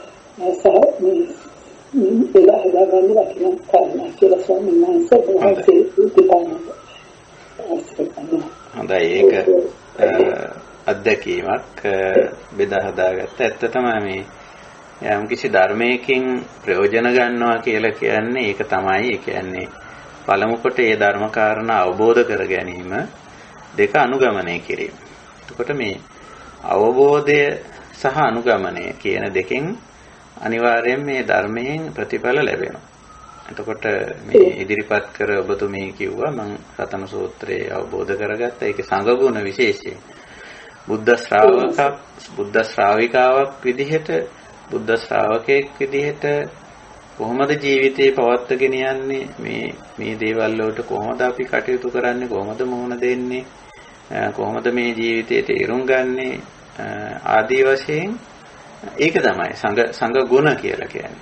සහ මේ වෙලා හදාගන්න වටිනා කාරණා කියලා ස්වාමීන් වහන්සේ හොඳයි ඒක අත්දැකීමක් බෙදා හදාගත්ත. ඇත්තටම මේ යම් කිසි ධර්මයකින් ප්‍රයෝජන ගන්නවා කියලා කියන්නේ ඒක තමයි. ඒ කියන්නේ පළමු කොට ඒ ධර්ම කාරණා අවබෝධ කර ගැනීම, දෙක අනුගමනය කිරීම. එතකොට මේ අවබෝධය සහ අනුගමනය කියන දෙකෙන් අනිවාර්යයෙන් මේ ධර්මයෙන් ප්‍රතිඵල ලැබෙනවා. එතකොට මේ ඉදිරිපත් කර ඔබතුමී කිව්වා මම රතන සූත්‍රයේ අවබෝධ කරගත්තා. ඒකේ සංගුණ විශේෂය බුද්ධ ශ්‍රාවිකාවක් විදිහට බුද්ධ ශ්‍රාවකයෙක් විදිහට කොහොමද ජීවිතේ පවත්වාගෙන යන්නේ, මේ දේවල් වලට කොහොමද අපි කටයුතු කරන්නේ, කොහොමද මුහුණ දෙන්නේ, කොහොමද මේ ජීවිතේ තේරුම් ගන්නේ ආදී වශයෙන් ඒක තමයි සංඝ ගුණ කියලා කියන්නේ.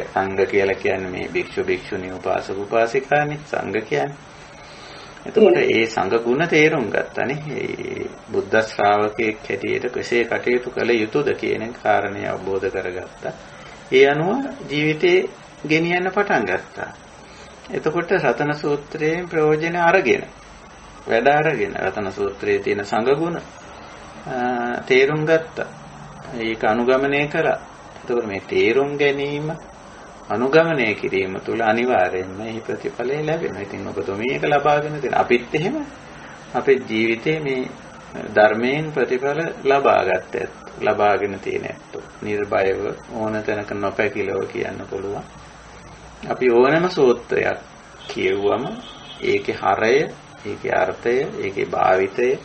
සංඝ කියලා කියන්නේ මේ භික්ෂු භික්ෂුණී උපාසක උපාසිකානේ සංඝ කියන්නේ. එතකොට ඒ සංඝ ගුණ තේරුම් ගත්තනේ. ඒ බුද්ධ ශ්‍රාවකයෙක් හැටියට කෙසේ කටයුතු කළ යුතුද කියන කාරණේ අවබෝධ කරගත්තා. ඒ අනුව ජීවිතේ ගෙනියන්න පටන් ගත්තා. එතකොට රතන සූත්‍රයෙන් ප්‍රයෝජන අරගෙන වැඩ අරගෙන රතන සූත්‍රයේ තියෙන සංඝ ගුණ තේරුම් ගත්තා. ඒක අනුගමනය කළා. එතකොට මේ තේරුම් ගැනීම අනුගමනය කිරීම තුළ අනිවාර්යයෙන්ම මේ ප්‍රතිඵලය ලැබෙනවා. ඉතින් ඔබතුමී ඒක ලබාගෙන තියෙන අපිත් එහෙම අපේ ජීවිතේ මේ ධර්මයෙන් ප්‍රතිඵල ලබා ගත්ත ඇත්ත. ලබාගෙන තියෙන ඇත්තෝ නිර්භයව ඕන තැනක නොපැකිලව කියන්න පුළුවන්. අපි ඕනෑම සූත්‍රයක් කියවුවම ඒකේ හරය, ඒකේ අර්ථය, ඒකේ භාවිතය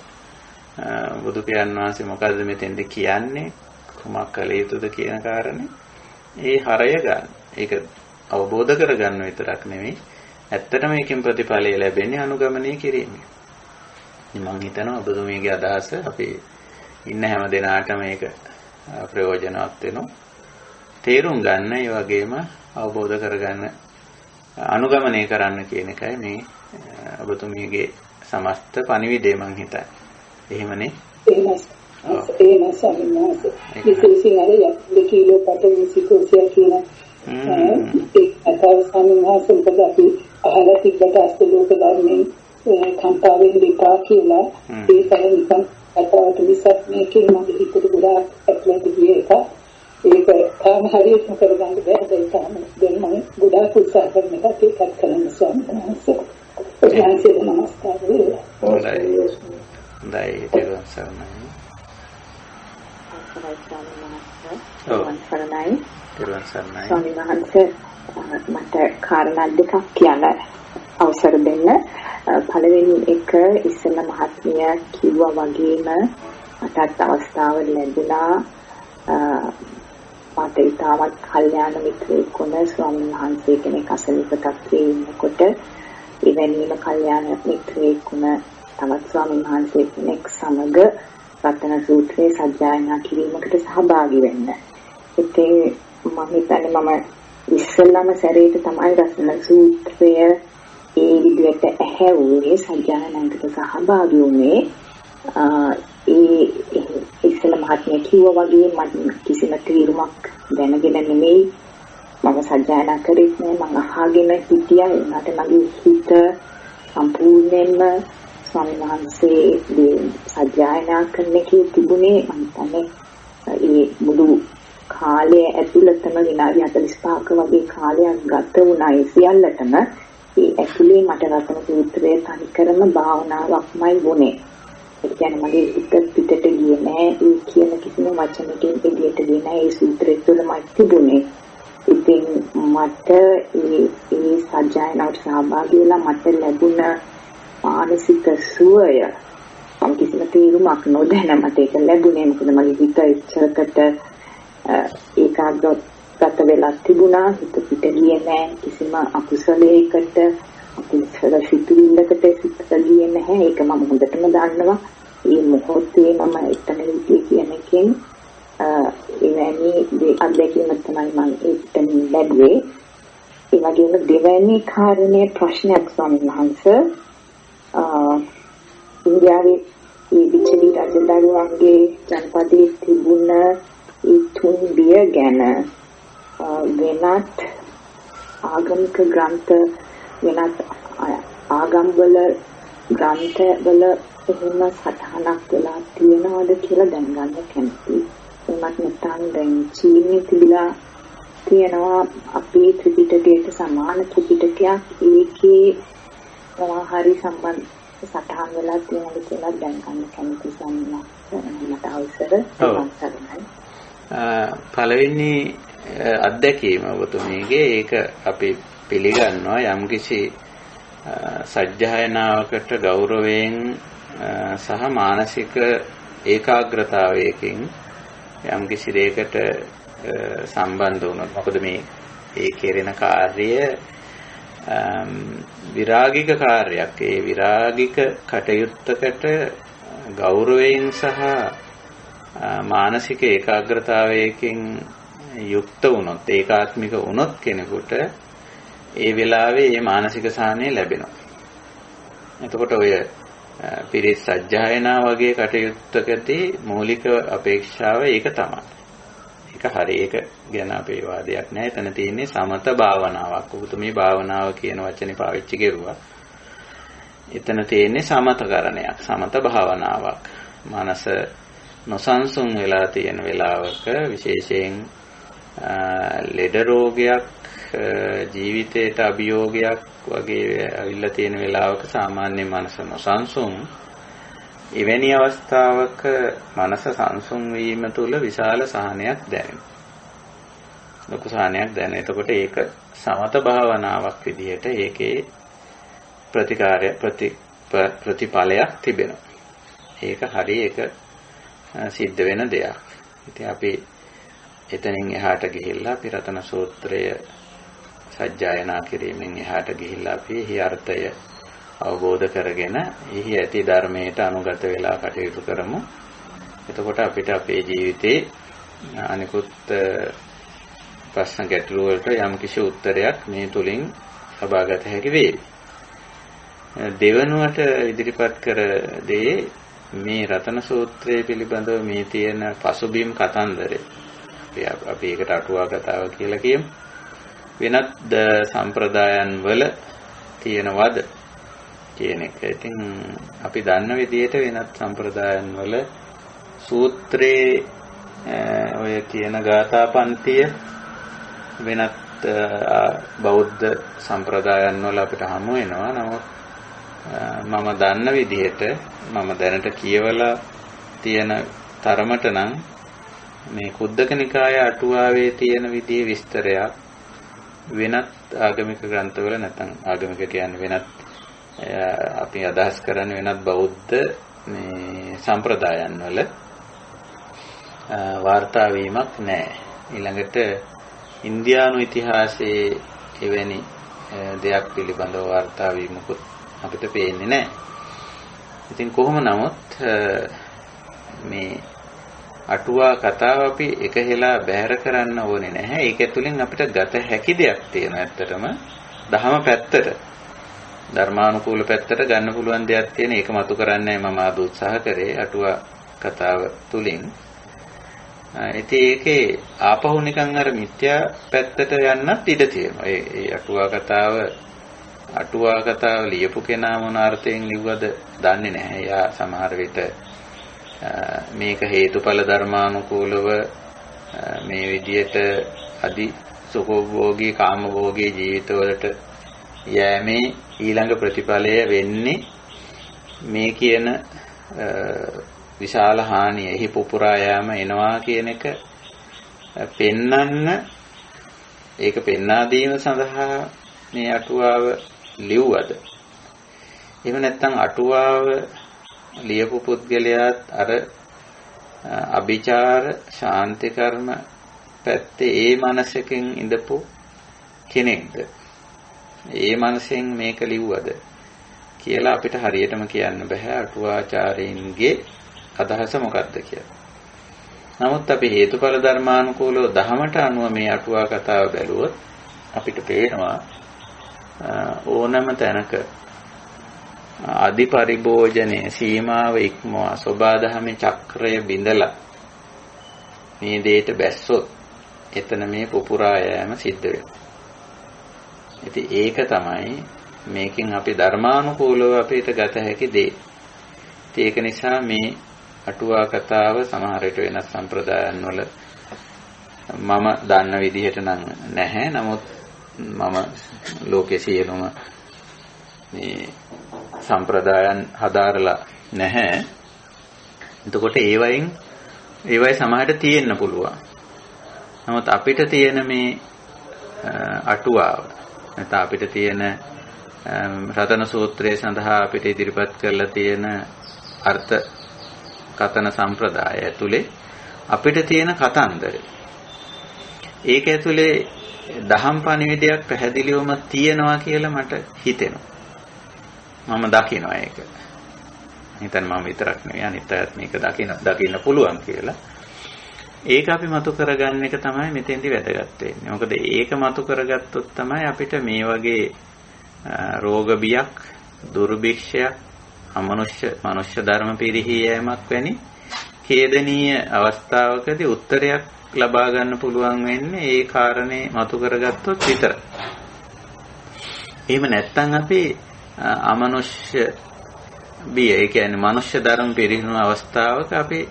බුදු පියාණන් වහන්සේ මොකද්ද මෙතෙන්ද කියන්නේ, කුමක් කළ යුතුද කියන කාරණේ ඒ හරය ගන්න. ඒක අවබෝධ කරගන්න විතරක් නෙමෙයි, ඇත්තටම මේකෙන් ප්‍රතිඵලය ලැබෙන්නේ අනුගමනය කිරීමෙන්. මම හිතනවා ඔබතුමීගේ අදහස අපි ඉන්න හැම දෙනාටම මේක ප්‍රයෝජනවත් වෙනවා. තේරුම් ගන්න, ඒ වගේම අවබෝධ කරගන්න, අනුගමනය කරන්න කියන එකයි මේ ඔබතුමීගේ සමස්ත පණිවිඩය මං හිතන්නේ. එහෙමනේ? එහෙමයි සමිනාස. විශේෂයෙන් අර යකිලෝ පටවි සිකෝසියා කියන ඒ අතව සමිනාස මොකද අපි අහලා තිබ්බට අස්තලෝක ධර්මයෙන් කම්පාවෙන් දෙපා කියලා ඒ තරම් නිකන් අතවට විසක් මේකේ මගේ හිතට ගොඩාක් ඇතුළට ගිය එක. ඒක තාම හරියටම කරගන්න බැහැ. ඒක තාම දැන් මම ගොඩාක් උත්සාහ කරන එකත් ඒකත් කරන්න සම්මානස. ඔයාන්සේ නමස්කාර වේවා. හොඳයි තේරුම් සරණයි. තේරුම් සරණයි. ස්වාමීන් වහන්සේ මට කාරණා දෙකක් කියන්න අවසර දෙන්න. පළවෙනි එක ඉස්සෙල්ලා මහත්මිය කිව්වා වගේම මටත් අවස්ථාව ලැබුණා මට ඉතාමත් කල්යාණ මිත්‍රයෙක් වුණ ස්වාමීන් වහන්සේ කෙනෙක් අසනීප තත්ත්වයේ ඉන්නකොට එවැනිම කල්යාණ මිත්‍රයෙක් වුණ තවත් ස්වාමීන් වහන්සේ කෙනෙක් සමග රතන සූත්‍රයේ සජ්ජායනා කිරීමකට සහභාගී වෙන්න. ඉතින් මම හිතන්නේ මම ඉස්සෙල්ලාම සැරේට තමයි රතන සූත්‍රය ඒ විදිහට ඇහැවුනේ සජ්ජායනාකට සහභාගී වුණේ. ඒ ඉස්සෙල්ලා මහත්මිය කිව්වා වගේ මම කිසිම තීරුමක් දැනගෙන නෙමෙයි මම සජ්ජායනා කරේ නෑ. මම අහගෙන හිටියා. ඒකට මගේ හිත සම්පූර්ණයෙන්ම ස්වාමීන් වහන්සේ සජ්ජායනා කරන්න කී තිබුණේ මම හිතන්නේ ඒ මුළු කාලය ඇතුළතම විනාඩි 45ක වගේ කාලයක් ගත වුණා ඒ සියල්ලටම. ඒ ඇතුලේ මට රතන සූත්‍රය තනිකරම භාවනාවක්මයි වුණේ. ඒ කියන්නේ මගේ හිත පිටට ගියේ නෑ. ඒ කියන කිසිම වචනකින් එළියට ගියේ නෑ. ඒ සූත්‍රය තුළමයි තිබුණේ. ඉතින් මට ඒ සජ්ජායනාවට සහභාගී වෙලා මට ලැබුණ මානසික සුවය මම කිසිම තීරුමක් නොදැන මට ඒක ලැබුණේ. මොකද මගේ හිත ඉච්ඡරකට ඒකාග්‍රගත වෙලා තිබුණා. හිත පිට ගියේ නැහැ. කිසිම අකුසලයකට අකුසල සිතුවිල්ලකට සිත ගියේ නැහැ. ඒක මම හොඳටම දන්නවා. මේ මොහොතේ මම එතන හිටියේ කියන එකෙන් එවැනි අත්දැකීම් තමයි මම එතන ලැබුවේ. ඒ වගේම දෙවැනි කාරණේ ප්‍රශ්නයක් ස්වාමීන් වහන්සේ ඉන්දියාවේ ඒ විචලි රජදරුවන්ගේ ජනපදයේ තිබුණ ඒ තුන් බිය ගැන වෙනත් ආගමික ග්‍රන්ථ වෙනත් ආගම්වල ග්‍රන්ථවල එහෙම සටහනක් වෙලා තියෙනවද කියලා දැනගන්න කැමතියි. එමත් නැත්නම් දැන් චීනයේ තිබිලා තියෙනවා අපේ ත්‍රිපිටකයට සමාන ත්‍රිපිටකයක් ඒකේ හරි සම්බන්ධ සටහන් වෙලා තියෙනවා කියලා දැනගන්න කැමතියි සම්මත අවසර සම්සරණයි. පළවෙනි අත්දැකීම ඔබතුමීගේ ඒක අපි පිළිගන්නවා යම්කිසි සජ්ජායනාවකට ගෞරවයෙන් සහ මානසික ඒකාග්‍රතාවයකින් යම්කිසි දෙයකට සම්බන්ධ වුණොත් මොකද මේ ඒ කෙරෙන කාර්යය විරාගික කාර්යයක්. ඒ විරාගික කටයුත්තකට ගෞරවයෙන් සහ මානසික ඒකාග්‍රතාවයකින් යුක්ත වුණොත් ඒකාත්මික වුණොත් කෙනෙකුට ඒ වෙලාවේ මේ මානසික සාහනය ලැබෙනවා. එතකොට ඔය පිරිත් සජ්ජායනා වගේ කටයුත්තකදී මූලික අපේක්ෂාව ඒක තමයි. ඒක හරි. ඒක ගැන අපේ වාදයක් නැහැ. එතන තියෙන්නේ සමත භාවනාවක්. ඔබතුමී භාවනාව කියන වචනේ පාවිච්චි කරුවා. එතන තියෙන්නේ සමතකරණයක්. සමත භාවනාවක්. මනස නොසන්සුන් වෙලා තියෙන වෙලාවක විශේෂයෙන් ලෙඩ රෝගයක් ජීවිතයට අභියෝගයක් වගේ ඇවිල්ලා තියෙන වෙලාවක සාමාන්‍ය මනස නොසන්සුන් එවැනි අවස්ථාවක මනස සංසුන් වීම තුළ විශාල සහනයක් දැනෙනවා. ලොකු සහනයක් දැනෙන. එතකොට ඒක සමත භාවනාවක් විදිහට ඒකේ ප්‍රතිඵලයක් තිබෙනවා. ඒක හරිය ඒක සිද්ධ වෙන දෙයක්. ඉතින් අපි එතනින් එහාට ගිහිල්ලා අපි රතන සූත්‍රය සජ්ජායනා කිරීමෙන් එහාට ගිහිල්ලා අපි එහි අර්ථය අවබෝධ කරගෙන එහි ඇති ධර්මයට අනුගත වෙලා කටයුතු කරමු. එතකොට අපිට අපේ ජීවිතේ අනිකුත් ප්‍රශ්න ගැටළු වලට යම්කිසි උත්තරයක් මේ තුලින් ලබාගත හැකි වේවි. දෙවනුවට ඉදිරිපත් කර දේ මේ රතන සූත්‍රය පිළිබඳව මේ තියෙන පසුබිම් කතන්දරය. අපි ඒකට අටුවා කතාව කියලා කියමු. වෙනත් සම්ප්‍රදායන් වල තියෙනවද කියන එක. ඉතින් අපි දන්න විදිහට වෙනත් සම්ප්‍රදායන් වල සූත්‍රයේ ඔය කියන ගාථා පන්තිය වෙනත් බෞද්ධ සම්ප්‍රදායන් වල අපිට හමු වෙනවා. නමුත් මම දන්න විදිහට මම දැනට කියවලා තියෙන තරමට නම් මේ කුද්දක නිකායේ අටුවාවේ තියෙන විදිහේ විස්තරයක් වෙනත් ආගමික ග්‍රන්ථවල නැත්නම් ආගමික කියන්නේ වෙනත් අපි අදහස් කරන්නේ වෙනත් බෞද්ධ මේ සම්ප්‍රදායන් වල වාර්තා වීමක් නැහැ. ඊළඟට ඉන්දියානු ඉතිහාසයේ එවැනි දෙයක් පිළිබඳව වාර්තා වීමකුත් අපිට පේන්නේ නැහැ. ඉතින් කොහොම නමුත් මේ අටුවා කතාව අපි එකහෙලා බැහැර කරන්න ඕනේ නැහැ. ඒක ඇතුලින් අපිට ගත හැකි දෙයක් තියෙනවා. ඇත්තටම දහම පැත්තට ධර්මානුකූල පැත්තට ගන්න පුළුවන් දෙයක් තියෙන. ඒක මතු කරන්නයි මම ආද උත්සාහ කරේ අටුවා කතාව තුලින්. ඉතින් ඒකේ ආපහු නිකන් අර මිත්‍යා පැත්තට යන්නත් ඉඩ තියෙනවා. ඒ අටුවා කතාව ලියපු කෙනා මොන අර්ථයෙන් ලිව්වද දන්නේ නැහැ. එයා සමහර විට මේක හේතුඵල ධර්මානුකූලව මේ විදියට අදි සුඛෝභෝගී කාමභෝගී ජීවිතවලට යෑමේ ඊළඟ ප්‍රතිඵලය වෙන්නේ මේ කියන විශාල හානිය එහි පුපුරා යාම එනවා කියන එක පෙන්වන්න ඒක පෙන්වා දීම සඳහා මේ අටුවාව ලිව්වද? එහෙම නැත්නම් අටුවාව ලියපු පුද්ගලයාත් අර අභිචාර ශාන්ති කර්ම පැත්තේ ඒ මනසකින් ඉඳපු කෙනෙක්ද? ඒ මනසෙන් මේක ලිව්වද කියලා අපිට හරියටම කියන්න බෑ අටුවාචාර්යින්ගේ අදහස මොකක්ද කියලා. නමුත් අපි හේතුඵල ධර්මානුකූලව දහමට අනුව මේ අටුවා කතාව බැලුවොත් අපිට පේනවා ඕනම තැනක අදි පරිභෝජනයේ සීමාව ඉක්මවා සෝබාදහමේ චක්‍රය බිඳලා මේ දෙයට බැස්සොත් එතන මේ පුපුරා යෑම සිද්ධ වෙනවා. ඉතින් ඒක තමයි මේකෙන් අපි ධර්මානුකූලව අපිට ගත හැකි දේ. ඒක නිසා මේ අටුවා කතාව සමහර විට වෙනස් සම්ප්‍රදායන් වල මම දන්න විදිහට නම් නැහැ. නමුත් මම ලෝකයේ සියලුම මේ සම්ප්‍රදායන් හදාරලා නැහැ. එතකොට ඒවයි සමහරට තියෙන්න පුළුවන්. නමුත් අපිට තියෙන මේ අටුවාව නැත්නම් අපිට තියෙන රතන සූත්‍රයේ සඳහා අපිට ඉදිරිපත් කරලා තියෙන අර්ථ කතන සම්ප්‍රදාය ඇතුලේ අපිට තියෙන කතන්දරය. ඒක ඇතුලේ දහම් පණිවිඩයක් පැහැදිලිවම තියෙනවා කියලා මට හිතෙනවා. මම දකිනවා ඒක. හිතන්න මම විතරක් නෙවෙයි අනිත් අයත් මේක දකින්න පුළුවන් කියලා. ඒක අපි මතු කරගන්න එක තමයි මෙතෙන්දි වැදගත් වෙන්නේ. මොකද ඒක මතු කරගත්තොත් තමයි අපිට මේ වගේ රෝග බියක්, දුර්භික්ෂයක්, මනුෂ්‍ය ධර්ම පිරිහී යෑමක් වැනි ඛේදනීය අවස්ථාවකදී උත්තරයක් ලබා ගන්න පුළුවන් වෙන්නේ ඒ කාරණේ මතු කරගත්තොත් විතරයි. එහෙම නැත්නම් අපි අමනුෂ්‍ය බිය, ඒ කියන්නේ මනුෂ්‍ය ධර්ම පිරිහුණු අවස්ථාවක අපි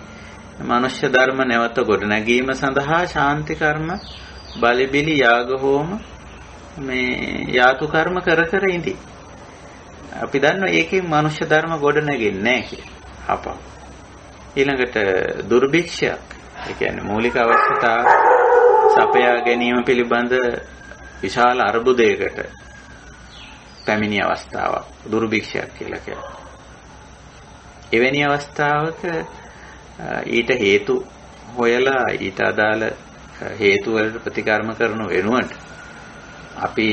මනුෂ්‍ය ධර්ම නැවත ගොඩනැගීම සඳහා ශාන්ති කර්ම, බලබිලි, යාග හෝම මේ යාතු කර්ම කර ඉඳි. අපි දන්නවා ඒකෙන් මනුෂ්‍ය ධර්ම ගොඩනැගෙන්නේ නැහැ කියලා. අප. ඊළඟට දුර්භික්ෂයක්. ඒ කියන්නේ මූලික අවශ්‍යතා සපයා ගැනීම පිළිබඳ විශාල අර්බුදයකට පැමිණි අවස්ථාවක් දුර්භික්ෂයක් කියලා කියනවා. එවැනි අවස්ථාවක ඊට හේතු හොයලා ඊට අදාළ හේතු වලට ප්‍රතිකර්ම කරන වෙනුවට අපි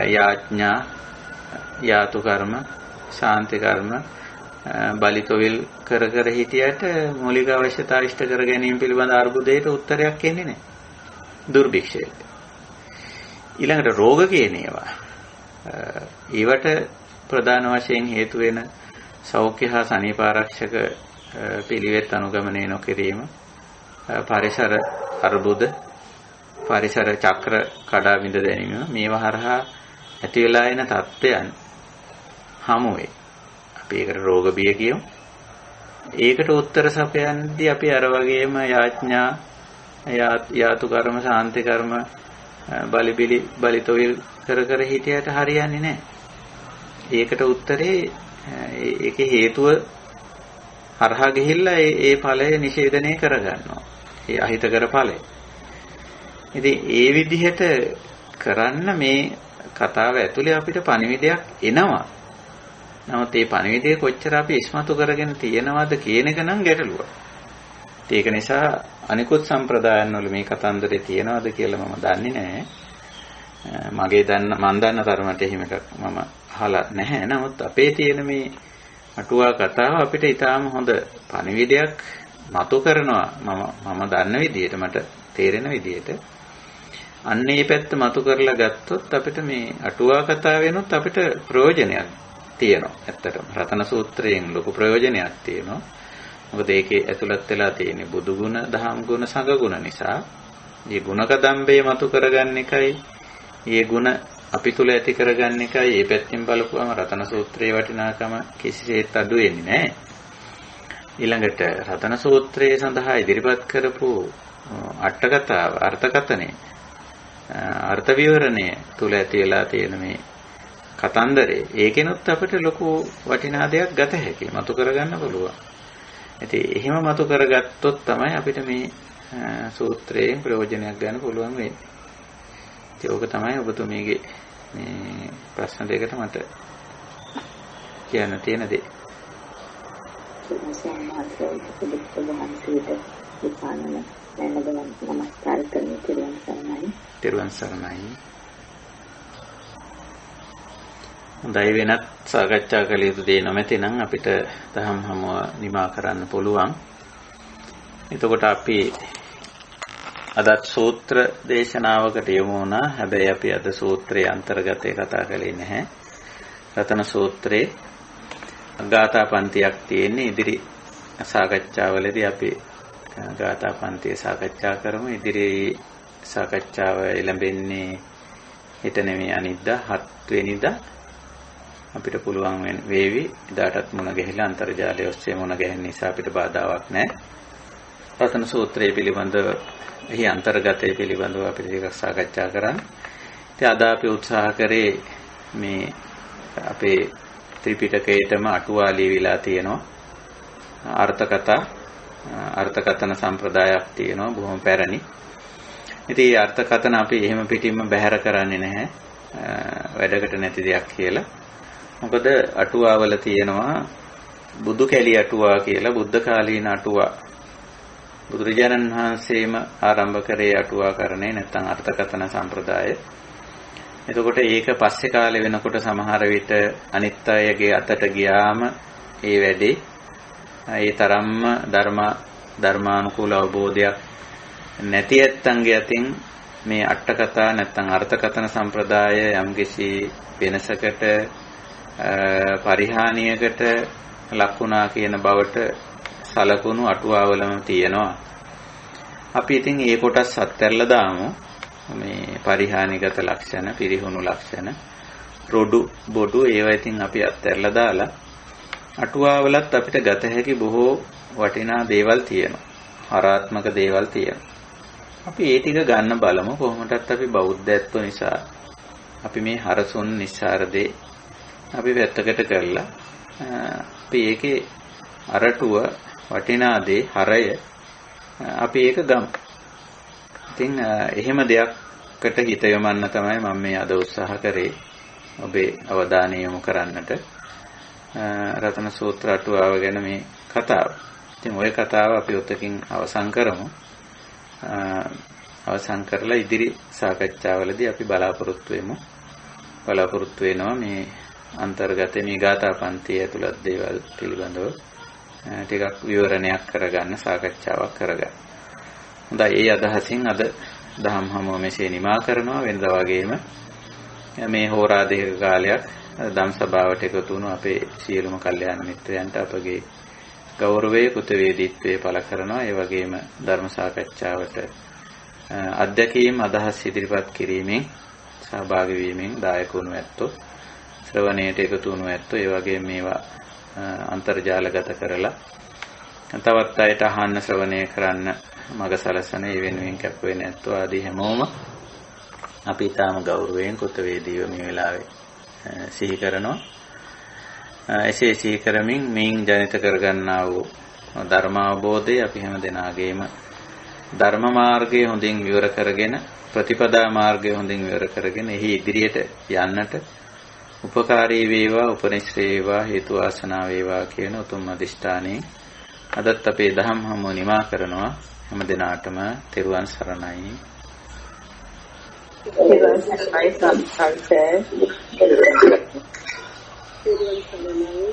යාඥා, යාතු කර්ම, ශාන්ති කර්ම, බලිතොවිල් කර කර හිටියට මූලික අවශ්‍යතා ඉෂ්ට කර ගැනීම පිළිබඳ අර්බුදයට උත්තරයක් එන්නේ නැහැ. දුර්භික්ෂයට. ඊළඟට රෝග කියන ඒවා. ඊවට ප්‍රධාන වශයෙන් හේතු වෙන සෞඛ්‍ය හා සනීපාරක්ෂක පිළිවෙත් අනුගමනය නොකිරීම, පරිසර අර්බුද, පරිසර චක්‍ර කඩා බිඳ දැමීම මේවා හරහා ඇති වෙලා එන තත්ත්වයන් හමු වේ. අපි ඒකට රෝග බිය කියමු. ඒකට උත්තර සපයන්දී අපි අර වගේම යාඥා, යාතු කර්ම, ශාන්ති කර්ම, බලිතොවිල් කර කර හිටියට හරියන්නේ නැහැ. ඒකට උත්තරේ ඒකේ හේතුව හරහා ගිහිල්ලා ඒ ඵලය නිෂේධනය කරගන්නවා. ඒ අහිතකර ඵලය. ඉතින් ඒ විදිහට කරන්න මේ කතාව ඇතුලේ අපිට පණිවිඩයක් එනවා. නමුත් මේ පණිවිඩය කොච්චර අපි ඉස්මතු කරගෙන තියෙනවද කියන එක නම් ගැටලුවක්. ඒක නිසා අනිකුත් සම්ප්‍රදායන් වල මේ කතන්දරේ තියෙනවද කියලා මම දන්නේ නැහැ. මම දන්න තරමට එහෙම එකක් මම අහලා නැහැ. නමුත් අපේ තියෙන මේ අටුවා කතාව අපිට ඊටාම හොඳ පණිවිඩයක් මතු කරනවා. මම දන්න විදිහට, මට තේරෙන විදිහට. අන්න මේ පැත්ත මතු කරලා ගත්තොත් අපිට මේ අටුවා කතාවෙනුත් අපිට ප්‍රයෝජනයක් තියෙනවා. ඇත්තටම රතන සූත්‍රයෙන් ලොකු ප්‍රයෝජනයක් තියෙනවා. මොකද ඒකේ ඇතුළත් වෙලා තියෙන්නේ බුදු ගුණ, දහම් ගුණ, සංඝ ගුණ නිසා. මේ ගුණ කදම්බේ මතු කරගන්න එකයි, මේ ගුණ අපි තුල ඇති කරගන්න එකයි. මේ පැත්තෙන් බලපුවම රතන සූත්‍රයේ වටිනාකම කිසිසේත් අඩු වෙන්නේ නැහැ. ඊළඟට රතන සූත්‍රයේ සඳහා ඉදිරිපත් කරපු අට කතාව, අර්ථකථනය, අර්ථ විවරණය තුල ඇති වෙලා තියෙන මේ කතන්දරේ ඒකෙනුත් අපිට ලොකු වටිනා දෙයක් ගත හැකියි, මතු කරගන්න පුළුවන්. ඉතින් එහෙම මතු කරගත්තොත් තමයි අපිට මේ සූත්‍රයෙන් ප්‍රයෝජනයක් ගන්න පුළුවන් වෙන්නේ. ඉතින් ඕක තමයි ඔබතුමීගේ මේ ප්‍රශ්න දෙකට මට කියන්න තියෙන දේ. තෙරුවන් සරණයි. හොඳයි, වෙනත් සාකච්ඡා කළ යුතු දේ නොමැති නම් අපිට දහම් හමුව නිමා කරන්න පුළුවන්. එතකොට අපි අදත් සූත්‍ර දේශනාවකට යමු වුණා. හැබැයි අපි අද සූත්‍රයේ අන්තර්ගතය කතා කළේ නැහැ. රතන සූත්‍රයේ ගාථා පන්තියක් තියෙන්නේ. ඉදිරි සාකච්ඡාවලදී අපි ගාථා පන්තිය සාකච්ඡා කරමු. ඉදිරි සාකච්ඡාව එළඹෙන්නේ හෙට නෙමෙයි, අනිද්දා 7 වෙනිදා. අපිට පුළුවන් වේවි එදාටත් මුණ ගැහිලා අන්තර්ජාලය ඔස්සේ මුණ ගැහෙන නිසා අපිට බාධාවක් නැහැ. රතන සූත්‍රයේ පිළිබඳව, එහි අන්තර්ගතය පිළිබඳව අපිට ටිකක් සාකච්ඡා කරන්න. ඉතින් අද අපි උත්සාහ කරේ මේ අපේ ත්‍රිපිටකයේටම අටුවා ලියවිලා තියෙනවා. අර්ථකථන සම්ප්‍රදායක් තියෙනවා, බොහොම පැරණි. ඉතින් මේ අර්ථකථන අපි එහෙම පිටින්ම බැහැර කරන්නේ නැහැ, වැඩකට නැති දෙයක් කියලා. මොකද අටුවාවල තියෙනවා බුදු කැලි අටුවා කියලා, බුද්ධ කාලීන අටුවා. බුදුරජාණන් වහන්සේම ආරම්භ කරේ අටුවා කරන්නේ, නැත්නම් අර්ථකථන සම්ප්‍රදාය. එතකොට ඒක පස්සේ කාලේ වෙනකොට සමහර විට අනිත් අයගේ අතට ගියාම ඒ වැඩේ ඒ තරම්ම ධර්මානුකූල අවබෝධයක් නැති ඇත්තන්ගේ අතින් මේ අට කතා නැත්නම් අර්ථකථන සම්ප්‍රදාය යම්කිසි වෙනසකට පරිහානියකට ලකුණා කියන බවට සලකුණු අටුවාවලම තියෙනවා. අපි ඉතින් ඒ කොටස් අත්හැරලා දාමු. මේ පරිහානිගත ලක්ෂණ, පිරිහුණු ලක්ෂණ, රොඩු බොඩු ඒවා ඉතින් අපි අත්හැරලා දාලා අටුවාවලත් අපිට ගත හැකි බොහෝ වටිනා දේවල් තියෙනවා. හරාත්මක දේවල් තියෙනවා. අපි ඒ ටික ගන්න බලමු. කොහොමදත් අපි බෞද්ධත්ව නිසා අපි මේ හරසුන් නිස්සාරදේ අපි වැත්තකට කරලා අපි ඒකේ අරටුව වටිනා දේ හරය අපි ඒක ගමු. ඉතින් එහෙම දෙයක්කට හිත යොමන්න තමයි මම මේ අද උත්සාහ කරේ ඔබේ අවධානය යොමු කරන්නට. රතන සූත්‍ර අටුවාව ගැන මේ කතාව. ඉතින් ওই කතාව අපි ඔතකින් අවසන් කරමු. අවසන් කරලා ඉදිරි සාකච්ඡාවලදී අපි බලාපොරොත්තු වෙනවා මේ අන්තර්ගත මේ ගාථා පන්තිය ඇතුළත් දේවල් පිළිබඳව ටිකක් විවරණයක් කරගන්න සාකච්ඡාවක් කරගන්න. හොඳයි, ඒ අදහසින් අද දහම් හමුව මෙසේ නිමා කරනවා. වෙනදා වගේම මේ හෝරා දෙක කාලයක් ධම් සභාවට එකතු වුණු අපේ සියලුම කල්යාණ මිත්‍රයන්ට අපගේ ගෞරවයේ කෘතවේදීත්වයේ පළ කරනවා. ඒ වගේම ධර්ම සාකච්ඡාවට අධ්‍යක්ීම් අදහස් ඉදිරිපත් කිරීමෙන් සහභාගී වීමෙන් දායක වුණු ඇත්තෝ, ශ්‍රවණයට එකතු වුණු ඇත්තෝ, ඒ වගේම මේවා අන්තර්ජාලගත කරලා තවත් අයට අහන්න ශ්‍රවණය කරන්න මඟ සලසන ඒ වෙනුවෙන් කැප වෙන ඇත්තෝ ආදී හැමෝම අපි ඊටාම ගෞරවයෙන් කෘතවේදීව මේ වෙලාවේ සිහි කරනවා. එසේ සිහි කරමින් මේන් ජනිත කරගන්නා වූ ධර්ම අවබෝධය අපි හැම දෙනාගේම ධර්ම මාර්ගය හොඳින් විවර කරගෙන, ප්‍රතිපදා මාර්ගය හොඳින් විවර කරගෙන එහි ඉදිරියට යන්නට උපකාරී වේවා, උපනිශ්‍රේ වේවා, හේතු වාසනා වේවා කියන උතුම් අධිෂ්ඨානයේ අදත් අපේ දහම් හමුව නිමා කරනවා. හැම දිනාටම තෙරුවන් සරණයි. තෙරුවන් සරණයි සංසාරේ. තෙරුවන් සරණයි.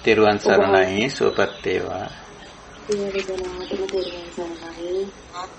තෙරුවන් සරණයි. සුවපත් වේවා.